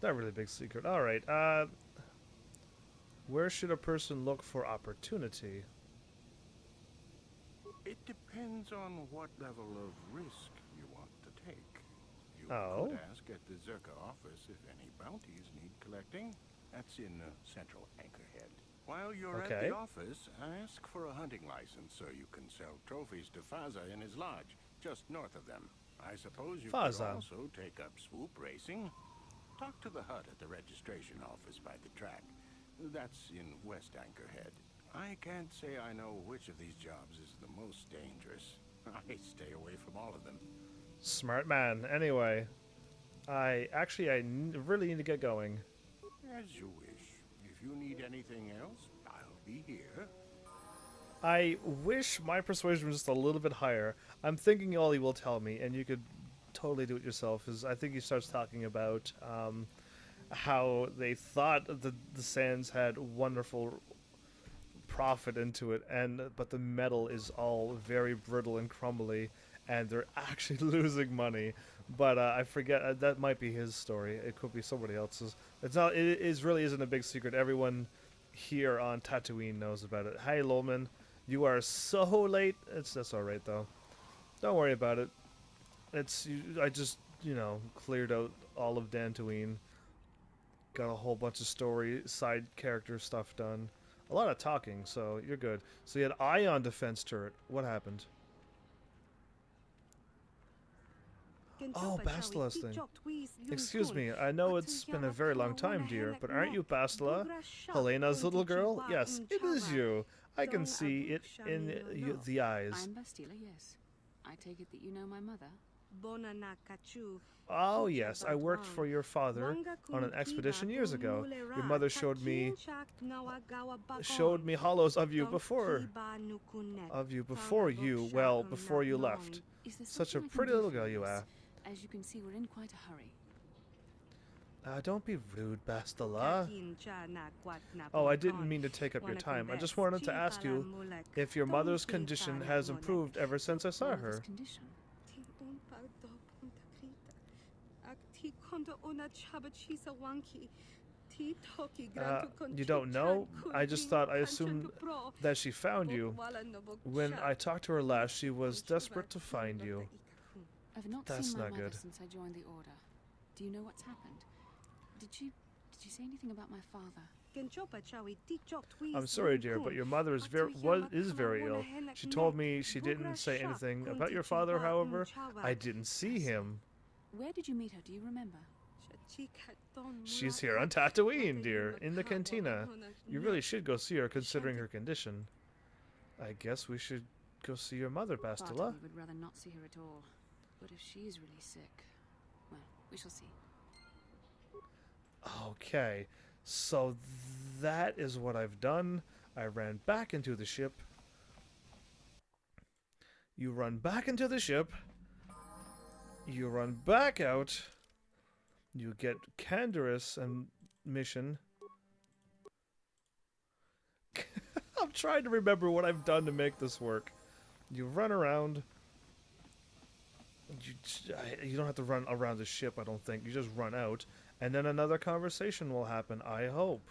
Not really a big secret. All right. Where should a person look for opportunity? It depends on what level of risk you want to take. You could ask at the Zerka office if any bounties need collecting. That's in central Anchorhead. While you're at the office, ask for a hunting license so you can sell trophies to Faza in his lodge, just north of them. I suppose you could also take up swoop racing. Talk to the hut at the registration office by the track. That's in West Anchorhead. I can't say I know which of these jobs is the most dangerous. I stay away from all of them. Smart man. Anyway, I really need to get going. As you wish. If you need anything else, I'll be here. I wish my persuasion was just a little bit higher. I'm thinking all he will tell me, and you could totally do it yourself, is I think he starts talking about how they thought the sands had wonderful profit into it, but the metal is all very brittle and crumbly, and they're actually losing money. But I forget, that might be his story. It could be somebody else's. It's not. Really isn't a big secret. Everyone here on Tatooine knows about it. Hey, Lolman, you are so late. That's all right though. Don't worry about it. I just cleared out all of Dantooine. Got a whole bunch of side character stuff done. A lot of talking, so you're good. So you had ion defense turret. What happened? Oh, Bastila's thing. Excuse me, I know it's been a very long time, dear, but aren't you Bastila? Helena's little girl? Yes, it is you. I can see it in the eyes. I'm Bastila, yes. I take it that you know my mother? Oh yes, I worked for your father on an expedition years ago. Your mother showed me hollows of you before you left. Such a pretty little girl you are. As you can see, we're in quite a hurry. Don't be rude, Bastila. Oh, I didn't mean to take up your time. I just wanted to ask you if your mother's condition has improved ever since I saw her. You don't know? I assumed that she found you. When I talked to her last, she was desperate to find you. I've not seen my mother since I joined the Order. Do you know what's happened? Did you say anything about my father? I'm sorry, dear, but your mother is very ill. She told me she didn't say anything about your father, however. I didn't see him. Where did you meet her? Do you remember? She's here on Tatooine, dear, in the cantina. You really should go see her, considering her condition. I guess we should go see your mother, Bastila. We would rather not see her at all. But if she is really sick, well, we shall see. Okay, so that is what I've done. I ran back into the ship. You run back into the ship. You run back out. You get Canderous and mission. I'm trying to remember what I've done to make this work. You run around. You don't have to run around the ship, I don't think. You just run out. And then another conversation will happen, I hope.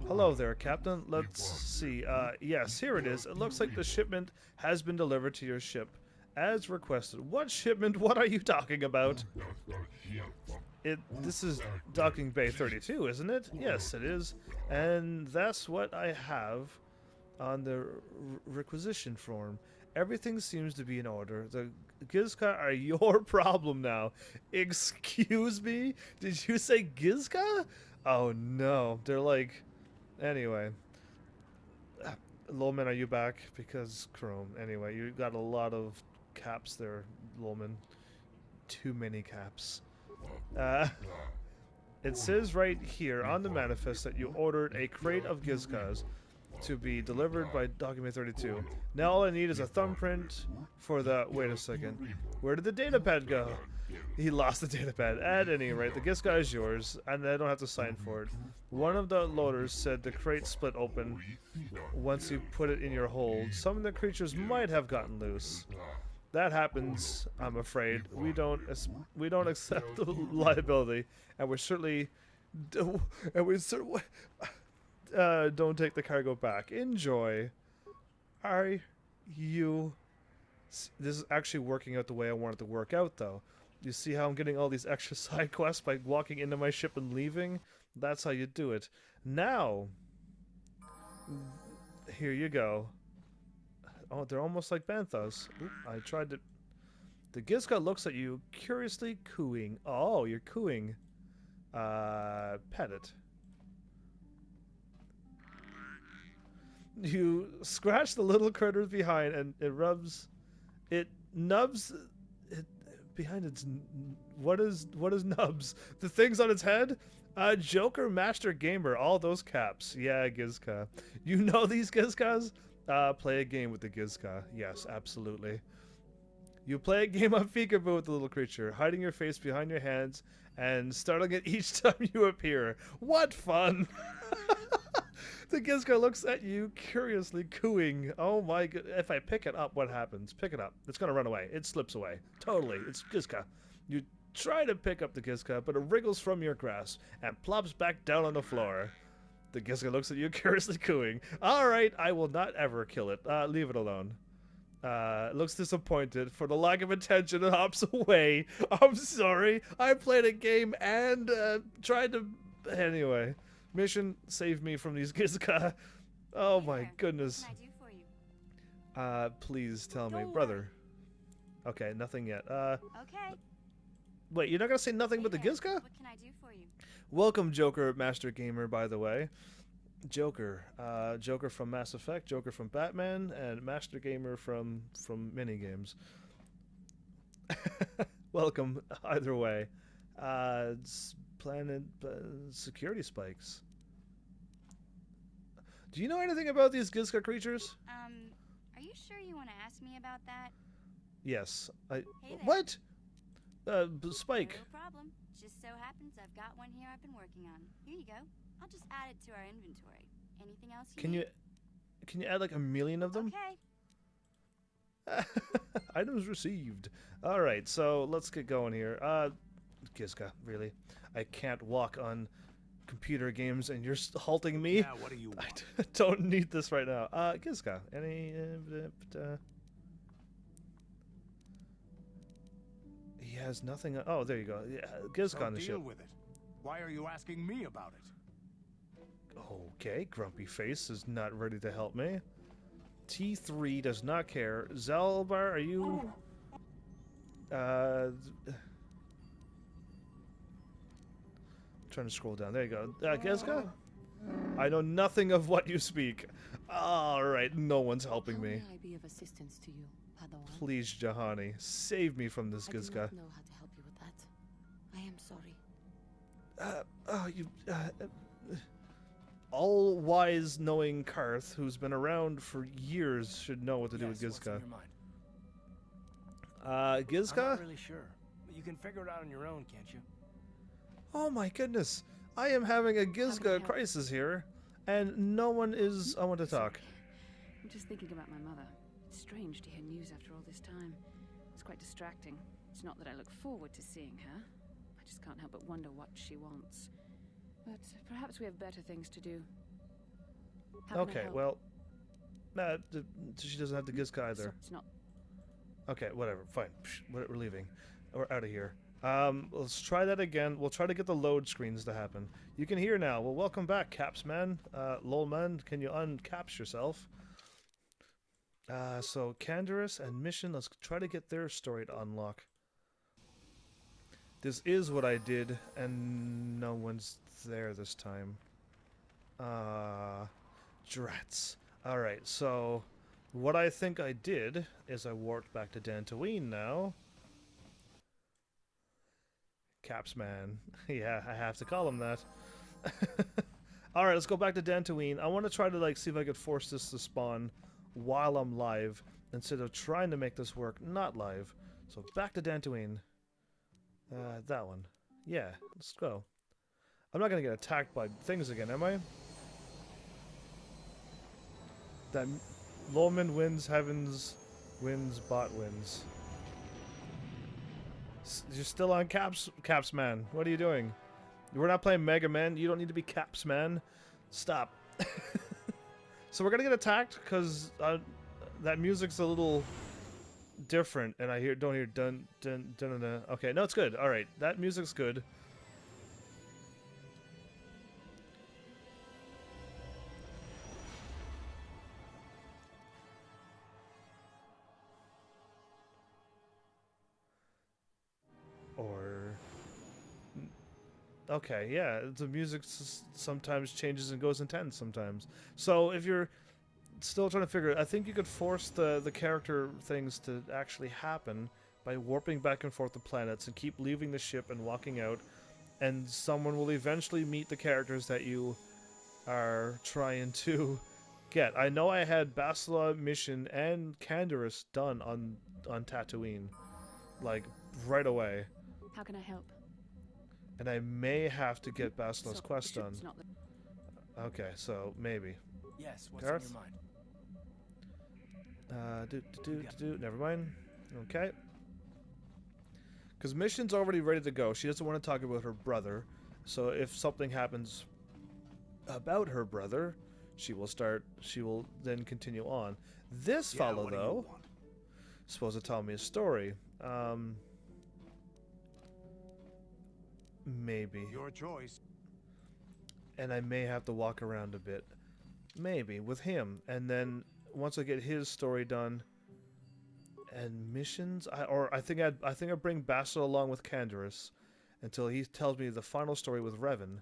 Hello there, Captain. Let's see. Yes, here it is. It looks like the shipment has been delivered to your ship, as requested. What shipment? What are you talking about? This is Docking Bay 32, isn't it? Yes, it is. And that's what I have on the requisition form. Everything seems to be in order. The Gizka are your problem now. Excuse me? Did you say Gizka? Oh no. They're like... Anyway. Lolman, are you back? Because Chrome. Anyway, you got a lot of caps there, Lolman. Too many caps. It says right here on the manifest that you ordered a crate of Gizkas to be delivered by Document 32. Now all I need is a thumbprint for the... Wait a second. Where did the datapad go? He lost the datapad. At any rate, the Gizka is yours, and I don't have to sign for it. One of the loaders said the crate split open once you put it in your hold. Some of the creatures might have gotten loose. That happens, I'm afraid. We don't accept the liability, and we certainly don't take the cargo back. Enjoy. Are you... This is actually working out the way I want it to work out, though. You see how I'm getting all these extra side quests by walking into my ship and leaving? That's how you do it. Now, here you go. Oh, they're almost like Banthas. Oop, I tried to... The Gizka looks at you, curiously cooing. Oh, you're cooing. Pet it. You scratch the little critters behind, and it rubs... It nubs... It, behind its... What is nubs? The things on its head? Joker Master Gamer, all those caps. Yeah, Gizka. You know these Gizkas? Play a game with the Gizka. Yes, absolutely. You play a game of peekaboo with the little creature, hiding your face behind your hands and startling it each time you appear. What fun! The Gizka looks at you, curiously cooing. Oh my god. If I pick it up, what happens? Pick it up. It's gonna run away. It slips away. Totally. It's Gizka. You try to pick up the Gizka, but it wriggles from your grasp and plops back down on the floor. The Gizka looks at you, curiously cooing. Alright, I will not ever kill it. Leave it alone. Looks disappointed for the lack of attention and hops away. I'm sorry. I played a game and tried to... Anyway. Mission, save me from these Gizka. Oh my goodness. What can I do for you? Please tell me. Brother. Okay, nothing yet. Okay. Wait, you're not gonna say nothing but the Gizka? What can I do for you? Welcome, Joker Master Gamer, by the way. Joker. Joker from Mass Effect, Joker from Batman, and Master Gamer from minigames. Welcome, either way. Planet security spikes. Do you know anything about these Gizka creatures? Are you sure you want to ask me about that? Yes. Hey there. What? Spike. No problem. Just so happens I've got one here I've been working on. Here you go. I'll just add it to our inventory. Anything else you need? Can you add like 1 million of them? Okay. Items received. All right, so let's get going here. Gizka, really? I can't walk on computer games and you're halting me? Yeah, what do you want? I don't need this right now. Gizka, any... He has nothing... Oh, there you go. Yeah, Gizka on the ship. Deal with it. Why are you asking me about it? Okay, Grumpy Face is not ready to help me. T3 does not care. Zalbar, are you... Trying to scroll down. There you go. Gizka? I know nothing of what you speak. Alright, no one's helping me. How may I be of assistance to you, Padawan? Please, Jahani, save me from this Gizka. I do not know how to help you with that. I am sorry. All-wise knowing Karth, who's been around for years, should know what to do with What's in Gizka. your mind? Gizka? I'm not really sure. But you can figure it out on your own, can't you? Oh my goodness. I am having a Gizka crisis here, and no one is... I want to talk. I'm just thinking about my mother. It's strange to hear news after all this time. It's quite distracting. It's not that I look forward to seeing her. I just can't help but wonder what she wants. But perhaps we have better things to do. How can I Okay, help? well... she doesn't have the Gizka either. It's not... Okay, whatever. Fine. We're leaving. We're out of here. Let's try that again. We'll try to get the load screens to happen. You can hear now. Well, welcome back, Capsman. Lolman, can you uncaps yourself? So, Canderous and Mission, let's try to get their story to unlock. This is what I did, and no one's there this time. Drats. Alright, so... What I think I did is I warped back to Tatooine now. Capsman. Yeah, I have to call him that. Alright, let's go back to Tatooine. I want to try to like see if I could force this to spawn while I'm live instead of trying to make this work not live. So back to Tatooine. That one. Yeah, let's go. I'm not going to get attacked by things again, am I? That Lolman wins, Heavens wins, Bot wins. You're still on Caps, man. What are you doing? We're not playing Mega Man. You don't need to be Caps, man. Stop. So we're gonna get attacked because that music's a little different, and I don't hear dun dun dun dun. Okay, no, it's good. All right, that music's good. Okay, yeah, the music sometimes changes and goes intense sometimes. So if you're still trying to figure it, I think you could force the character things to actually happen by warping back and forth the planets and keep leaving the ship and walking out and someone will eventually meet the characters that you are trying to get. I know I had Bastila mission and Canderous done on Tatooine, like right away. How can I help? And I may have to get Bastila's quest done. Okay, so maybe. Yes, what's Gareth? on your mind? Never mind. Okay. Because mission's already ready to go. She doesn't want to talk about her brother. So if something happens about her brother, she will then continue on. This fellow, though, is supposed to tell me a story. Maybe. Your choice. And I may have to walk around a bit. Maybe, with him. And then, once I get his story done, and missions, I think I'd bring Bastila along with Canderous until he tells me the final story with Revan.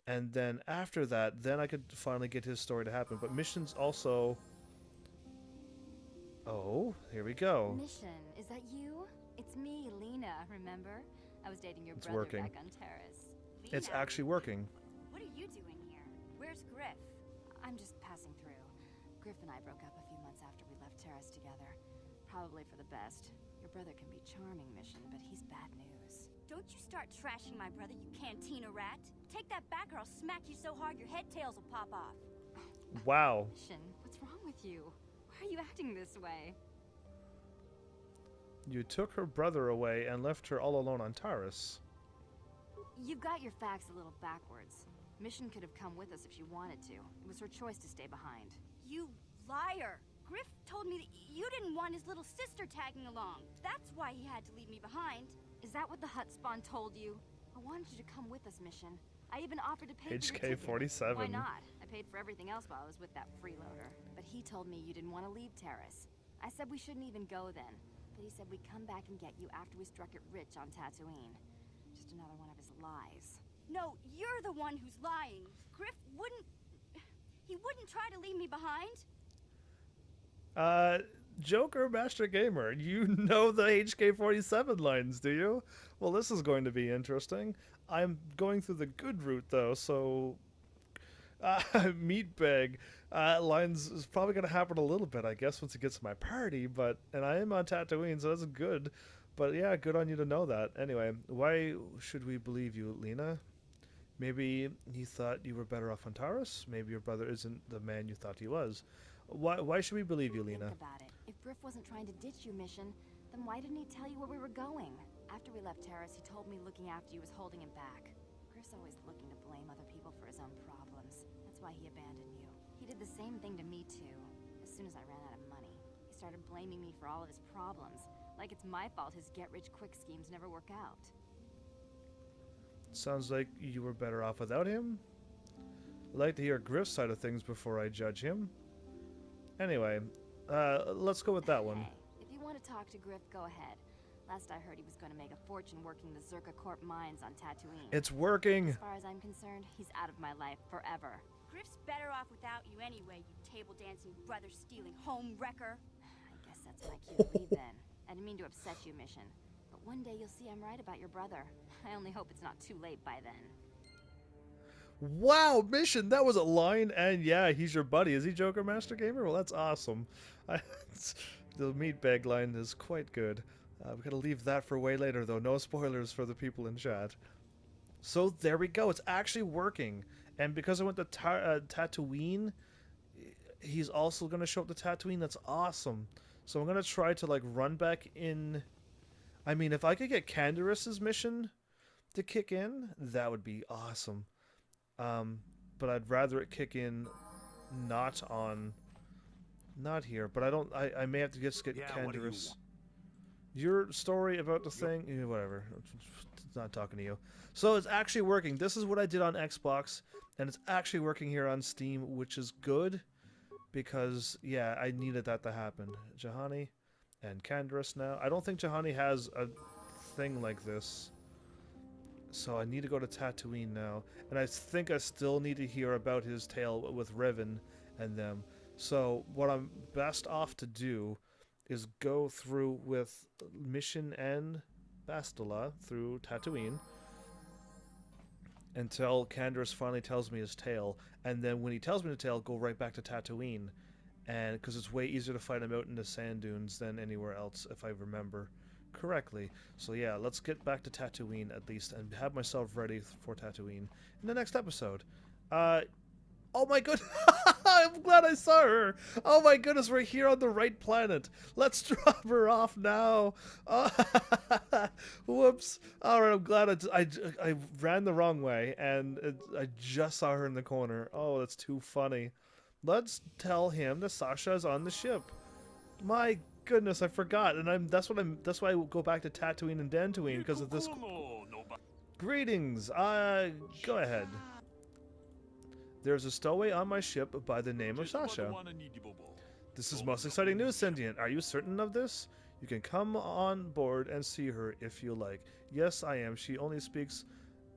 And then after that, then I could finally get his story to happen. But missions also... Oh, here we go. Mission, is that you? It's me, Lena, remember? I was dating your brother working. back on Terrace. It's actually working. What are you doing here? Where's Griff? I'm just passing through. Griff and I broke up a few months after we left Terrace together. Probably for the best. Your brother can be charming, Mission, but he's bad news. Don't you start trashing my brother, you cantina rat. Take that back or I'll smack you so hard your head tails will pop off. Wow. Mission, what's wrong with you? Why are you acting this way? You took her brother away and left her all alone on Taris. You've got your facts a little backwards. Mission could have come with us if she wanted to. It was her choice to stay behind. You liar! Griff told me that you didn't want his little sister tagging along. That's why he had to leave me behind. Is that what the Hutt spawn told you? I wanted you to come with us, Mission. I even offered to pay for your ticket. HK-47. Why not? I paid for everything else while I was with that freeloader. But he told me you didn't want to leave Terrace. I said we shouldn't even go then. But he said we'd come back and get you after we struck it rich on Tatooine. Just another one of his lies. No, you're the one who's lying. Griff wouldn't... He wouldn't try to leave me behind. Joker Master Gamer, you know the HK-47 lines, do you? Well, this is going to be interesting. I'm going through the good route, though, so... Meatbag lines is probably going to happen a little bit, I guess, once it gets to my party, but... And I am on Tatooine, so that's good. But yeah, good on you to know that. Anyway, why should we believe you, Lena? Maybe he thought you were better off on Taris? Maybe your brother isn't the man you thought he was. Why should we believe you, Lena? Think about it. If Griff wasn't trying to ditch you, Mission, then why didn't he tell you where we were going? After we left Terrace, he told me looking after you was holding him back. Griff's always looking to blame other people for his own problems. That's why he abandoned you. He did the same thing to me, too. As soon as I ran out of money, he started blaming me for all of his problems. Like it's my fault his get-rich-quick schemes never work out. Sounds like you were better off without him. I'd like to hear Griff's side of things before I judge him. Anyway, let's go with that one. If you want to talk to Griff, go ahead. Last I heard, he was going to make a fortune working the Zerka Corp mines on Tatooine. It's working! As far as I'm concerned, he's out of my life forever. Griff's better off without you anyway, you table-dancing, brother-stealing home wrecker. I guess that's my cue to leave then. I didn't mean to upset you, Mission. But one day you'll see I'm right about your brother. I only hope it's not too late by then. Wow, Mission, that was a line, and yeah, he's your buddy. Is he Joker Master Gamer? Well, that's awesome. The meatbag line is quite good. We gotta leave that for way later, though. No spoilers for the people in chat. So there we go. It's actually working. And because I went to Tatooine, he's also gonna show up to Tatooine. That's awesome. So I'm gonna try to like run back in. I mean, if I could get Canderous's mission to kick in, that would be awesome. But I'd rather it kick in not here. But I may have to just get Canderous. Your story about the thing, whatever. It's not talking to you. So it's actually working. This is what I did on Xbox, and it's actually working here on Steam, which is good. Because, yeah, I needed that to happen. Juhani and Canderous now. I don't think Juhani has a thing like this. So I need to go to Tatooine now. And I think I still need to hear about his tale with Revan and them. So what I'm best off to do is go through with Mission and Bastila through Tatooine. until Canderous finally tells me his tale, and then when he tells me the tale, go right back to Tatooine, and because it's way easier to fight him out in the sand dunes than anywhere else, if I remember correctly. So yeah, let's get back to Tatooine at least, and have myself ready for Tatooine in the next episode. Oh my goodness! I'm glad I saw her! Oh my goodness, we're here on the right planet! Let's drop her off now! Whoops! Alright, I'm glad I ran the wrong way, and I just saw her in the corner. Oh, that's too funny. Let's tell him that Sasha is on the ship. My goodness, I forgot, and that's why I go back to Tatooine and Dantooine, because of this. Greetings! Go ahead. There's a stowaway on my ship by the name of Sasha. This is most exciting news, Sentient. Are you certain of this? You can come on board and see her if you like. Yes, I am. She only speaks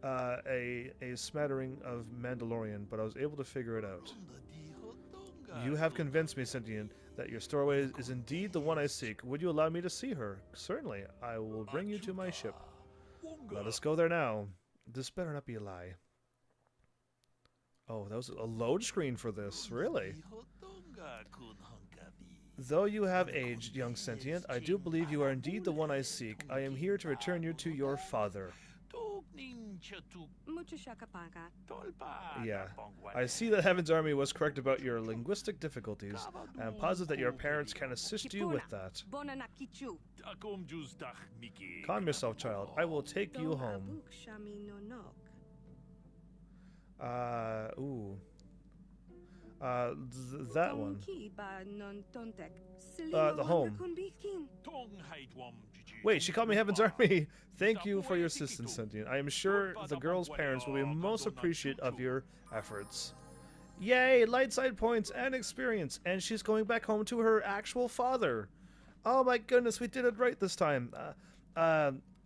a smattering of Mandalorian, but I was able to figure it out. You have convinced me, Sentient, that your stowaway is indeed the one I seek. Would you allow me to see her? Certainly. I will bring you to my ship. Let us go there now. This better not be a lie. Oh, that was a load screen for this, really? Though you have aged, young Sentient, I do believe you are indeed the one I seek. I am here to return you to your father. Yeah, I see that Heaven's Army was correct about your linguistic difficulties. I am positive that your parents can assist you with that. Calm yourself, child. I will take you home. That one. The home. Wait, she called me Heaven's Army! Thank you for your assistance, Sentient. I am sure the girl's parents will be most appreciative of your efforts. Yay! Light side points and experience! And she's going back home to her actual father! Oh my goodness, we did it right this time!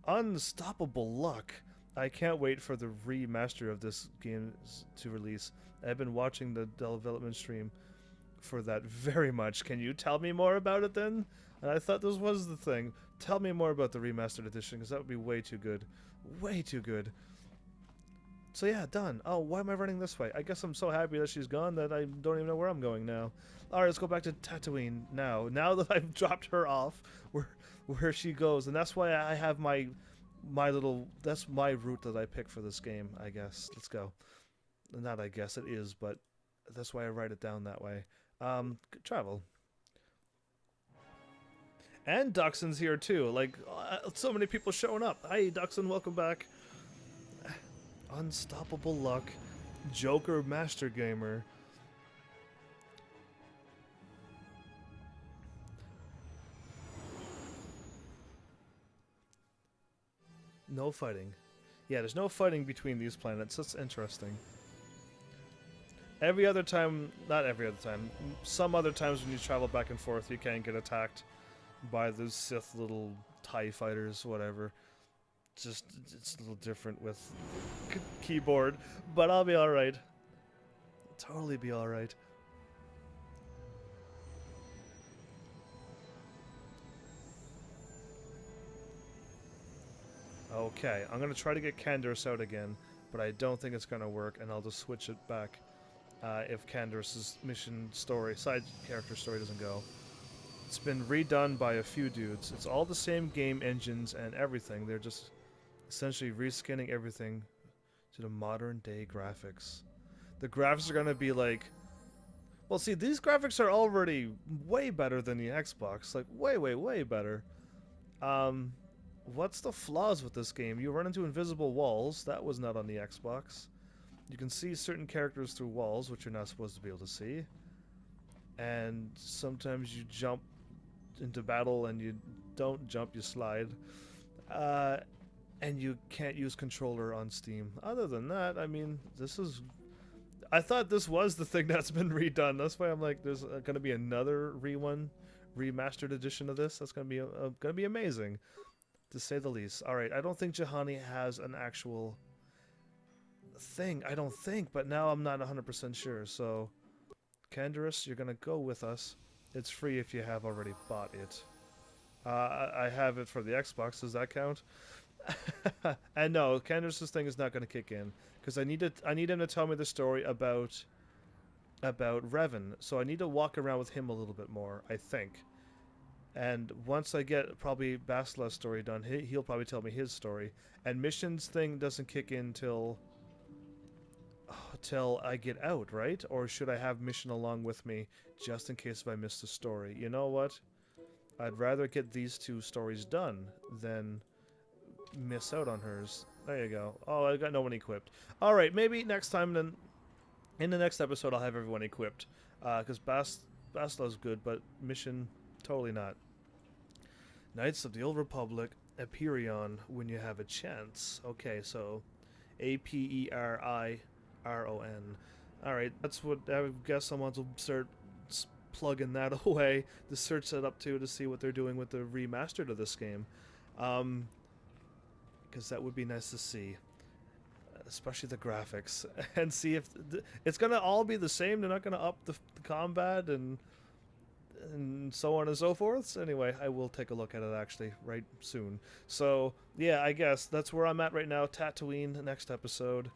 Unstoppable luck! I can't wait for the remaster of this game to release. I've been watching the development stream for that very much. Can you tell me more about it then? And I thought this was the thing. Tell me more about the remastered edition, because that would be way too good. Way too good. So yeah, done. Oh, why am I running this way? I guess I'm so happy that she's gone that I don't even know where I'm going now. Alright, let's go back to Tatooine now. Now that I've dropped her off where she goes. And that's why I have my little, that's my route that I pick for this game, I guess. Let's go. Not I guess, it is, but that's why I write it down that way. Travel. And Duxon's here too, like, so many people showing up. Hi Duxon, welcome back. Unstoppable luck. Joker Master Gamer. No fighting. Yeah, there's no fighting between these planets. That's interesting. Every other time, not every other time, some other times when you travel back and forth, you can get attacked by those Sith little TIE fighters, whatever. Just, it's a little different with keyboard, but I'll be alright. Totally be alright. Okay, I'm going to try to get Canderous out again, but I don't think it's going to work, and I'll just switch it back if Canderous's mission story, side character story doesn't go. It's been redone by a few dudes. It's all the same game engines and everything. They're just essentially reskinning everything to the modern day graphics. The graphics are going to be like... Well, see, these graphics are already way better than the Xbox. Like, way, way, way better. What's the flaws with this game? You run into invisible walls. That was not on the Xbox. You can see certain characters through walls, which you're not supposed to be able to see. And sometimes you jump into battle and you don't jump, you slide. And you can't use controller on Steam. Other than that, I mean, this is... I thought this was the thing that's been redone. That's why I'm like, there's going to be another remastered edition of this. That's going to be amazing, to say the least. All right, I don't think Juhani has an actual thing. I don't think, but now I'm not 100% sure. So, Canderous, you're going to go with us. It's free if you have already bought it. I have it for the Xbox. Does that count? And no, Candace's thing is not going to kick in because I need him to tell me the story about Revan. So I need to walk around with him a little bit more, I think. And once I get probably Bastila's story done, he'll probably tell me his story. And Mission's thing doesn't kick in till I get out, right? Or should I have Mission along with me just in case if I miss the story? You know what? I'd rather get these two stories done than miss out on hers. There you go. Oh, I got no one equipped. All right, maybe next time then. In the next episode, I'll have everyone equipped. Because Bastila's good, but Mission, totally not. Knights of the Old Republic, Aperion, when you have a chance. Okay, so Aperiron. Alright, that's what I guess someone will start plugging that away to search that up to see what they're doing with the remastered of this game. Because that would be nice to see. Especially the graphics. And see if it's going to all be the same. They're not going to up the combat and so on and so forth. So anyway, I will take a look at it actually right soon. So yeah, I guess that's where I'm at right now. Tatooine, the next episode.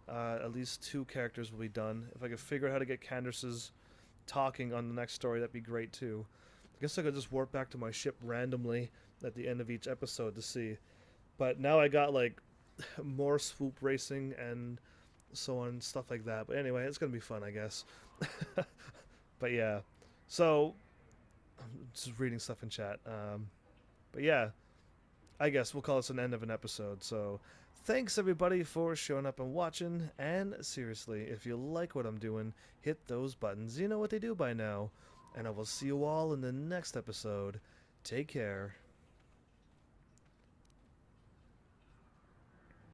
At least 2 characters will be done. If I could figure out how to get Candace's talking on the next story, that'd be great too. I guess I could just warp back to my ship randomly at the end of each episode to see. But now I got like more swoop racing and so on, stuff like that. But anyway, it's gonna be fun, I guess. But yeah, so I'm just reading stuff in chat. But yeah, I guess we'll call this an end of an episode. So thanks everybody for showing up and watching. And seriously, if you like what I'm doing, hit those buttons. You know what they do by now. And I will see you all in the next episode. Take care.